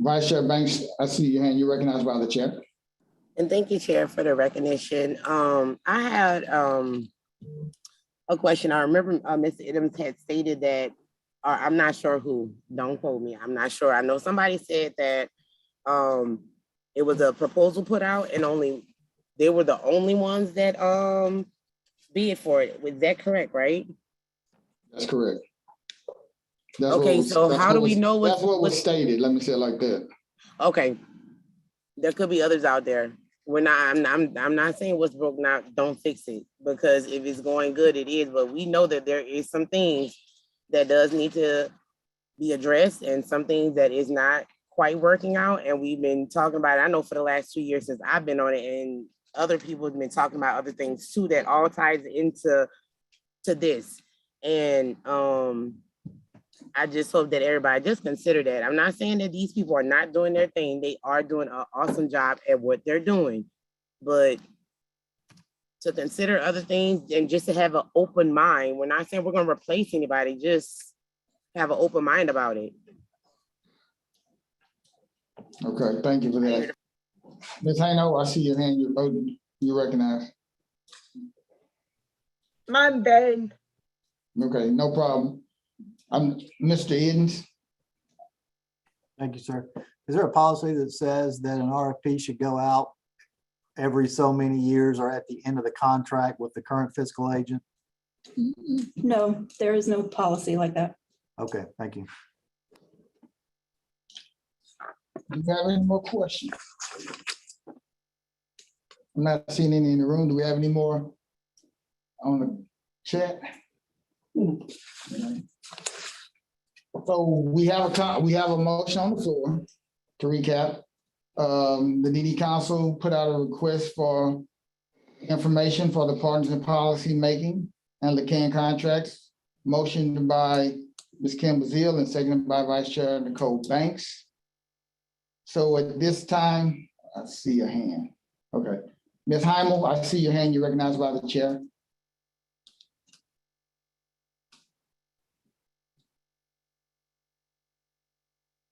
Vice Chair Banks, I see your hand. You're recognized by the chair. And thank you, Chair, for the recognition. I had a question. I remember Mr. Adams had stated that, or I'm not sure who, don't quote me, I'm not sure. I know somebody said that it was a proposal put out and they were the only ones that bid for it. Was that correct, right? That's correct. Okay, so how do we know that's what was stated? Let me say it like that. Okay, there could be others out there. I'm not saying what's broke now, don't fix it, because if it's going good, it is. But we know that there is some things that does need to be addressed and some things that is not quite working out. And we've been talking about it, I know, for the last 2 years since I've been on it, and other people have been talking about other things too that all ties into this. And I just hope that everybody just consider that. I'm not saying that these people are not doing their thing. They are doing an awesome job at what they're doing, but to consider other things and just to have an open mind. We're not saying we're going to replace anybody, just have an open mind about it. Okay, thank you for that. Ms. Haino, I see your hand, you're voting, you recognize. My bad. Okay, no problem. I'm Mr. Edens. Thank you, sir. Is there a policy that says that an RFP should go out every so many years or at the end of the contract with the current fiscal agent? No, there is no policy like that. Okay, thank you. Do you have any more questions? I'm not seeing any in the room. Do we have any more on the chat? So we have a motion on the floor to recap. The DD Council put out a request for information for the partners in policy making and Lacan contracts, motioned by Ms. Kim Bazile and seconded by Vice Chair Nicole Banks. So at this time, I see a hand. Okay. Ms. Heimel, I see your hand. You're recognized by the chair.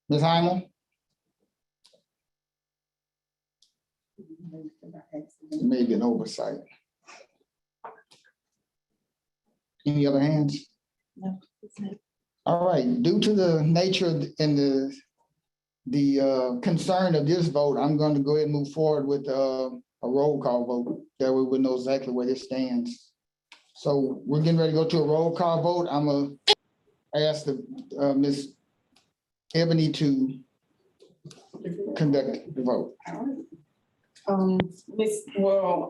Ms. Heimel? Maybe an oversight. Any other hands? No. All right, due to the nature and the concern of this vote, I'm going to go ahead and move forward with a roll call vote. That way we know exactly where this stands. So we're getting ready to go to a roll call vote. I'm gonna ask Ms. Ebony to conduct the vote.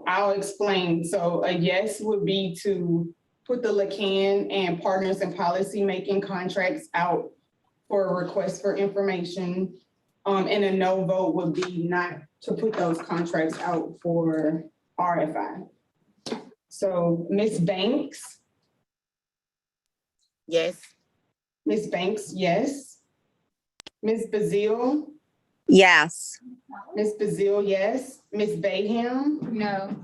I'll explain. So a yes would be to put the Lacan and partners in policy making contracts out for a request for information. And a no vote would be not to put those contracts out for RFI. So Ms. Banks? Yes. Ms. Banks, yes. Ms. Bazile? Yes. Ms. Bazile, yes. Ms. Bayham? No.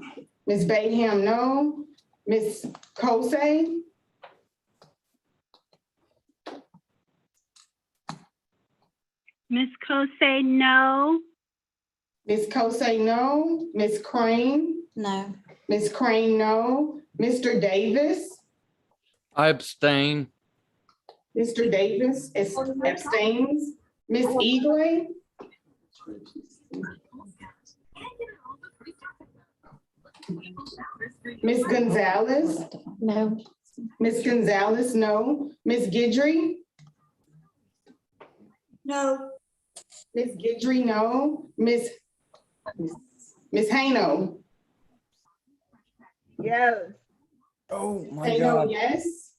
Ms. Bayham, no. Ms. Kosei? Ms. Kosei, no. Ms. Kosei, no. Ms. Crane? No. Ms. Crane, no. Mr. Davis? I abstain. Mr. Davis abstains. Ms. Eagley? Ms. Gonzalez? No. Ms. Gonzalez, no. Ms. Guidry? No. Ms. Guidry, no. Ms. Haino? Yes. Oh my Haino, God. yes.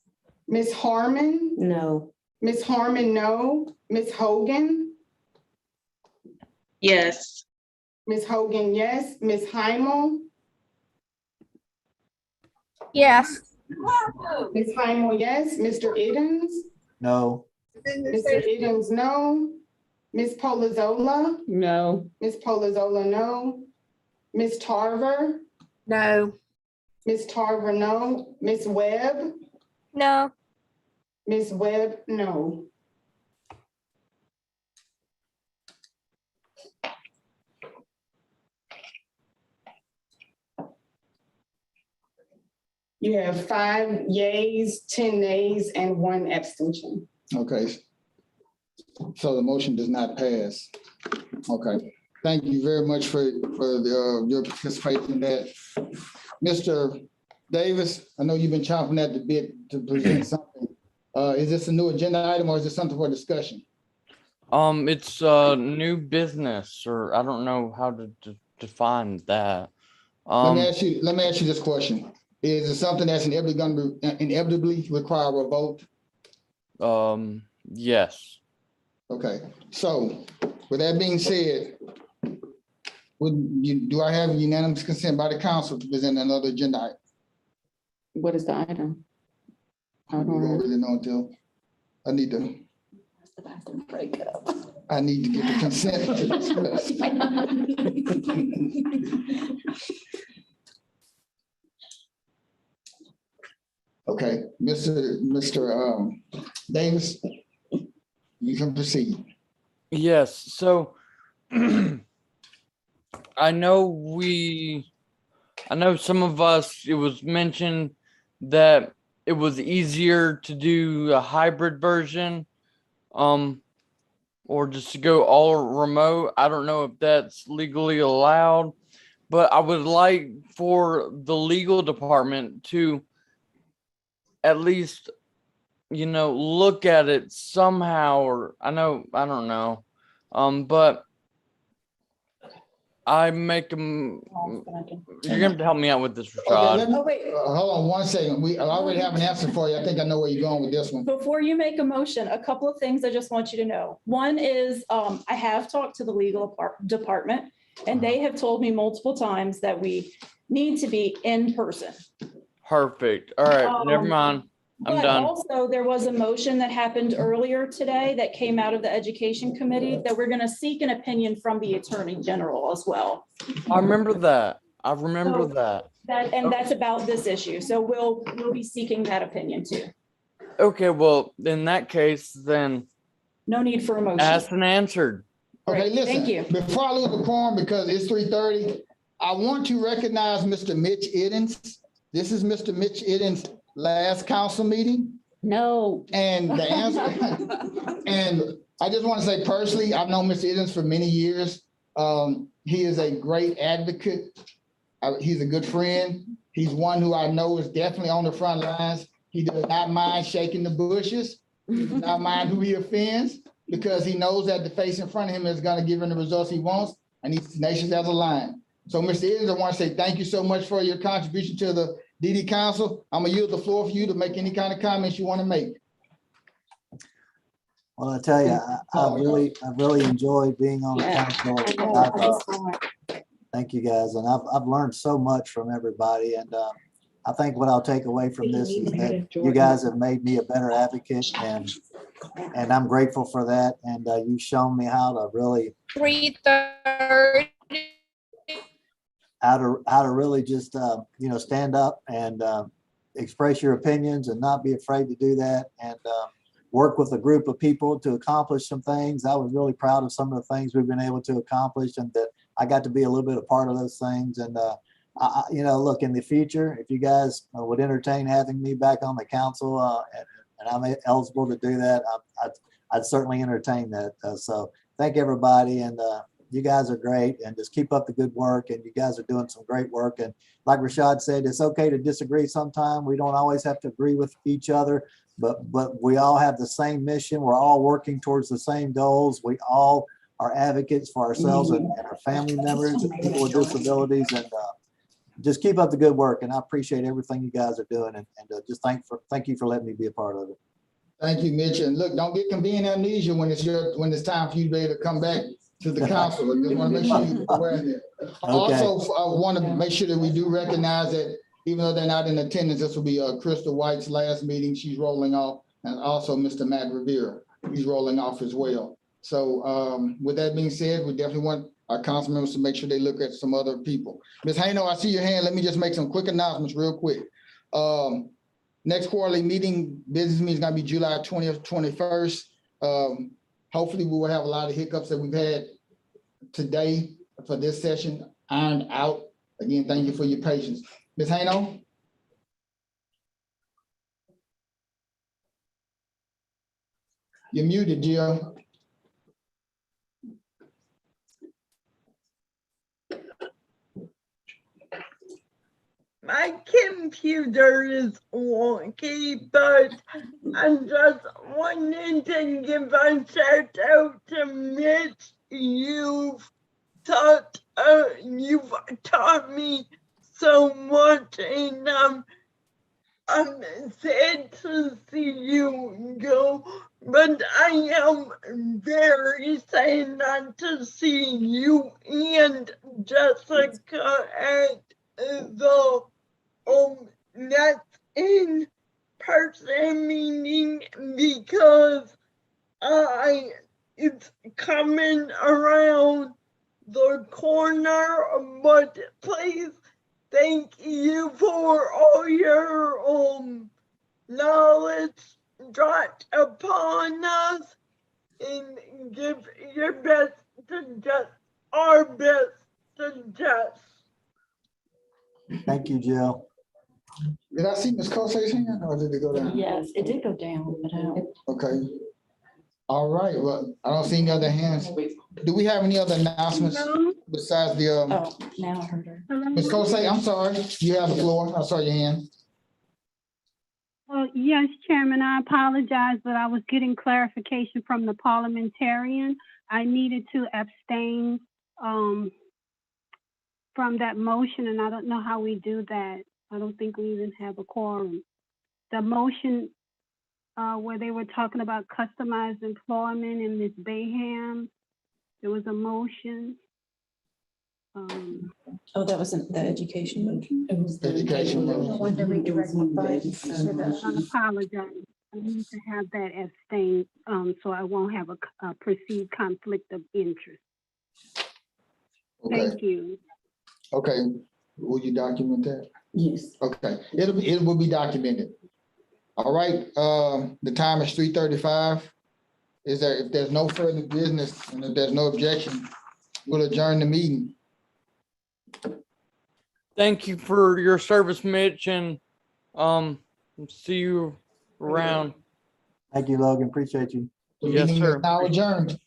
Ms. Harmon, No. Ms. Harmon, no. Ms. Hogan, Yes. Ms. Hogan, yes. Ms. Hymal, Yes. Ms. Hymal, yes. Mr. Edens, No. Mr. Edens, no. Ms. Polazola, No. Ms. Polazola, no. Ms. Tarver, No. Ms. Tarver, no. Ms. Webb, No. Ms. Webb, no. You have 5 yays, 10 nays, and 1 abstention. Okay. So the motion does not pass. Okay. Thank you very much for your participation in that. Mr. Davis, I know you've been chomping at the bit to present something. Is this a new agenda item or is this something for discussion? It's new business, or I don't know how to define that. Let me ask you this question. Is it something that's inevitably require a vote? Yes. Okay, so with that being said, do I have unanimous consent by the council to present another agenda item? What is the item? I don't really know until I need to. I need to get the consent to discuss. Okay, Mr. Davis, you can proceed. Yes, so I know some of us, it was mentioned that it was easier to do a hybrid version, or just to go all remote. I don't know if that's legally allowed, but I would like for the legal department to at least, look at it somehow, or I don't know. But I make them, you're gonna have to help me out with this, Okay, Rashad. hold on one second. I already have an answer for you. I think I know where you're going with this one. Before you make a motion, a couple of things I just want you to know. One is, I have talked to the legal department, and they have told me multiple times that we need to be in person. Perfect. All right, never mind. I'm But done. also, there was a motion that happened earlier today that came out of the Education Committee that we're gonna seek an opinion from the Attorney General as well. I remember that. And that's about this issue. So we'll be seeking that opinion too. Okay, well, in that case, then No need for a motion. asked and answered. Okay, listen. Thank you. Before I lose the quorum, because it's 3:30, I want to recognize Mr. Mitch Edens. This is Mr. Mitch Edens' last council meeting. No. And the answer, and I just want to say personally, I've known Mr. Edens for many years. He is a great advocate. He's a good friend. He's one who I know is definitely on the front lines. He does not mind shaking the bushes. He does not mind who he offends, because he knows that the face in front of him is going to give him the results he wants, and he's tenacious as a lion. So, Mr. Edens, I want to say thank you so much for your contribution to the DD Council. I'm gonna yield the floor for you to make any kind of comments you want to make. Well, I tell you, I really enjoy being on the council. Thank you, guys, and I've learned so much from everybody, and I think what I'll take away from this is that you guys have made me a better advocate, and I'm grateful for that. And you've shown me how to really 3:30. how to really just stand up and express your opinions and not be afraid to do that, and work with a group of people to accomplish some things. I was really proud of some of the things we've been able to accomplish, and that I got to be a little bit a part of those things. And look, in the future, if you guys would entertain having me back on the council, and I'm eligible to do that, I'd certainly entertain that. So thank everybody, and you guys are great, and just keep up the good work, and you guys are doing some great work. And like Rashad said, it's okay to disagree sometime. We don't always have to agree with each other, but we all have the same mission. We're all working towards the same goals. We all are advocates for ourselves and our family members and people with disabilities. And just keep up the good work, and I appreciate everything you guys are doing, and just thank you for letting me be a part of it. Thank you, Mitch. And look, don't get convenient amnesia when it's time for you to be able to come back to the council. I just want to make sure you're aware of that. Also, I want to make sure that we do recognize that even though they're not in attendance, this will be Crystal White's last meeting. She's rolling off, and also Mr. Matt Revere. He's rolling off as well. So with that being said, we definitely want our council members to make sure they look at some other people. Ms. Hayno, I see your hand. Let me just make some quick announcements real quick. Next quarterly meeting, business meeting is gonna be July 20th, 21st. Hopefully we will have a lot of hiccups that we've had today for this session ironed out. Again, thank you for your patience. Ms. Hayno? You're muted, Jill. My computer is wonky, but I just wanted to give a shout out to Mitch. You've taught me so much, and I'm sad to see you go, but I am very sad not to see you and Jessica at the next in-person meeting, because it's coming around the corner. But please, thank you for all your knowledge dropped upon us, and give your best to Jess, our best to Jess. Thank you, Jill. Did I see Ms. Kosei's hand, or did it go down? Yes, it did go down, but Okay. All right, well, I don't see any other hands. Do we have any other announcements besides the, oh, now I heard her. Ms. Kosei, I'm sorry, you have the floor. I saw your hand. Oh, yes, Chairman, I apologize, but I was getting clarification from the parliamentarian. I needed to abstain from that motion, and I don't know how we do that. I don't think we even have a quorum. The motion where they were talking about customized employment and Ms. Bayham, there was a motion. Oh, that wasn't the education motion. It was the Education motion. When to redirect the funds. I apologize. I need to have that abstained, so I won't have a perceived conflict of interest. Okay. Thank you. Okay, will you document that? Yes. Okay, it will be documented. All right, the time is 3:35. If there's no further business and if there's no objection, we'll adjourn the meeting. Thank you for your service, Mitch, and see you around. Thank you, Logan. Appreciate you. The Yes, meeting is sir. now adjourned.